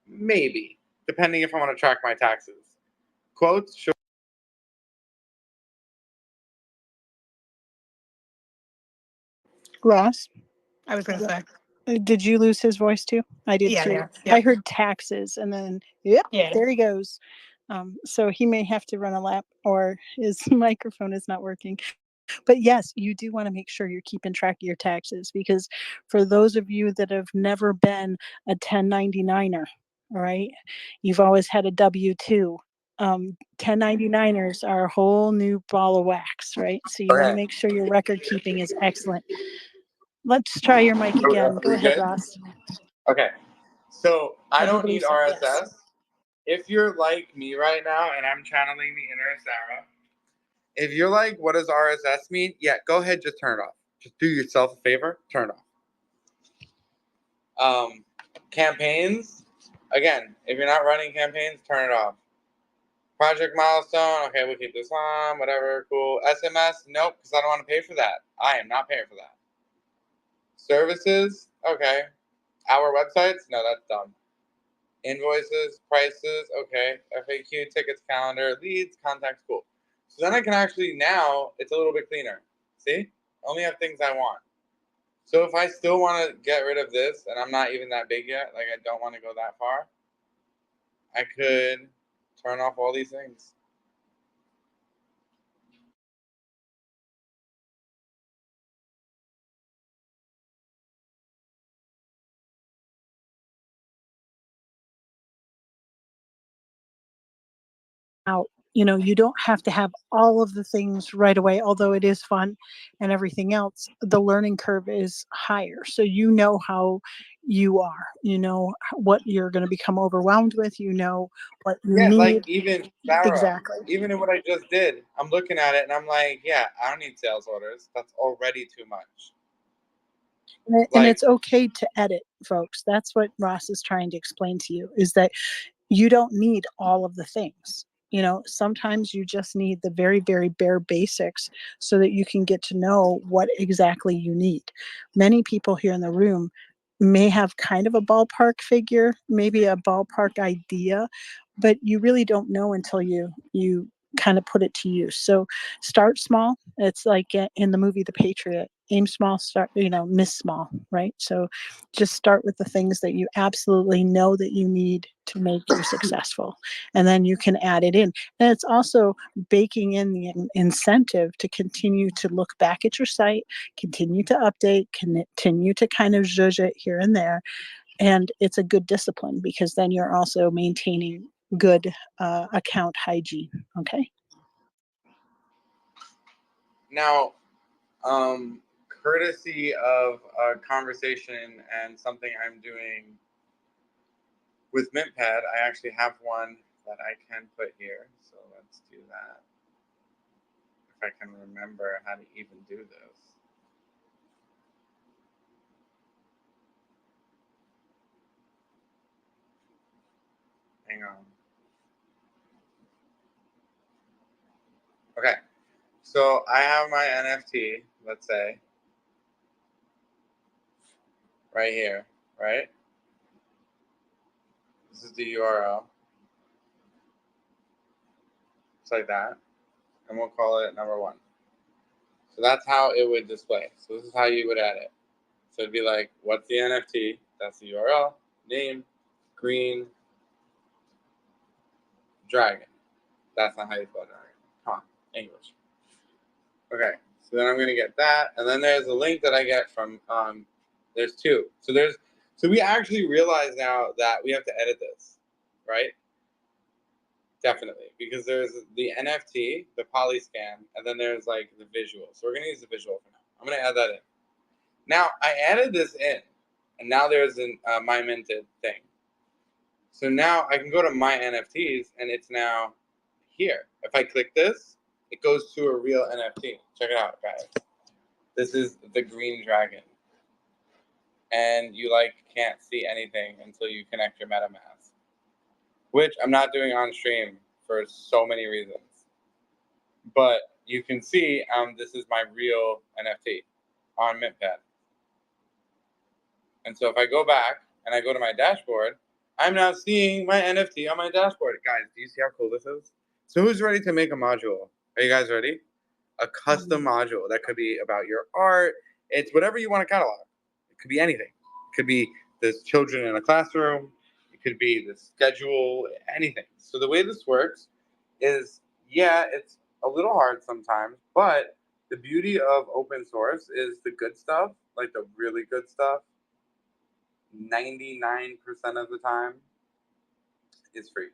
Maybe. Depending if I want to track my taxes. Quotes. Sure. Ross, I was gonna say. did you lose his voice too? I did Yeah, too. yeah, I yep. heard taxes and then, yep, Yeah. there he goes. So he may have to run a lap or his microphone is not working. But yes, you do want to make sure you're keeping track of your taxes, because for those of you that have never been a 1099er, all right, you've always had a W-2. 1099ers are a whole new ball of wax, right? So you want to Okay. make sure your record keeping is excellent. Let's try your mic again. Go We ahead, good? Ross. Okay. So I don't Everybody need said yes. RSS. If you're like me right now and I'm channeling the inner Sarah, if you're like, what does RSS mean? Yeah, go ahead, just turn it off. Just do yourself a favor, turn it off. Campaigns, again, if you're not running campaigns, turn it off. Project milestone, okay, we'll keep this on, whatever, cool. SMS, nope, because I don't want to pay for that. I am not paying for that. Services, okay. Our websites, no, that's dumb. Invoices, prices, okay. FAQ, tickets, calendar, leads, contacts, cool. So then I can actually, now it's a little bit cleaner. See? Only have things I want. So if I still want to get rid of this, and I'm not even that big yet, like I don't want to go that far, I could turn off all these things. Out. You don't have to have all of the things right away, although it is fun and everything else. The learning curve is higher. So you know how you are, what you're going to become overwhelmed with, what you Yeah, like need. even Sarah, Exactly. even in what I just did, I'm looking at it and I'm like, yeah, I don't need sales orders. That's already too much. And it's okay to edit, folks. That's what Ross is trying to explain to you, is that you don't need all of the things. Sometimes you just need the very, very bare basics so that you can get to know what exactly you need. Many people here in the room may have kind of a ballpark figure, maybe a ballpark idea, but you really don't know until you kind of put it to use. So start small. It's like in the movie The Patriot. Aim small, start, miss small, right? So just start with the things that you absolutely know that you need to make you successful. And then you can add it in. And it's also baking in the incentive to continue to look back at your site, continue to update, continue to kind of zhuzh it here and there. And it's a good discipline, because then you're also maintaining good account hygiene. Okay. Now, courtesy of a conversation and something I'm doing with MintPad, I actually have one that I can put here. So let's do that. If I can remember how to even do this. Hang on. Okay. So I have my NFT, let's say, right here, right? This is the URL. Just like that. And we'll call it number 1. So that's how it would display. So this is how you would add it. So it'd be like, what's the NFT? That's the URL. Name, green, dragon. That's not how you spell dragon. Come on, English. Okay, so then I'm going to get that. And then there's a link that I get from, there's 2. So there's So we actually realize now that we have to edit this, right? Definitely, because there's the NFT, the polyscan, and then there's like the visual. So we're gonna use the visual for now. I'm gonna add that in. Now I added this in, and now there's an my minted thing. So now I can go to my NFTs, and it's now here. If I click this, it goes to a real NFT. Check it out, guys. This is the green dragon, and you like can't see anything until you connect your MetaMask, which I'm not doing on stream for so many reasons. But you can see this is my real NFT on MintPad. And so if I go back and I go to my dashboard, I'm now seeing my NFT on my dashboard. Guys, do you see how cool this is? So who's ready to make a module? Are you guys ready? A custom module that could be about your art. It's whatever you want to catalog. It could be anything. It could be the children in a classroom. It could be the schedule, anything. So the way this works is, yeah, it's a little hard sometimes, but the beauty of open source is the good stuff, like the really good stuff, 99% of the time is free.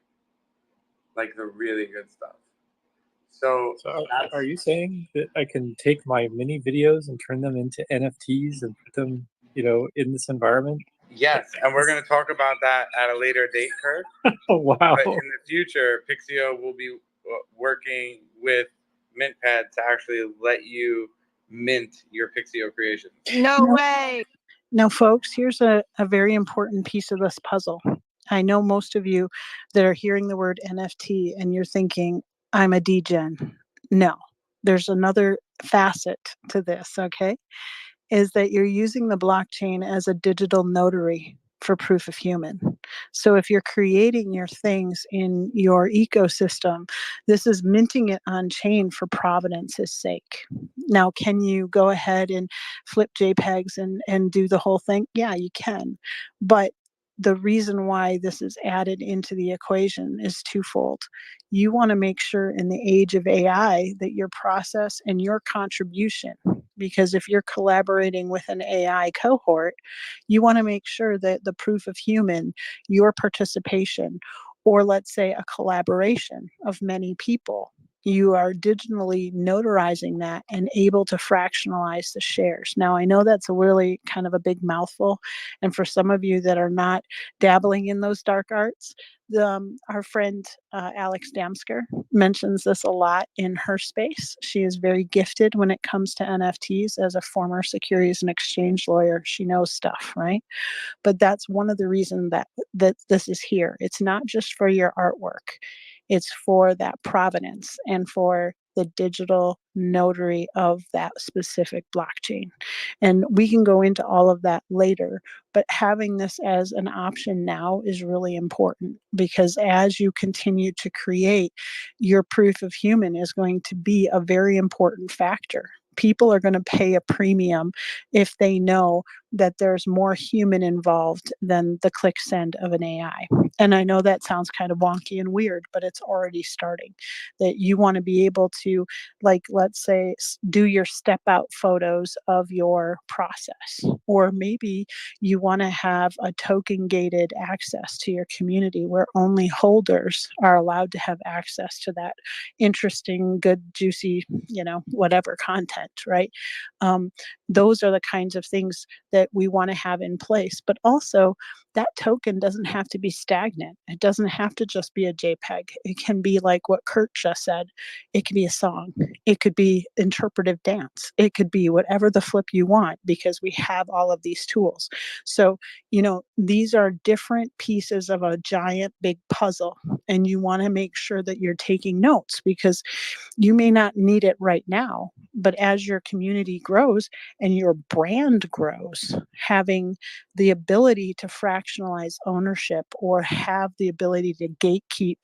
Like the really good stuff. So are you saying that I can take my mini videos and turn them into NFTs and put them, in this environment? Yes, and we're going to talk about that at a later date, Kirk. Oh, wow. But in the future, Pixio will be working with MintPad to actually let you mint your Pixio creations. No way. Now, folks, here's a very important piece of this puzzle. I know most of you that are hearing the word NFT and you're thinking, I'm a degen. No, there's another facet to this, okay? Is that you're using the blockchain as a digital notary for proof of human. So if you're creating your things in your ecosystem, this is minting it on chain for provenance's sake. Now, can you go ahead and flip JPEGs and do the whole thing? Yeah, you can. But the reason why this is added into the equation is twofold. You want to make sure in the age of AI that your process and your contribution, because if you're collaborating with an AI cohort, you want to make sure that the proof of human, your participation, or let's say a collaboration of many people, you are digitally notarizing that and able to fractionalize the shares. Now, I know that's a really kind of a big mouthful. And for some of you that are not dabbling in those dark arts, our friend Alex Damsker mentions this a lot in her space. She is very gifted when it comes to NFTs. As a former securities and exchange lawyer, she knows stuff, right? But that's one of the reasons that this is here. It's not just for your artwork. It's for that provenance and for the digital notary of that specific blockchain. And we can go into all of that later, but having this as an option now is really important, because as you continue to create, your proof of human is going to be a very important factor. People are going to pay a premium if they know that there's more human involved than the click send of an AI. And I know that sounds kind of wonky and weird, but it's already starting. That you want to be able to, like, let's say, do your step out photos of your process. Or maybe you want to have a token gated access to your community where only holders are allowed to have access to that interesting, good, juicy, whatever content, right? Those are the kinds of things that we want to have in place. But also, that token doesn't have to be stagnant. It doesn't have to just be a JPEG. It can be like what Kurt just said. It could be a song. It could be interpretive dance. It could be whatever the flip you want, because we have all of these tools. So, these are different pieces of a giant big puzzle. And you want to make sure that you're taking notes, because you may not need it right now, but as your community grows and your brand grows, having the ability to fractionalize ownership or have the ability to gatekeep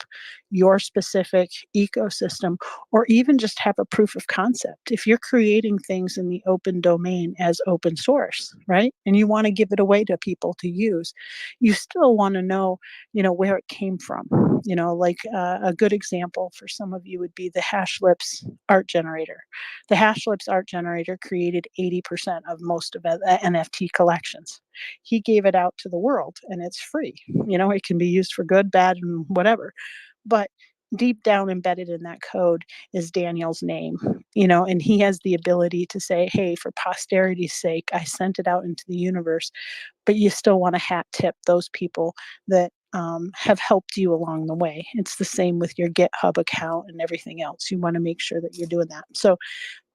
your specific ecosystem, or even just have a proof of concept. If you're creating things in the open domain as open source, right, and you want to give it away to people to use, you still want to know, where it came from. Like a good example for some of you would be the Hashlips art generator. The Hashlips art generator created 80% 90% of most of the NFT collections. He gave it out to the world and it's free. It can be used for good, bad, and whatever. But deep down embedded in that code is Daniel's name, and he has the ability to say, hey, for posterity's sake, I sent it out into the universe, but you still want to hat tip those people that have helped you along the way. It's the same with your GitHub account and everything else. You want to make sure that you're doing that. So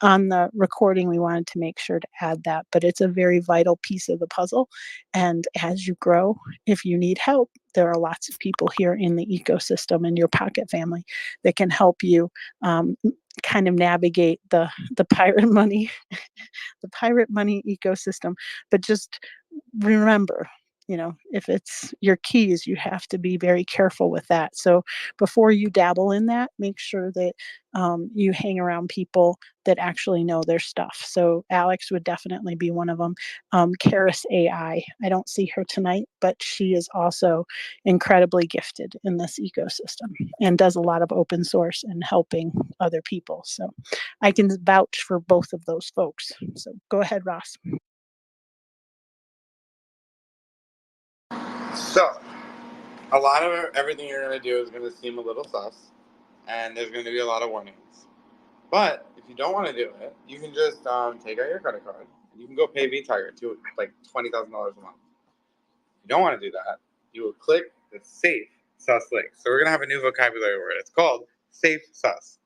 on the recording, we wanted to make sure to add that, but it's a very vital piece of the puzzle. And as you grow, if you need help, there are lots of people here in the ecosystem in your Pocket family that can help you kind of navigate the pirate money, the pirate money ecosystem. But just remember, if it's your keys, you have to be very careful with that. So before you dabble in that, make sure that you hang around people that actually know their stuff. So Alex would definitely be one of them. Karis AI, I don't see her tonight, but she is also incredibly gifted in this ecosystem and does a lot of open source and helping other people. So I can vouch for both of those folks. So go ahead, Ross. So, a lot of everything you're going to do is going to seem a little sus, and there's going to be a lot of warnings. But if you don't want to do it, you can just take out your credit card, and you can go pay vTiger to like $20,000 a month. If you don't want to do that, you will click the safe sus link. So we're going to have a new vocabulary word. It's called safe sus.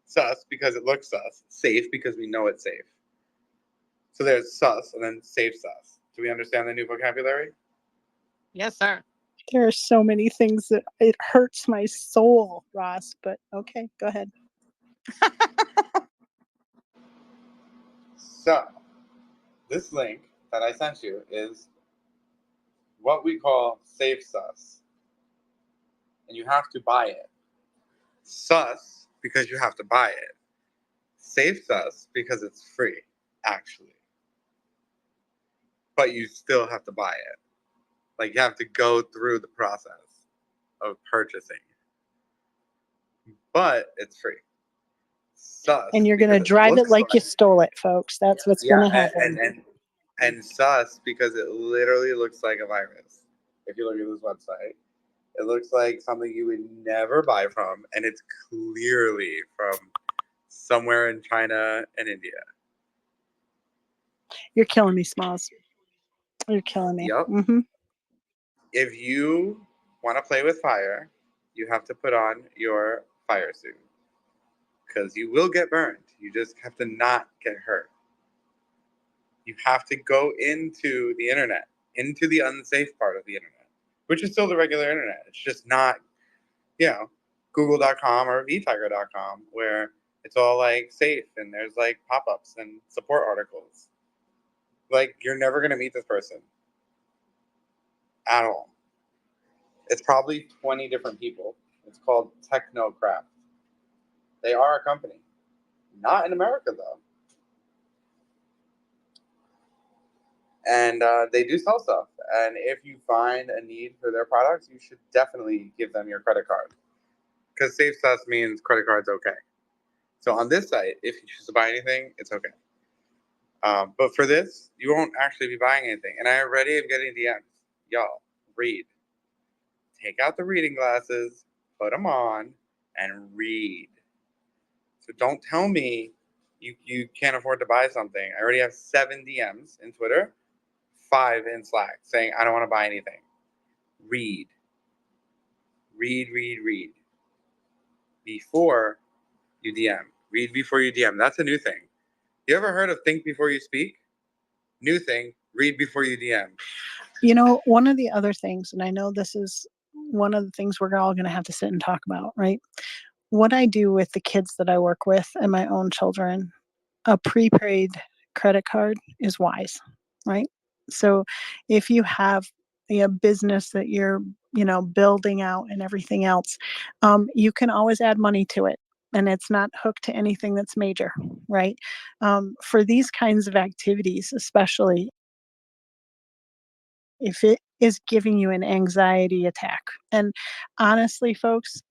Sus because it looks sus. Safe because we know it's safe. So there's sus and then safe sus. Do we understand the new vocabulary? Yes, sir. There are so many things that it hurts my soul, Ross, but okay, go ahead. So, this link that I sent you is what we call safe sus. And you have to buy it. Sus because you have to buy it. Safe sus because it's free, actually. But you still have to buy it. Like you have to go through the process of purchasing. But it's free. Sus. And you're going to drive it like you stole it, folks. That's what's going to happen. And sus because it literally looks like a virus. If you look at this website, it looks like something you would never buy from, and it's clearly from somewhere in China and India. You're killing me, Smalls. You're killing me. Yep. Mm-hmm. If you want to play with fire, you have to put on your fire suit because you will get burned. You just have to not get hurt. You have to go into the internet, into the unsafe part of the internet, which is still the regular internet. It's just not, Google.com or vTiger.com where it's all like safe and there's like pop-ups and support articles. Like you're never going to meet this person at all. It's probably 20 different people. It's called Technocraft. They are a company. Not in America, though. And they do sell stuff. And if you find a need for their products, you should definitely give them your credit card. Because Safe Sus means credit card's okay. So on this site, if you choose to buy anything, it's okay. But for this, you won't actually be buying anything. And I already am getting DMs. Y'all, read. Take out the reading glasses, put them on, and read. So don't tell me you can't afford to buy something. I already have 7 DMs in Twitter, 5 in Slack saying I don't want to buy anything. Read. Read, read, read. Before you DM. Read before you DM. That's a new thing. You ever heard of think before you speak? New thing, read before you DM. One of the other things, and I know this is one of the things we're all going to have to sit and talk about, right? What I do with the kids that I work with and my own children, a prepaid credit card is wise, right? So if you have a business that you're, building out and everything else, you can always add money to it. And it's not hooked to anything that's major, right? For these kinds of activities, especially if it is giving you an anxiety attack. And honestly, folks,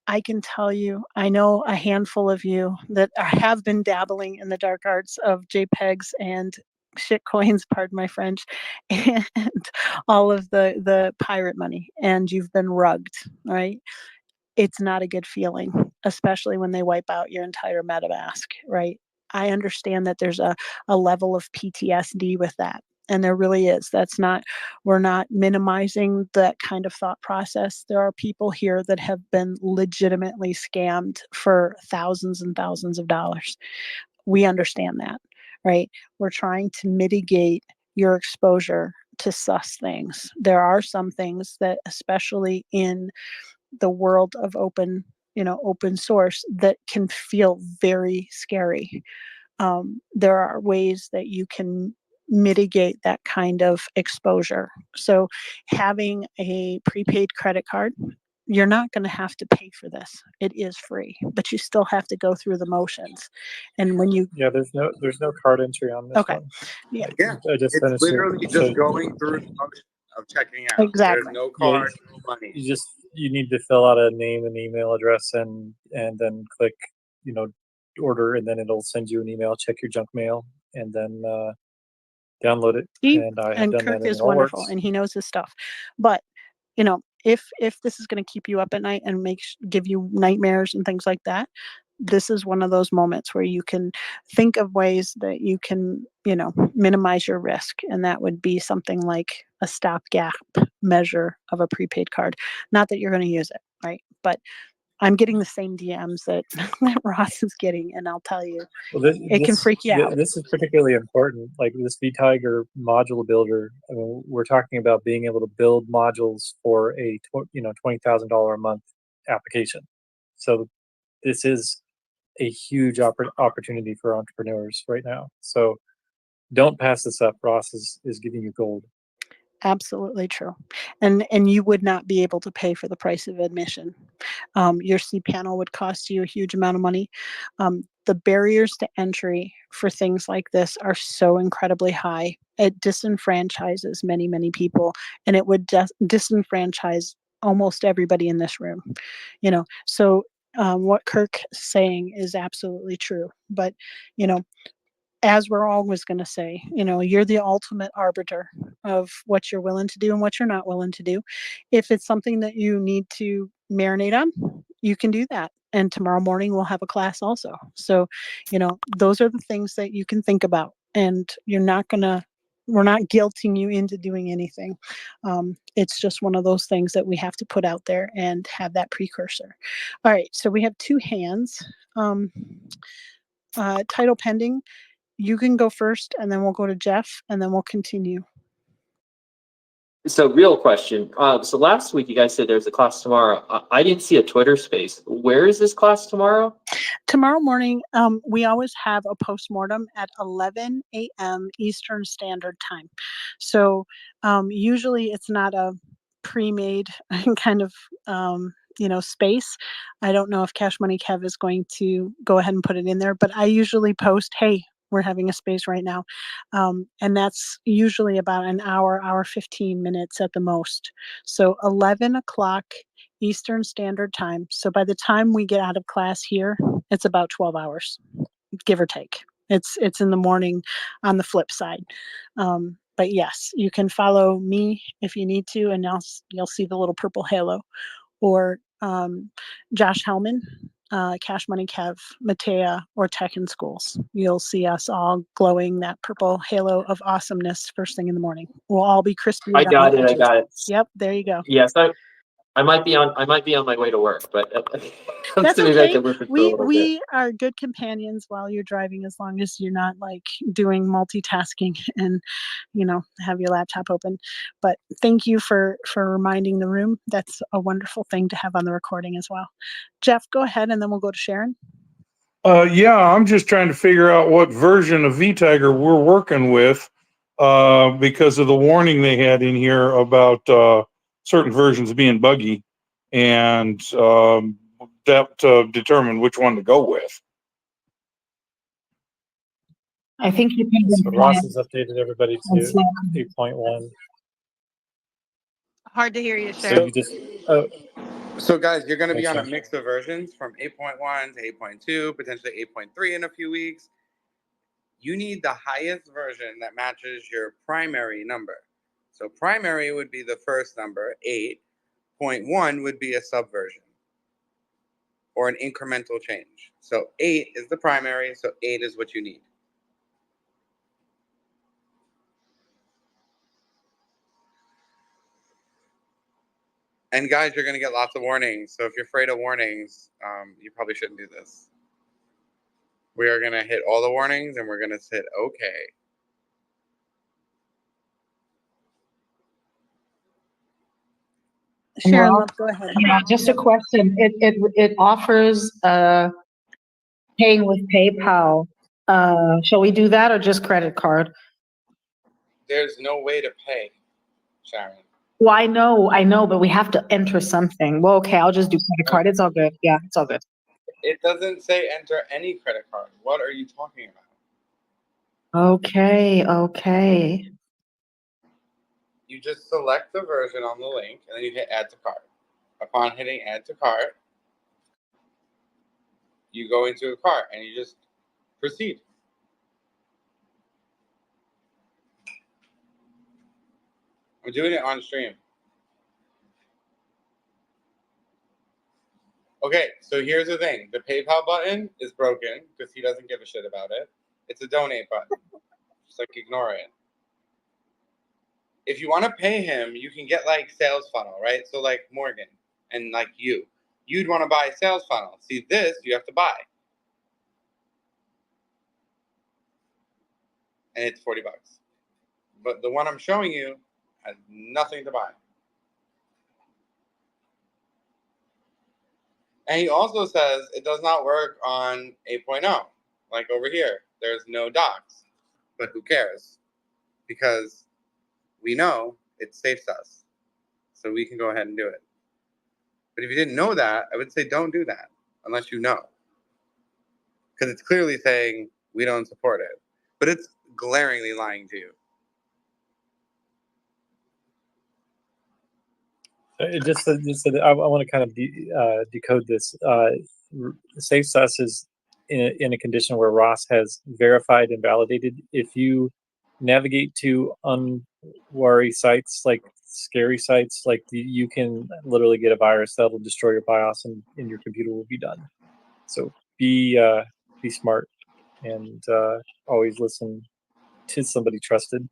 I can tell you, I know a handful of you that have been dabbling in the dark arts of JPEGs and shit coins, pardon my French, and all of the pirate money, and you've been rugged, right? It's not a good feeling, especially when they wipe out your entire MetaMask, right? I understand that there's a level of PTSD with that. And there really is. We're not minimizing that kind of thought process. There are people here that have been legitimately scammed for thousands and thousands of dollars. We understand that, right? We're trying to mitigate your exposure to sus things. There are some things that, especially in the world of open source, that can feel very scary. There are ways that you can mitigate that kind of exposure. So having a prepaid credit card, you're not going to have to pay for this. It is free, but you still have to go through the motions. And when you there's no card entry on this one. Yeah. I just It's finished it. literally So just going through the motion of checking out. Exactly. There's no card, no money. You need to fill out a name and email address and then click, order, and then it'll send you an email, check your junk mail, and then download it. And I have done Kirk that, and is it all wonderful, works. and he knows his stuff. But if this is going to keep you up at night and give you nightmares and things like that, this is one of those moments where you can think of ways that you can, minimize your risk. And that would be something like a stopgap measure of a prepaid card. Not that you're going to use it, right? But I'm getting the same DMs that Ross is getting, and I'll tell you, it can freak you out. This is particularly important. Like this vTiger module builder, I mean, we're talking about being able to build modules for a $20,000 a month application. So this is a huge opportunity for entrepreneurs right now. So don't pass this up. Ross is giving you gold. Absolutely true. And you would not be able to pay for the price of admission. Your cPanel would cost you a huge amount of money. The barriers to entry for things like this are so incredibly high. It disenfranchises many, many people, and it would disenfranchise almost everybody in this room. So what Kirk is saying is absolutely true. But, as we're always going to say, you're the ultimate arbiter of what you're willing to do and what you're not willing to do. If it's something that you need to marinate on, you can do that. And tomorrow morning we'll have a class also. So, those are the things that you can think about, and we're not guilting you into doing anything. It's just one of those things that we have to put out there and have that precursor. All right. So we have two hands. Title pending. You can go first, and then we'll go to Jeff, and then we'll continue. So real question. So last week you guys said there's a class tomorrow. I didn't see a Twitter space. Where is this class tomorrow? Tomorrow morning, we always have a postmortem at 11 a.m. Eastern Standard Time. So usually it's not a pre-made kind of space. I don't know if Cash Money Kev is going to go ahead and put it in there, but I usually post, hey, we're having a space right now. And that's usually about an hour 15 minutes at the most. So 11 o'clock Eastern Standard Time. So by the time we get out of class here, it's about 12 hours, give or take. It's in the morning on the flip side. But yes, you can follow me if you need to, and you'll see the little purple halo. Or Josh Hellman, Cash Money Kev, Matea, or Tech in Schools. You'll see us all glowing that purple halo of awesomeness first thing in the morning. We'll all be crispy. I got it. Yep, there you go. Yes, I might be on my way to work, but that's maybe okay. I can listen for a little bit. We are good companions while you're driving, as long as you're not like doing multitasking and have your laptop open. But thank you for reminding the room. That's a wonderful thing to have on the recording as well. Jeff, go ahead, and then we'll go to Sharon. Yeah, I'm just trying to figure out what version of vTiger we're working with, because of the warning they had in here about certain versions being buggy, and that determined which one to go with. I think you can. So Ross has updated everybody to 8.1. Hard to hear you, So Sharon. you just So guys, you're going to be on a mix of versions from 8.1 to 8.2, potentially 8.3 in a few weeks. you need the highest version that matches your primary number. So primary would be the first number, 8.1 would be a subversion or an incremental change. So 8 is the primary, so 8 is what you need. And guys, you're gonna get lots of warnings. So if you're afraid of warnings, you probably shouldn't do this. We are gonna hit all the warnings and we're gonna hit okay. Sharon, Well, go ahead. yeah, just a question. It offers paying with PayPal. Shall we do that or just credit card? There's no way to pay, Sharon. Well, I know, but we have to enter something. Well, okay, I'll just do credit card. It's all good. Yeah, it's all good. It doesn't say enter any credit card. What are you talking about? Okay. You just select the version on the link and then you hit add to cart. Upon hitting add to cart, you go into a cart and you just proceed. I'm doing it on stream. Okay, so here's the thing. The PayPal button is broken because he doesn't give a shit about it. It's a donate button. Just like ignore it. If you want to pay him, you can get like sales funnel, right? So like Morgan and like you'd want to buy sales funnel. See this, you have to buy. And it's $40. But the one I'm showing you has nothing to buy. And he also says it does not work on 8.0. Like over here, there's no docs. But who cares? Because we know it saves us. So we can go ahead and do it. But if you didn't know that, I would say don't do that unless you know. Because it's clearly saying we don't support it. But it's glaringly lying to you. I want to kind of decode this. Safe sus is in a condition where Ross has verified and validated. If you navigate to unwary sites, like scary sites, like you can literally get a virus that'll destroy your BIOS and your computer will be done. So be smart and always listen to somebody trusted.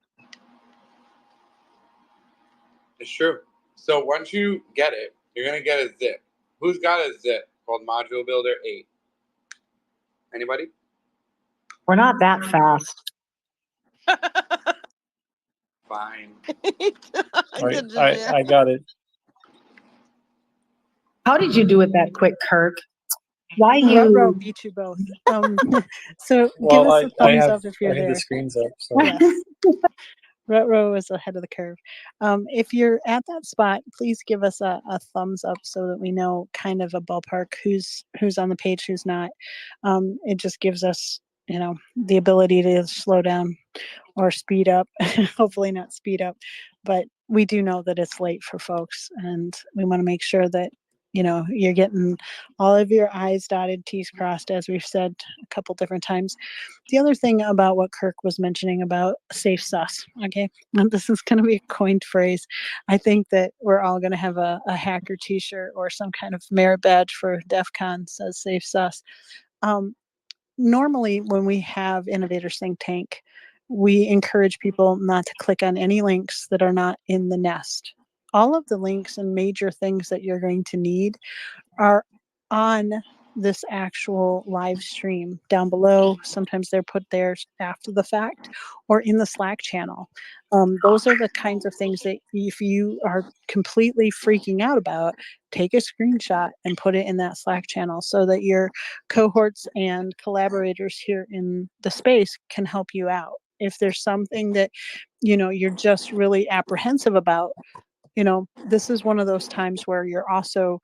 It's true. So once you get it, you're going to get a zip. Who's got a zip called Module Builder 8? Anybody? We're not that fast. Fine. I got it. How did you do it that quick, Kirk? Why Ruh-roh you? beat you both. So Well, give us a thumbs up if I you're had there. the screens up. So. Yes. Ruh-roh is ahead of the curve. If you're at that spot, please give us a thumbs up so that we know kind of a ballpark who's on the page, who's not. It just gives us, the ability to slow down or speed up. Hopefully not speed up, but we do know that it's late for folks, and we want to make sure that you're getting all of your I's dotted, T's crossed, as we've said a couple different times. The other thing about what Kirk was mentioning about safe sus, okay, and this is going to be a coined phrase. I think that we're all going to have a hacker t-shirt or some kind of merit badge for DEF CON says safe sus. Normally when we have Innovators Think Tank, we encourage people not to click on any links that are not in the nest. All of the links and major things that you're going to need are on this actual live stream down below. Sometimes they're put there after the fact or in the Slack channel. Those are the kinds of things that if you are completely freaking out about, take a screenshot and put it in that Slack channel so that your cohorts and collaborators here in the space can help you out. If there's something that, you're just really apprehensive about, this is one of those times where you're also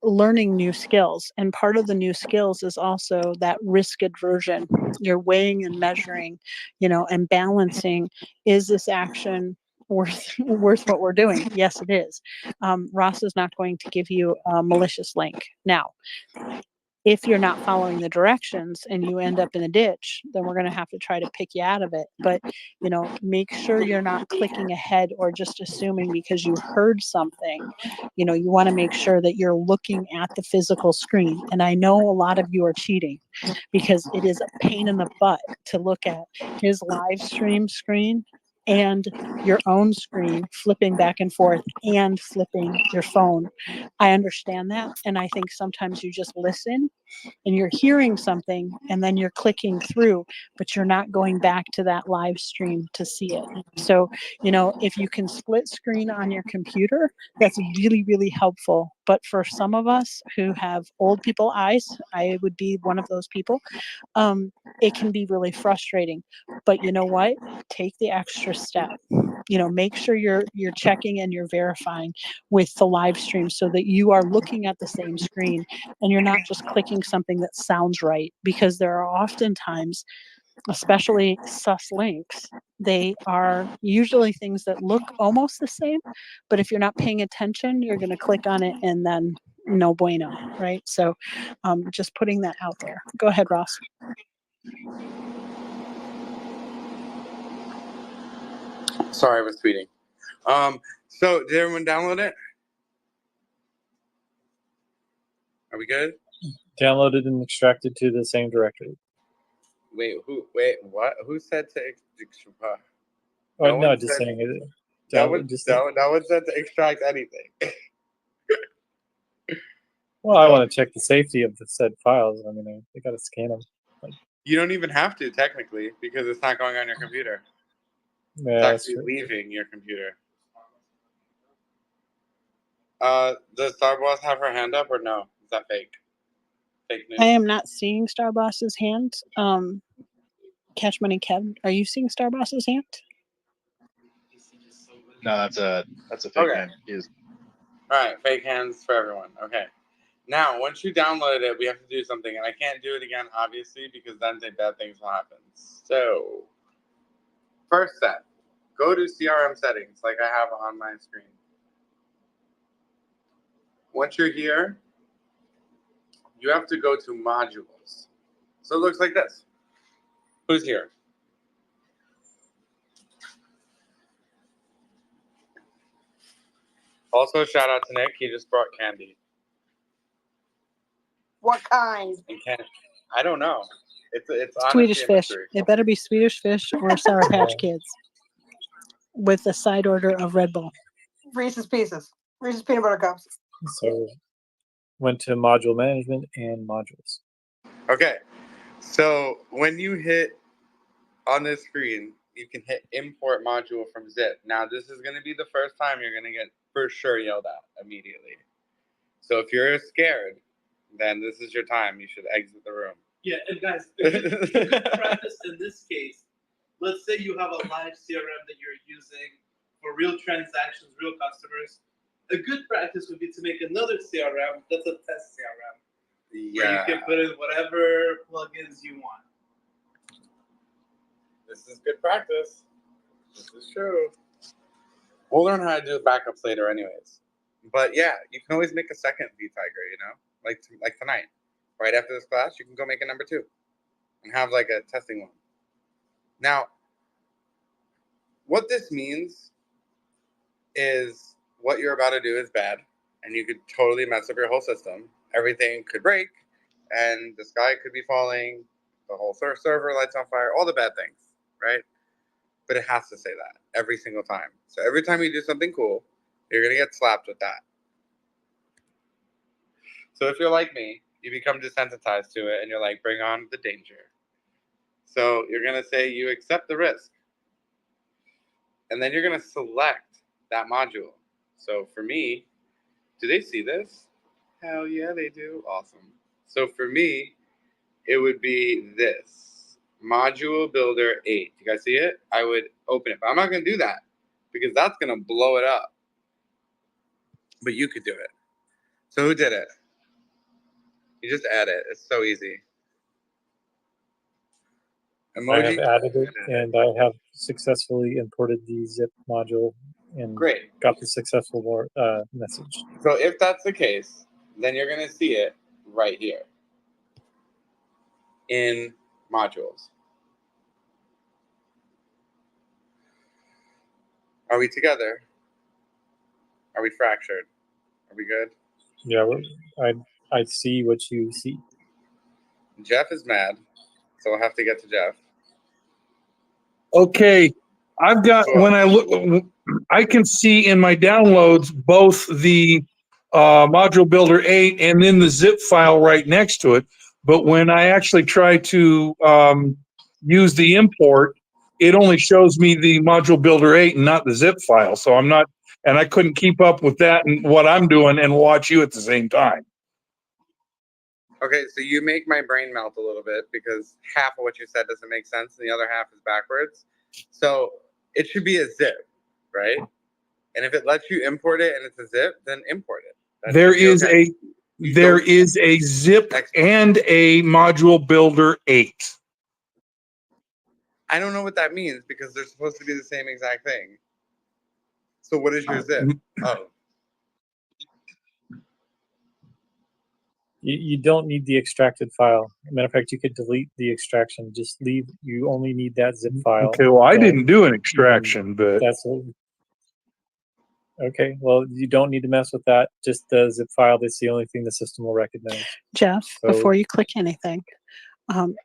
learning new skills. And part of the new skills is also that risk aversion. You're weighing and measuring, and balancing, is this action worth what we're doing? Yes, it is. Ross is not going to give you a malicious link. Now, if you're not following the directions and you end up in a ditch, then we're going to have to try to pick you out of it. But, you know, make sure you're not clicking ahead or just assuming because you heard something. You know, you want to make sure that you're looking at the physical screen. And I know a lot of you are cheating because it is a pain in the butt to look at his live stream screen and your own screen, flipping back and forth and flipping your phone. I understand that. And I think sometimes you just listen and you're hearing something and then you're clicking through, but you're not going back to that live stream to see it. So, you know, if you can split screen on your computer, that's really, really helpful. But for some of us who have old people eyes, I would be one of those people. It can be really frustrating, but you know what? Take the extra step. You know, make sure you're checking and you're verifying with the live stream so that you are looking at the same screen and you're not just clicking something that sounds right, because there are oftentimes, especially sus links, they are usually things that look almost the same, but if you're not paying attention, you're going to click on it and then no bueno, right? So just putting that out there. Go ahead, Ross. Sorry, I was tweeting. So did everyone download it? Are we good? Downloaded and extracted to the same directory. Wait, what? Who said to extract? Oh, no, just saying it. No one said to extract anything. Well, I want to check the safety of the said files. I mean, they got to scan them. Like, you don't even have to, technically, because it's not going on your computer. Yeah, it's actually leaving your computer. Does Starboss have her hand up or no? Is that fake? Fake news? I am not seeing Starboss's hand. Cash Money Kev, are you seeing Starboss's hand? No, that's a fake hand. All right, fake hands for everyone. Okay. Now, once you download it, we have to do something, and I can't do it again, obviously, because then bad things will happen. So, first step, go to CRM settings, like I have on my screen. Once you're here, you have to go to modules. So it looks like this. Who's here? Also, shout out to Nick. He just brought candy. What kind? I don't know. It's Swedish fish. mystery. It better be Swedish fish or Sour Patch Kids with a side order of Red Bull. Reese's Pieces. Reese's Peanut Butter Cups. so went to module management and modules. Okay. So when you hit on this screen, you can hit import module from zip. Now, this is going to be the first time you're going to get for sure yelled at immediately. So if you're scared, then this is your time. You should exit the room. Yeah, and guys, a good practice in this case, let's say you have a live CRM that you're using for real transactions, real customers. A good practice would be to make another CRM that's a test CRM. Where you can put in whatever plugins you want. This is good practice. This is true. We'll learn how to do backups later anyways. But yeah, you can always make a second vTiger, you know? Like tonight. Right after this class, you can go make a number 2. And have like a testing one. Now, what this means is what you're about to do is bad. And you could totally mess up your whole system. Everything could break. And the sky could be falling. The whole server lights on fire. All the bad things, right? But it has to say that every single time. So every time you do something cool, you're going to get slapped with that. So if you're like me, you become desensitized to it and you're like, bring on the danger. So you're going to say you accept the risk. And then you're going to select that module. So for me, do they see this? Hell yeah, they do. Awesome. So for me, it would be this. Module Builder 8. You guys see it? I would open it. But I'm not going to do that because that's going to blow it up. But you could do it. So who did it? You just add it. It's so easy. I have added it, and I have successfully imported the zip module and got the successful message. So if that's the case, then you're going to see it right here. in modules. Are we together? Are we fractured? Are we good? Yeah, I see what you see. Jeff is mad, so we'll have to get to Jeff. Okay, I've got, when I look, I can see in my downloads both the Module Builder 8 and then the zip file right next to it. But when I actually try to use the import, it only shows me the Module Builder 8 and not the zip file. So I'm not, and I couldn't keep up with that and what I'm doing and watch you at the same time. Okay, so you make my brain melt a little bit because half of what you said doesn't make sense and the other half is backwards. So it should be a zip, right? And if it lets you import it and it's a zip, then import it. There is a zip and a Module Builder 8. I don't know what that means because they're supposed to be the same exact thing. So what is your zip? Oh. You don't need the extracted file. Matter of fact, you could delete the extraction. Just leave. You only need that zip file. Okay, well, I didn't do an extraction, but that's okay. Well, you don't need to mess with that. Just the zip file. That's the only thing the system will recognize. Jeff, So, before you click anything,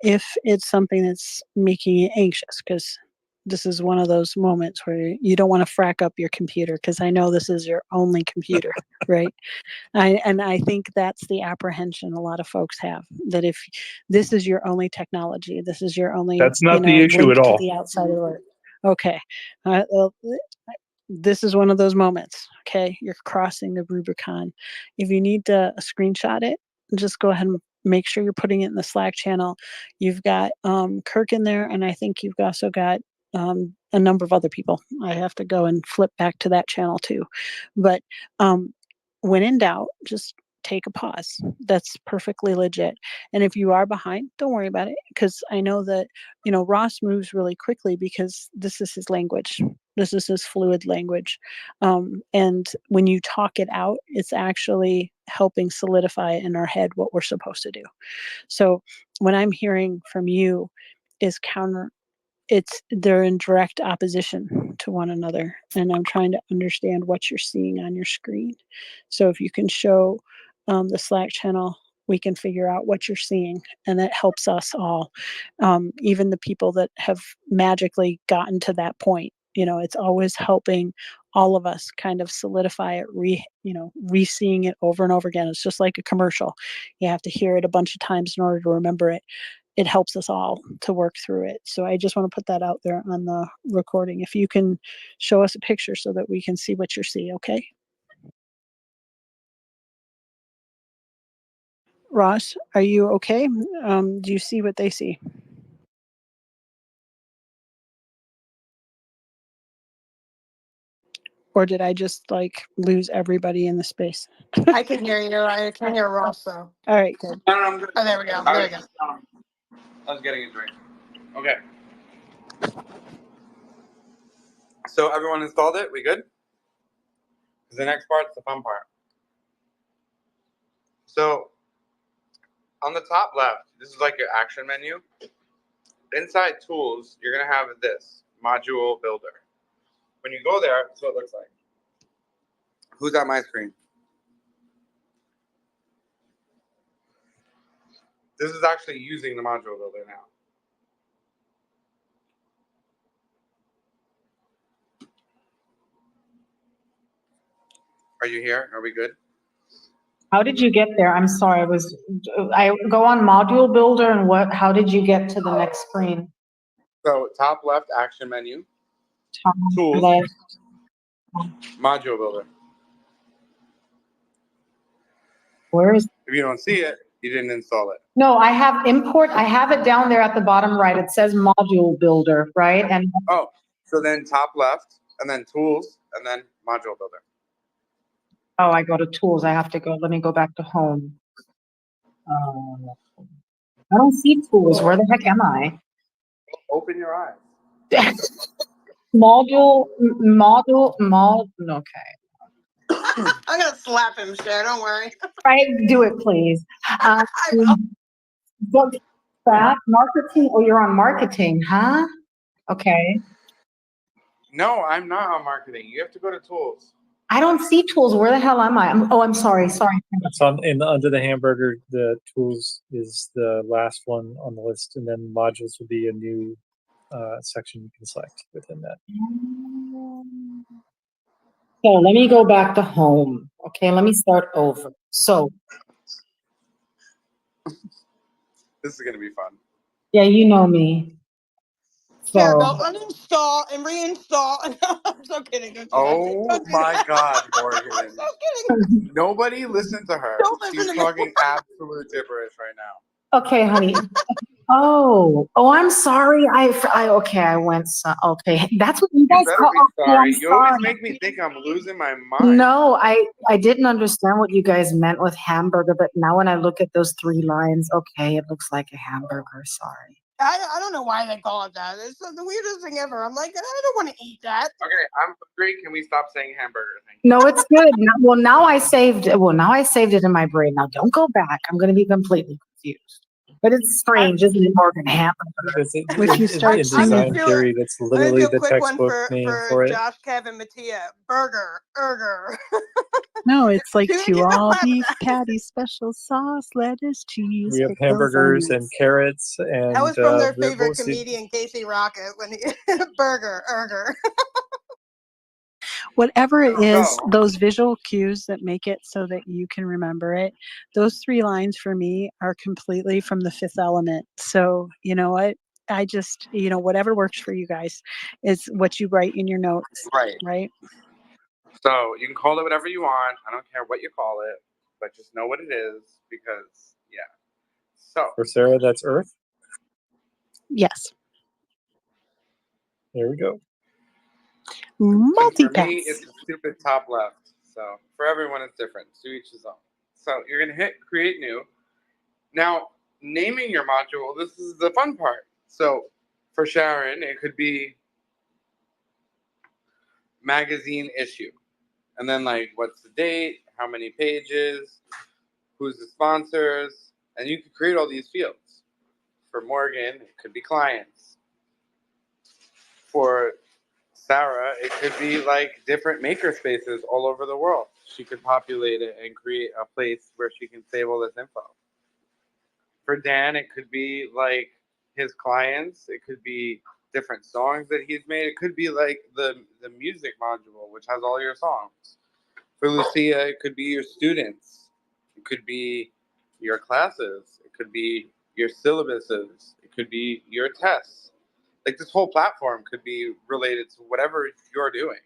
if it's something that's making you anxious, because this is one of those moments where you don't want to frack up your computer, because I know this is your only computer, right? And I think that's the apprehension a lot of folks have, that if this is your only technology, this is your only, that's not the issue link at to all. the outside world. Okay. This is one of those moments. Okay. You're crossing the Rubicon. If you need to screenshot it, just go ahead and make sure you're putting it in the Slack channel. You've got Kirk in there, and I think you've also got a number of other people. I have to go and flip back to that channel too. But when in doubt, just take a pause. That's perfectly legit. And if you are behind, don't worry about it, because I know that, Ross moves really quickly because this is his language. This is his fluid language. And when you talk it out, it's actually helping solidify in our head what we're supposed to do. So when I'm hearing from you is they're in direct opposition to one another, and I'm trying to understand what you're seeing on your screen. So if you can show the Slack channel, we can figure out what you're seeing, and that helps us all, even the people that have magically gotten to that point. It's always helping all of us kind of solidify it, re-seeing it over and over again. It's just like a commercial. You have to hear it a bunch of times in order to remember it. It helps us all to work through it. So I just want to put that out there on the recording. If you can show us a picture so that we can see what you're seeing, okay? Ross, are you okay? Do you see what they see? Or did I just lose everybody in the space? I can hear you. I can hear Ross though. All right, good. No, I'm good. Oh, there we go. There we go. I was getting a drink. Okay. So everyone installed it? We good? Because the next part's the fun part. So on the top left, this is like your action menu. Inside tools, you're going to have this module builder. When you go there, that's what it looks like. Who's on my screen? This is actually using the module builder now. Are you here? Are we good? How did you get there? I'm sorry, I go on module builder and how did you get to the next screen? So top left action menu, Top tools, left. module builder. Where is? If you don't see it, you didn't install it. No, I have import. I have it down there at the bottom right. It says module builder, right? And oh, so then top left, and then tools, and then module builder. Oh, I go to tools. I have to go. Let me go back to home. I don't see tools. Where the heck am I? Open your eyes. Module. Okay. I'm gonna slap him, Cher. Don't worry. Right, do it, please. But that? Marketing? Oh, you're on marketing, huh? Okay. No, I'm not on marketing. You have to go to tools. I don't see tools. Where the hell am I? I'm sorry. Sorry. It's under the hamburger. The tools is the last one on the list, and then modules will be a new section you can select within that. So let me go back to home. Okay, let me start over. So This is gonna be fun. yeah, you know me. Here, So go uninstall and reinstall. I'm so kidding. I'm Oh my God, Morgan. so kidding. Nobody listen to her. Don't listen She's to me. talking absolute gibberish right now. okay, honey. Oh, I'm sorry. Okay, I went. Okay, that's what you You guys better call. be Okay, I'm sorry. You always sorry. make me think I'm losing my mind. No, I didn't understand what you guys meant with hamburger, but now when I look at those 3 lines, okay, it looks like a hamburger. Sorry. I don't know why they call it that. It's the weirdest thing ever. I'm like, I don't want to eat that. Okay, I'm hungry. Can we stop saying hamburger? Thank you. No, it's good. Well, now I saved it. Well, now I saved it in my brain. Now don't go back. I'm going to be completely confused. But it's strange, isn't it, Morgan? Hamburger. If you start In singing, design theory, that's I'm gonna literally do a the quick one textbook name for it. Josh, Kevin, Mattia. Burger. no, it's like Do to you all have beef that? patties, special sauce, lettuce, cheese, We have pickles, hamburgers and onions. carrots That and was from their they're favorite mostly comedian, Casey Rocket, when he burger. Whatever it is, So, those visual cues that make it so that you can remember it, those 3 lines for me are completely from The Fifth Element. So, you know what? I just, whatever works for you guys is what you write in your notes, right. right? So you can call it whatever you want. I don't care what you call it, but just know what it is because, yeah. So. for Sarah, that's Earth. Yes. There we go. And for me, Multi-pass. it's the stupid top left. So for everyone, it's different. To each his own. So you're going to hit create new. Now, naming your module, this is the fun part. So for Sharon, it could be magazine issue. And then like, what's the date? How many pages? Who's the sponsors? And you could create all these fields. For Morgan, it could be clients. For Sarah, it could be like different maker spaces all over the world. She could populate it and create a place where she can save all this info. For Dan, it could be like his clients. It could be different songs that he's made. It could be like the music module, which has all your songs. For Lucia, it could be your students. It could be your classes. It could be your syllabuses. It could be your tests. Like this whole platform could be related to whatever you're doing.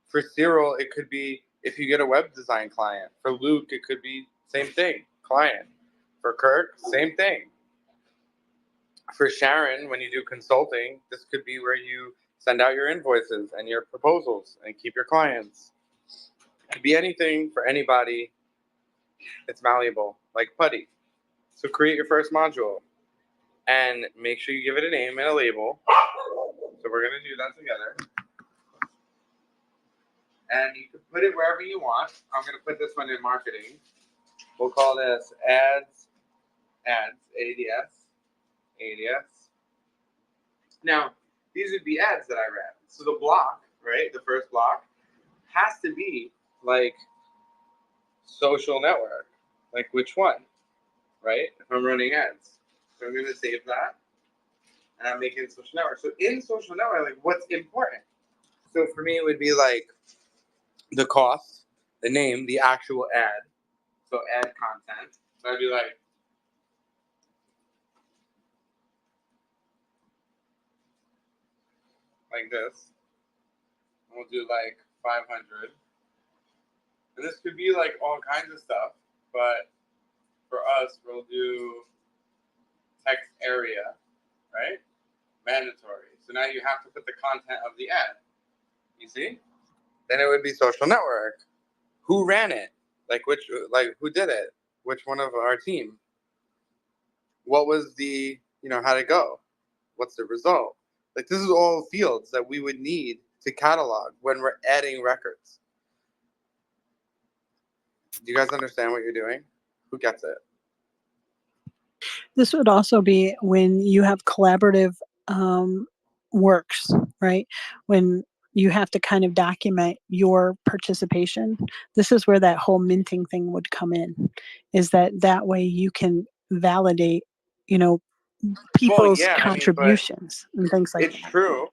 For Cyril, it could be if you get a web design client. For Luke, it could be same thing, client. For Kirk, same thing. For Sharon, when you do consulting, this could be where you send out your invoices and your proposals and keep your clients. It could be anything for anybody. It's malleable, like putty. So create your first module and make sure you give it a name and a label. So we're going to do that together. And you can put it wherever you want. I'm going to put this one in marketing. We'll call this ads, ADS. Now, these would be ads that I ran. So the block, right, the first block, has to be like social network. Like which one, right? If I'm running ads. So I'm going to save that. And I'm making social network. So in social network, like what's important? So for me, it would be like the cost, the name, the actual ad. So ad content. So I'd be like this. And we'll do like 500. And this could be like all kinds of stuff, but for us, we'll do text area, right? Mandatory. So now you have to put the content of the ad. You see? Then it would be social network. Who ran it? Like who did it? Which one of our team? What was the, how'd it go? What's the result? Like this is all fields that we would need to catalog when we're adding records. Do you guys understand what you're doing? Who gets it? This would also be when you have collaborative works, right? When you have to kind of document your participation. This is where that whole minting thing would come in, is that way you can validate, you know, people's yeah, I mean, but contributions and things like it's that. true,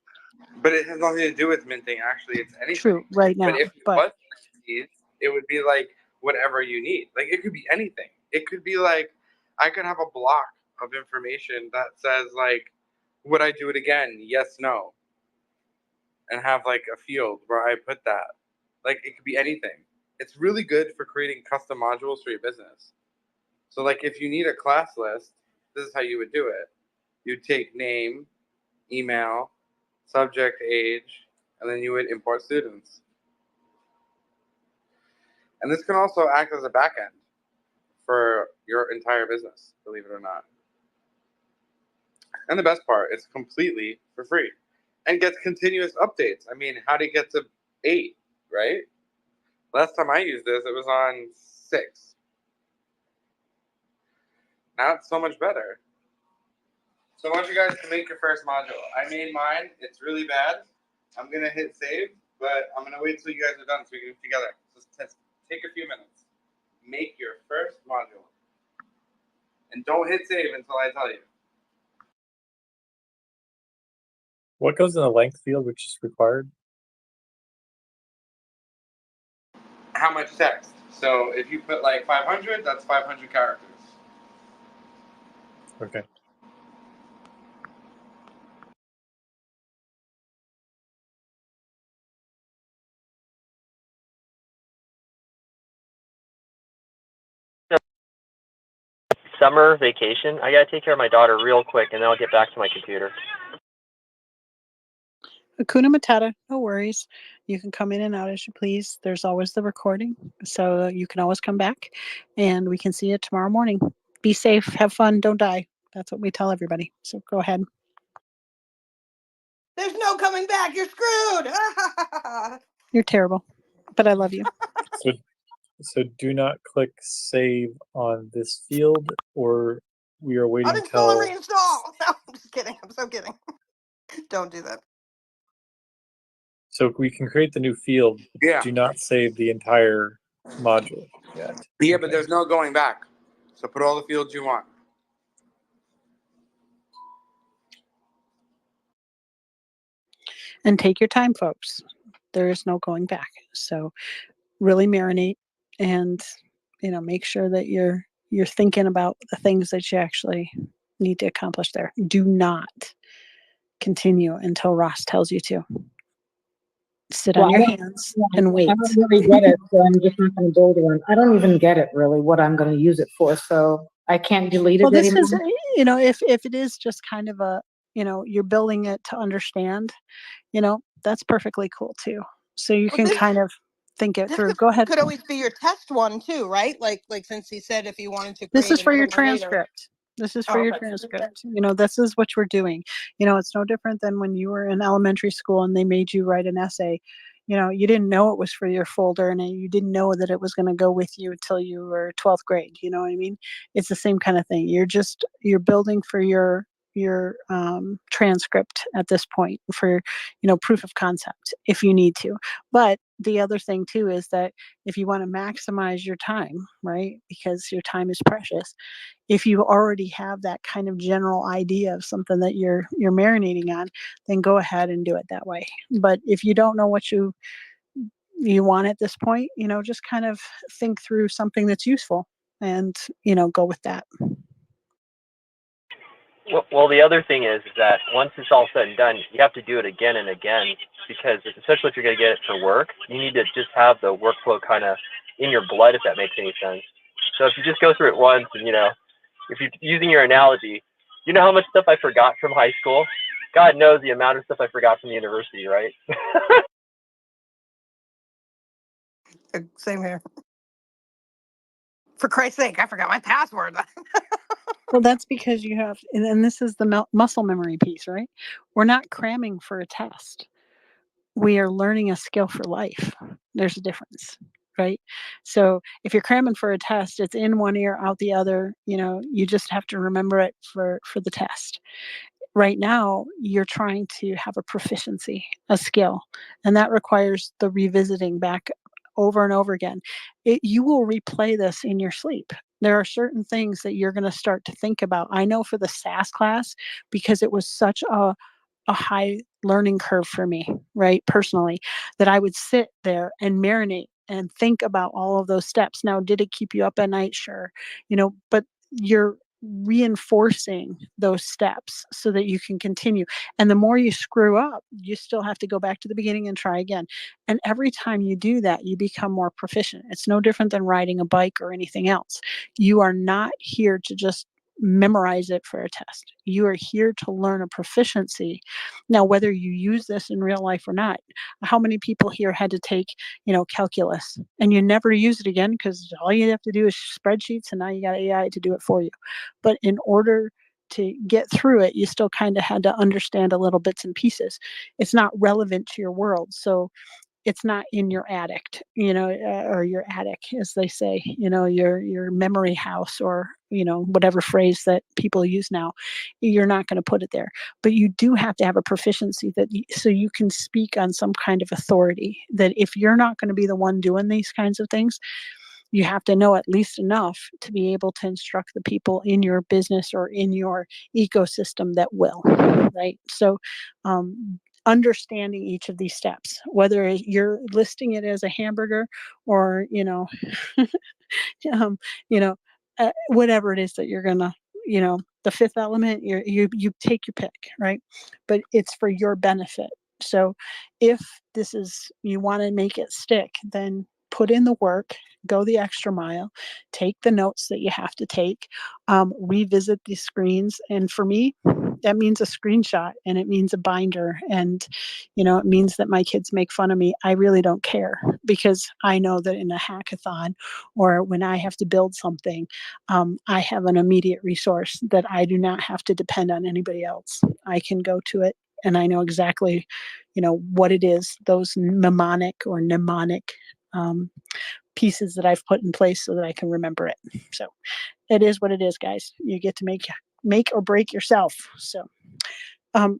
but it has nothing to do with minting. Actually, it's anything. True, right But now, if it but was NFTs, it would be like whatever you need. Like it could be anything. It could be like I could have a block of information that says like, would I do it again? Yes, no, and have like a field where I put that. Like it could be anything. It's really good for creating custom modules for your business. So like if you need a class list, this is how you would do it. You'd take name, email, subject, age, and then you would import students. And this can also act as a backend for your entire business, believe it or not. And the best part, it's completely for free and gets continuous updates. I mean, how do you get to 8, right? Last time I used this, it was on 6. Now it's so much better. So I want you guys to make your first module. I made mine. It's really bad. I'm going to hit save, but I'm going to wait till you guys are done so we can do it together. Just take a few minutes. Make your first module. And don't hit save until I tell you. What goes in the length field, which is required? How much text? So if you put like 500, that's 500 characters. Okay. Summer vacation. I gotta take care of my daughter real quick, and then I'll get back to my computer. Hakuna Matata, no worries. You can come in and out as you please. There's always the recording, so you can always come back, and we can see you tomorrow morning. Be safe, have fun, don't die. That's what we tell everybody. So go ahead. There's no coming back. You're screwed. You're terrible, but I love you. So do not click save on this field, or we are waiting Uninstall and till. reinstall. No, I'm just kidding. I'm so kidding. Don't do that. So we can create the new field. Yeah. Do not save the entire module yet. Yeah, but there's no going back. So put all the fields you want. And take your time, folks. There is no going back. So really marinate and make sure that you're thinking about the things that you actually need to accomplish there. Do not continue until Ross tells you to. Sit on your hands and wait. I don't really get it, so I'm just not going to build one. I don't even get it really what I'm going to use it for, so I can't delete it Well, this anymore. is, if it is just kind of a, you're building it to understand, that's perfectly cool too. So you can kind of think it through. Go ahead. Could always be your test one too, right? Like since he said if you wanted to. This is for your another one later. transcript. This is Oh, for your okay. transcript. This is what we're doing. It's no different than when you were in elementary school and they made you write an essay. You didn't know it was for your folder and you didn't know that it was going to go with you until you were 12th grade. You know what I mean? It's the same kind of thing. You're building for your transcript at this point for, proof of concept if you need to. But the other thing too is that if you want to maximize your time, right? Because your time is precious. If you already have that kind of general idea of something that you're marinating on, then go ahead and do it that way. But if you don't know what you want at this point, just kind of think through something that's useful and, go with that. Well, the other thing is that once it's all said and done, you have to do it again and again, because especially if you're going to get it for work, you need to just have the workflow kind of in your blood, if that makes any sense. So if you just go through it once and, if you're using your analogy, you know how much stuff I forgot from high school? God knows the amount of stuff I forgot from the university, right? Same here. For Christ's sake, I forgot my password. Well, that's because you have, and this is the muscle memory piece, right? We're not cramming for a test. We are learning a skill for life. There's a difference. right? So if you're cramming for a test, it's in one ear, out the other. You just have to remember it for the test. Right now, you're trying to have a proficiency, a skill, and that requires the revisiting back over and over again. You will replay this in your sleep. There are certain things that you're going to start to think about. I know for the SAS class, because it was such a high learning curve for me, right? Personally, that I would sit there and marinate and think about all of those steps. Now, did it keep you up at night? Sure. But you're reinforcing those steps so that you can continue. And the more you screw up, you still have to go back to the beginning and try again. And every time you do that, you become more proficient. It's no different than riding a bike or anything else. You are not here to just memorize it for a test. You are here to learn a proficiency. Now, whether you use this in real life or not, how many people here had to take, calculus and you never use it again because all you have to do is spreadsheets and now you got AI to do it for you. But in order to get through it, you still kind of had to understand a little bits and pieces. It's not relevant to your world. So it's not in your attic, or your attic, as they say, your memory house, or whatever phrase that people use now. You're not going to put it there, but you do have to have a proficiency so you can speak on some kind of authority. That if you're not going to be the one doing these kinds of things, you have to know at least enough to be able to instruct the people in your business or in your ecosystem that will, right? So, understanding each of these steps, whether you're listing it as a hamburger or, um, you know, whatever it is that you're gonna, the fifth element, you take your pick, right? But it's for your benefit. So if this is, you want to make it stick, then put in the work, go the extra mile, take the notes that you have to take, revisit the screens. And for me, that means a screenshot and it means a binder. And, it means that my kids make fun of me. I really don't care because I know that in a hackathon or when I have to build something, I have an immediate resource that I do not have to depend on anybody else. I can go to it and I know exactly, what it is, those mnemonic pieces that I've put in place so that I can remember it. So it is what it is, guys. You get to make or break yourself. So,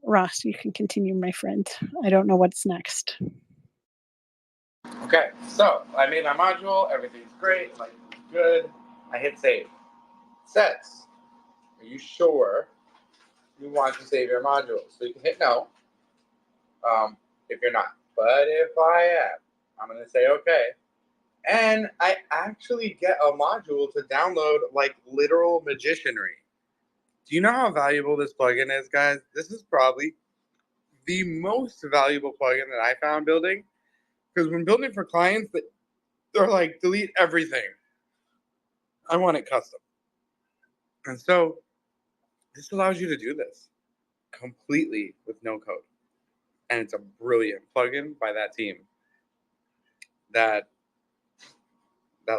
Ross, you can continue, my friend. I don't know what's next. Okay, so I made my module. Everything's great. Like good. I hit save. It says, are you sure you want to save your module? So you can hit no. If you're not. But if I am, I'm going to say okay. And I actually get a module to download like literal magicianry. Do you know how valuable this plugin is, guys? This is probably the most valuable plugin that I found building. Because when building for clients, they're like, delete everything. I want it custom. And so this allows you to do this completely with no code. And it's a brilliant plugin by that team. That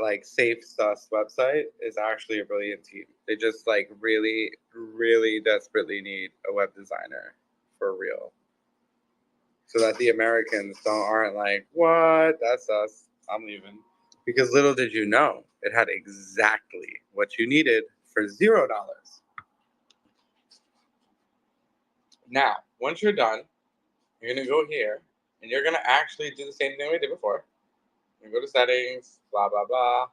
like Safe Sus website is actually a brilliant team. They just like really, really desperately need a web designer for real. So that the Americans aren't like, what? That's us. I'm leaving. Because little did you know, it had exactly what you needed for $0. Now, once you're done, you're going to go here, and you're going to actually do the same thing we did before. You're going to go to settings, blah, blah, blah.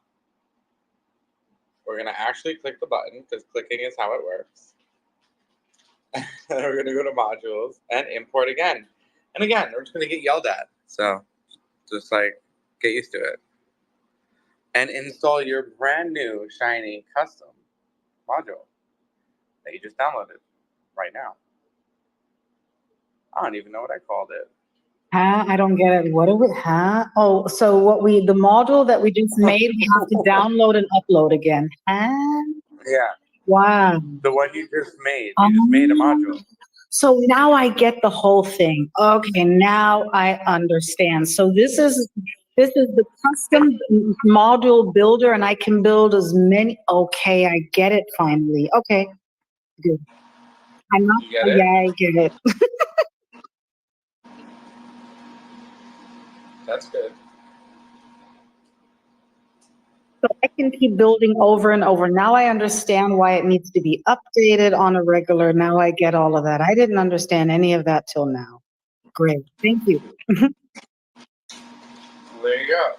We're going to actually click the button, because clicking is how it works. And we're going to go to modules and import again. And again, we're just going to get yelled at. So just like get used to it. And install your brand new, shiny, custom module that you just downloaded right now. I don't even know what I called it. Huh? I don't get it. What are we? Huh? Oh, so the module that we just made, we have to download and upload again. Huh? Yeah. Wow. The one you just made. You just made a module. So now I get the whole thing. Okay, now I understand. So this is the custom module builder, and I can build as many. Okay, I get it finally. Okay, good. I'm not. You get it? Yeah, I get it. That's good. So I can keep building over and over. Now I understand why it needs to be updated on a regular. Now I get all of that. I didn't understand any of that till now. Great. Thank you. There you go.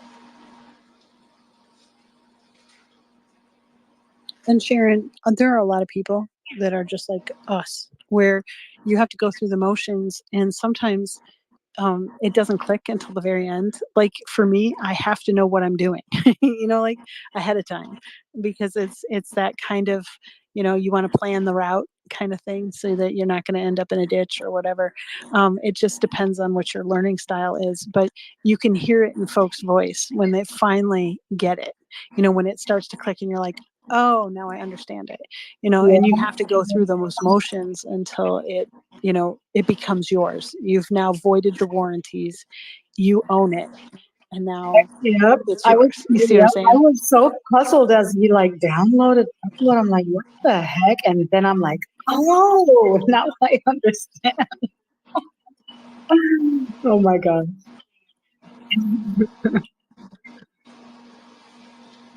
And Sharon, there are a lot of people that are just like us, where you have to go through the motions, and sometimes it doesn't click until the very end. Like for me, I have to know what I'm doing, like ahead of time, because it's that kind of, you want to plan the route kind of thing so that you're not going to end up in a ditch or whatever. It just depends on what your learning style is, but you can hear it in folks' voice when they finally get it, when it starts to click and you're like, oh, now I understand it, and you have to go through those motions until it becomes yours. You've now voided the warranties, you own it, and now Yep. it's yours. You see what I'm I saying? was so puzzled as he like downloaded, upload. I'm like, what the heck? And then I'm like, oh, now I understand. Oh my God.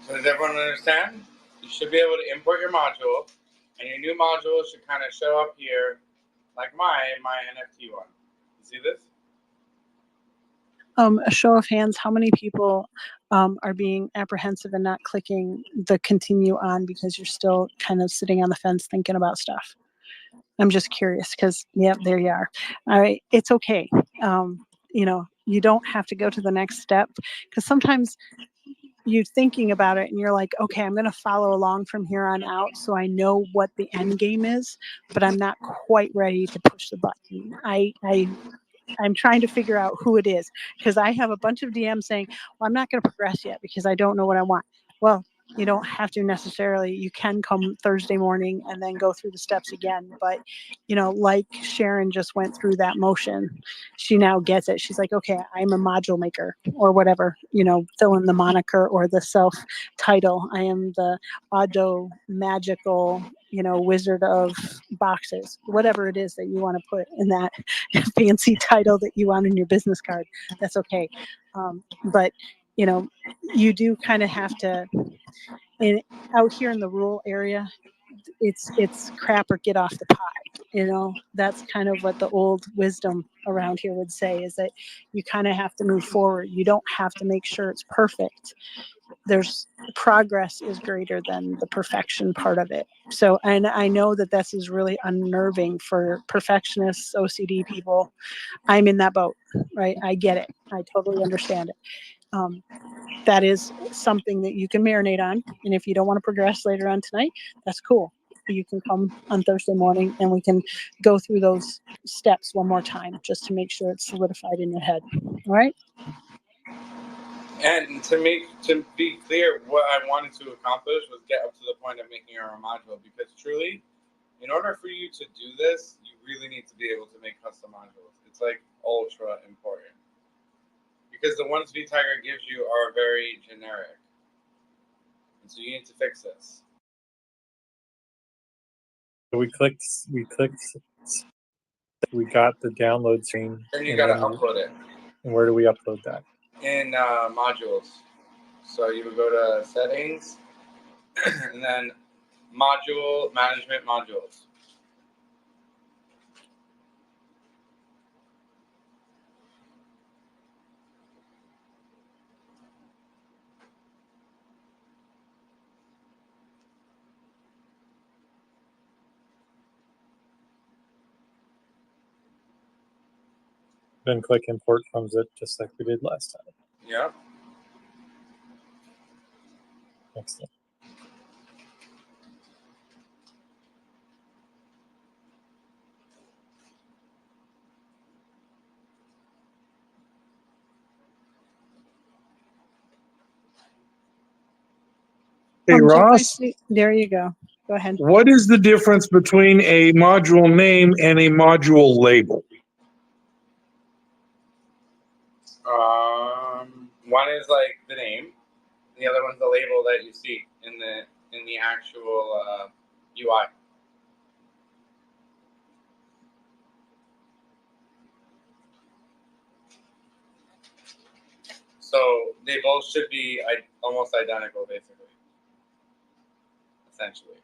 So does everyone understand? You should be able to import your module, and your new module should kind of show up here, like my NFT one. You see this? A show of hands, how many people are being apprehensive and not clicking the continue on because you're still kind of sitting on the fence thinking about stuff? I'm just curious because, yep, there you are. All right, it's okay. You don't have to go to the next step, because sometimes you're thinking about it and you're like, okay, I'm going to follow along from here on out so I know what the end game is, but I'm not quite ready to push the button. I'm trying to figure out who it is, because I have a bunch of DMs saying, well, I'm not going to progress yet because I don't know what I want. Well, you don't have to necessarily. You can come Thursday morning and then go through the steps again. But, like Sharon just went through that motion, she now gets it. She's like, okay, I'm a module maker or whatever, fill in the moniker or the self title. I am the auto magical, wizard of boxes, whatever it is that you want to put in that fancy title that you want in your business card. That's okay. But, you do kind of have to, out here in the rural area, it's crap or get off the pot. That's kind of what the old wisdom around here would say, is that you kind of have to move forward. You don't have to make sure it's perfect. There's progress is greater than the perfection part of it. So, and I know that this is really unnerving for perfectionists, OCD people. I'm in that boat, right? I get it. I totally understand it. That is something that you can marinate on. And if you don't want to progress later on tonight, that's cool. You can come on Thursday morning and we can go through those steps one more time just to make sure it's solidified in your head. All right? And to be clear, what I wanted to accomplish was get up to the point of making our module, because truly, in order for you to do this, you really need to be able to make custom modules. It's like ultra important, because the ones vTiger gives you are very generic, and so you need to fix this. We got the download screen. Then you gotta upload it. And where do we upload that? In modules. So you would go to settings, and then module management modules. Then click import from zip, just like we did last time. Yeah. Excellent. Hey, Jeff, Ross, there you go. Go ahead. what is the difference between a module name and a module label? One is like the name, and the other one's the label that you see in the actual UI. So they both should be almost identical, basically, essentially.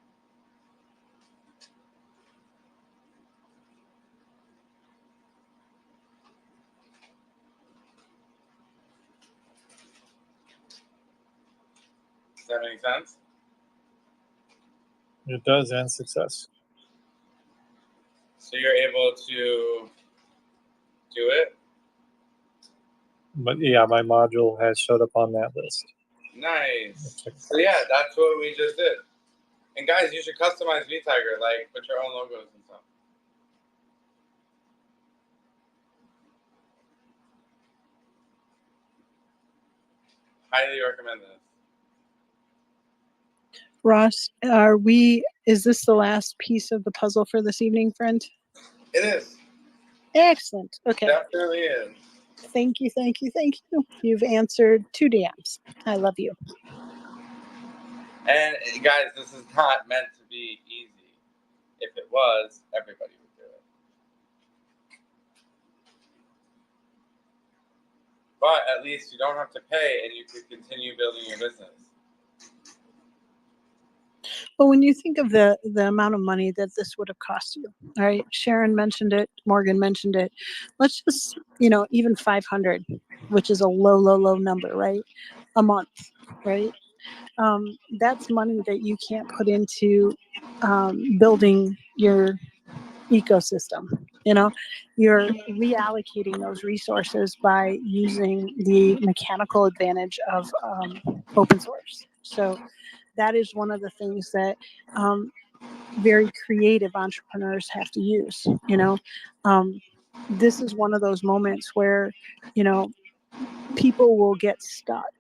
Does that make sense? It does, and success. So you're able to do it? But yeah, my module has showed up on that list. Nice. So yeah, that's what we just did. And guys, you should customize vTiger, like put your own logos and stuff. Highly recommend this. Ross, is this the last piece of the puzzle for this evening, friend? It is. Excellent. Okay. Definitely is. Thank you, thank you, thank you. You've answered 2 DMs. I love you. And guys, this is not meant to be easy. If it was, everybody would do it. But at least you don't have to pay and you can continue building your business. Well, when you think of the amount of money that this would have cost you, all right? Sharon mentioned it, Morgan mentioned it. Let's just, even 500, which is a low number, right? A month, right? That's money that you can't put into building your ecosystem. You're reallocating those resources by using the mechanical advantage of open source. So that is one of the things that very creative entrepreneurs have to use. This is one of those moments where people will get stuck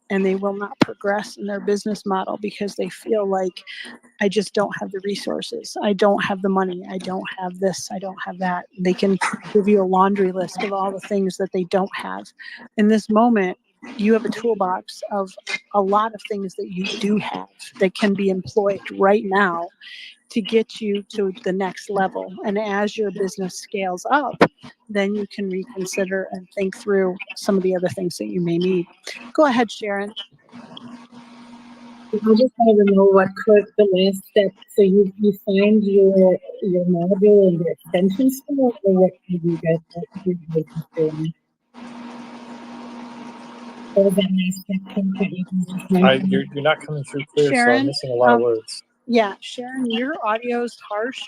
and they will not progress in their business model because they feel like, I just don't have the resources. I don't have the money. I don't have this. I don't have that. They can give you a laundry list of all the things that they don't have. In this moment, you have a toolbox of a lot of things that you do have that can be employed right now to get you to the next level. And as your business scales up, then you can reconsider and think through some of the other things that you may need. Go ahead, Sharon. I just want to know what could the last step. So you find your module and your extension store, or what did you get? What did you doing? Or that last step that you can just find? You're not coming through clear, so I'm Sharon, missing a lot of words. Yeah, Sharon, your audio's harsh,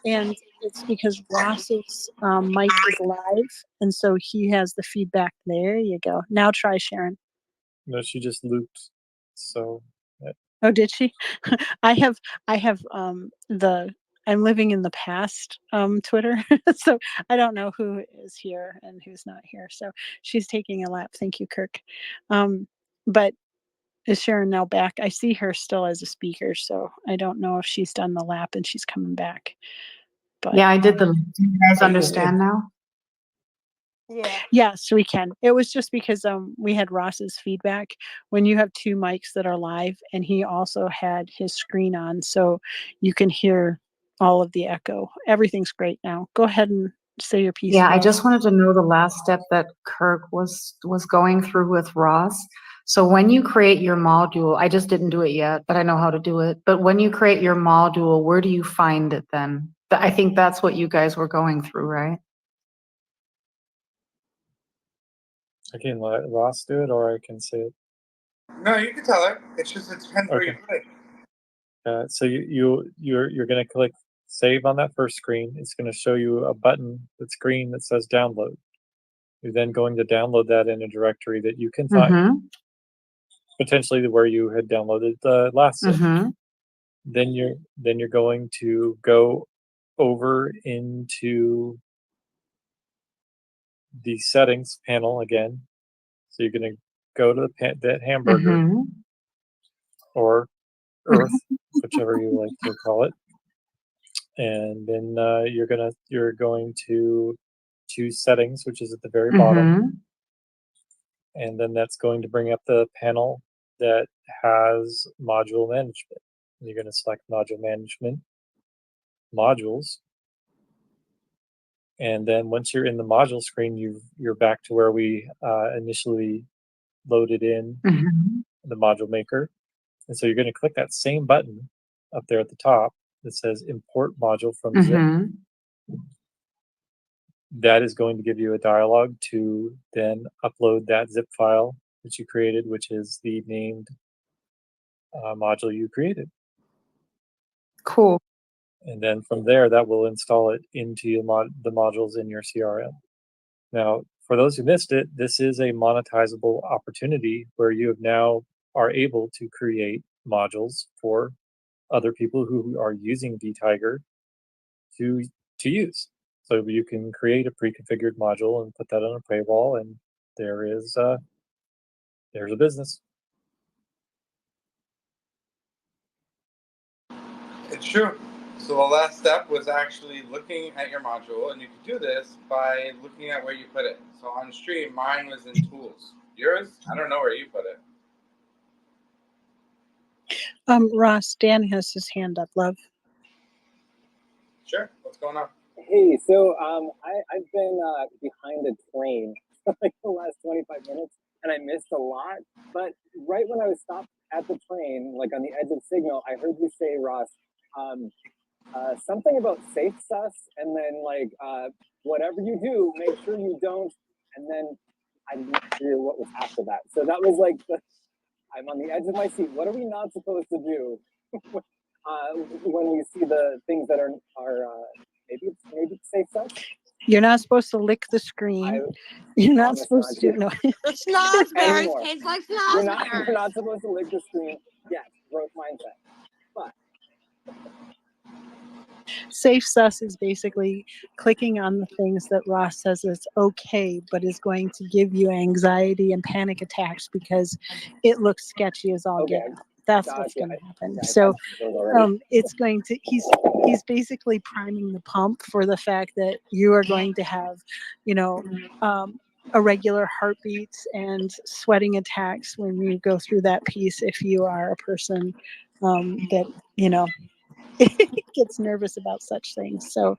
and it's because Ross's mic is live, and so he has the feedback. There you go. Now try Sharon. No, she just looped. So. Oh, did she? I have I'm living in the past Twitter, so I don't know who is here and who's not here. So she's taking a lap. Thank you, Kirk. But is Sharon now back? I see her still as a speaker, so I don't know if she's done the lap and she's coming back. But Yeah, I did the. Do you guys understand now? Yeah. Yes, we can. It was just because we had Ross's feedback. When you have 2 mics that are live, and he also had his screen on, so you can hear all of the echo. Everything's great now. Go ahead and say your piece. Yeah, I Ross. just wanted to know the last step that Kirk was going through with Ross. So when you create your module, I just didn't do it yet, but I know how to do it. But when you create your module, where do you find it then? I think that's what you guys were going through, right? I can let Ross do it, or I can say it. No, you can tell her. It depends where you put it. So you're going to click save on that first screen. It's going to show you a button that's green that says download. You're then going to download that in a directory that you can find, potentially where you had downloaded the last zip. Then you're going to go over into the settings panel again. So you're going to go to that hamburger or Earth, whichever you like to call it, and then you're going to choose settings, which is at the very bottom, and then that's going to bring up the panel that has module management. You're going to select module management, modules, and then once you're in the module screen, you're back to where we initially loaded in the module maker. And so you're going to click that same button up there at the top that says import module from zip. That is going to give you a dialog to then upload that zip file that you created, which is the named module you created. Cool. And then from there, that will install it into the modules in your CRM. Now, for those who missed it, this is a monetizable opportunity where you have now are able to create modules for other people who are using vTiger to use. So you can create a pre-configured module and put that on a paywall, and there's a business. It's true. So the last step was actually looking at your module, and you can do this by looking at where you put it. So on stream, mine was in tools. Yours, I don't know where you put it. Ross, Dan has his hand up, love. Sure. What's going on? Hey, so I've been behind a train for like the last 25 minutes, and I missed a lot. But right when I was stopped at the train, like on the edge of Signal, I heard you say, Ross, something about safe sus, and then like whatever you do, make sure you don't. And then I didn't hear what was after that. So that was like I'm on the edge of my seat. What are we not supposed to do when we see the things that are maybe it's safe sus? You're not supposed to lick the screen. You're not supposed to. No. Snozberries taste like You're snozberries. not supposed to lick the screen. Yes, growth mindset. But Safe sus is basically clicking on the things that Ross says is okay, but is going to give you anxiety and panic attacks because it looks sketchy as all get out. That's what's going to happen. So it's going to, he's basically priming the pump for the fact that you are going to have, irregular heartbeats and sweating attacks when you go through that piece if you are a person that, gets nervous about such things. So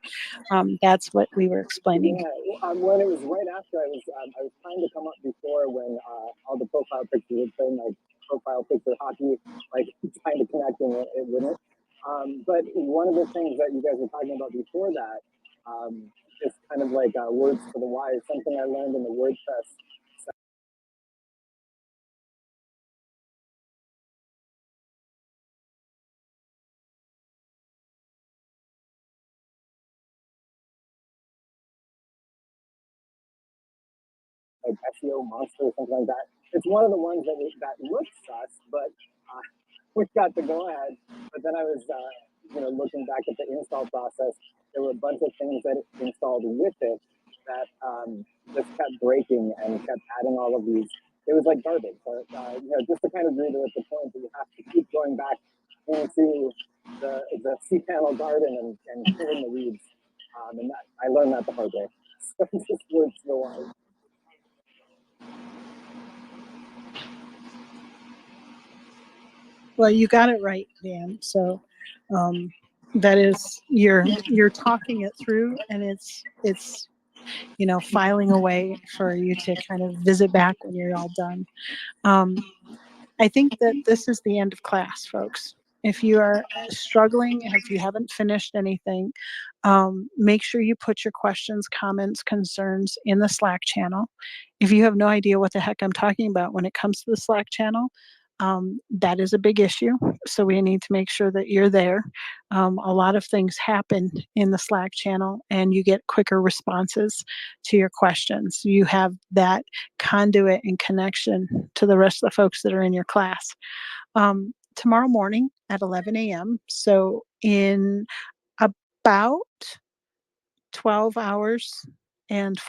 that's what we were explaining. Yeah, when it was right after I was trying to come up before when all the profile pictures would play like profile picture hockey, like trying to connect and it wouldn't. But one of the things that you guys were talking about before that is kind of like words for the wise, something I learned in the WordPress. Like SEO monster or something like that. It's one of the ones that looks sus, but we got the go ahead. But then I was, looking back at the install process, there were a bunch of things that it installed with it that just kept breaking and kept adding all of these. It was like garbage. But, just to kind of reiterate the point that you have to keep going back into the cPanel garden and killing the weeds. And that, I learned that the hard way. So just words to the wise. Well, you got it right, Dan. So that is you're talking it through, and it's filing away for you to kind of visit back when you're all done. I think that this is the end of class, folks. If you are struggling, if you haven't finished anything, make sure you put your questions, comments, concerns in the Slack channel. If you have no idea what the heck I'm talking about when it comes to the Slack channel, that is a big issue. So we need to make sure that you're there. A lot of things happen in the Slack channel and you get quicker responses to your questions. You have that conduit and connection to the rest of the folks that are in your class. Tomorrow morning at 11 a.m. So in about 12 hours and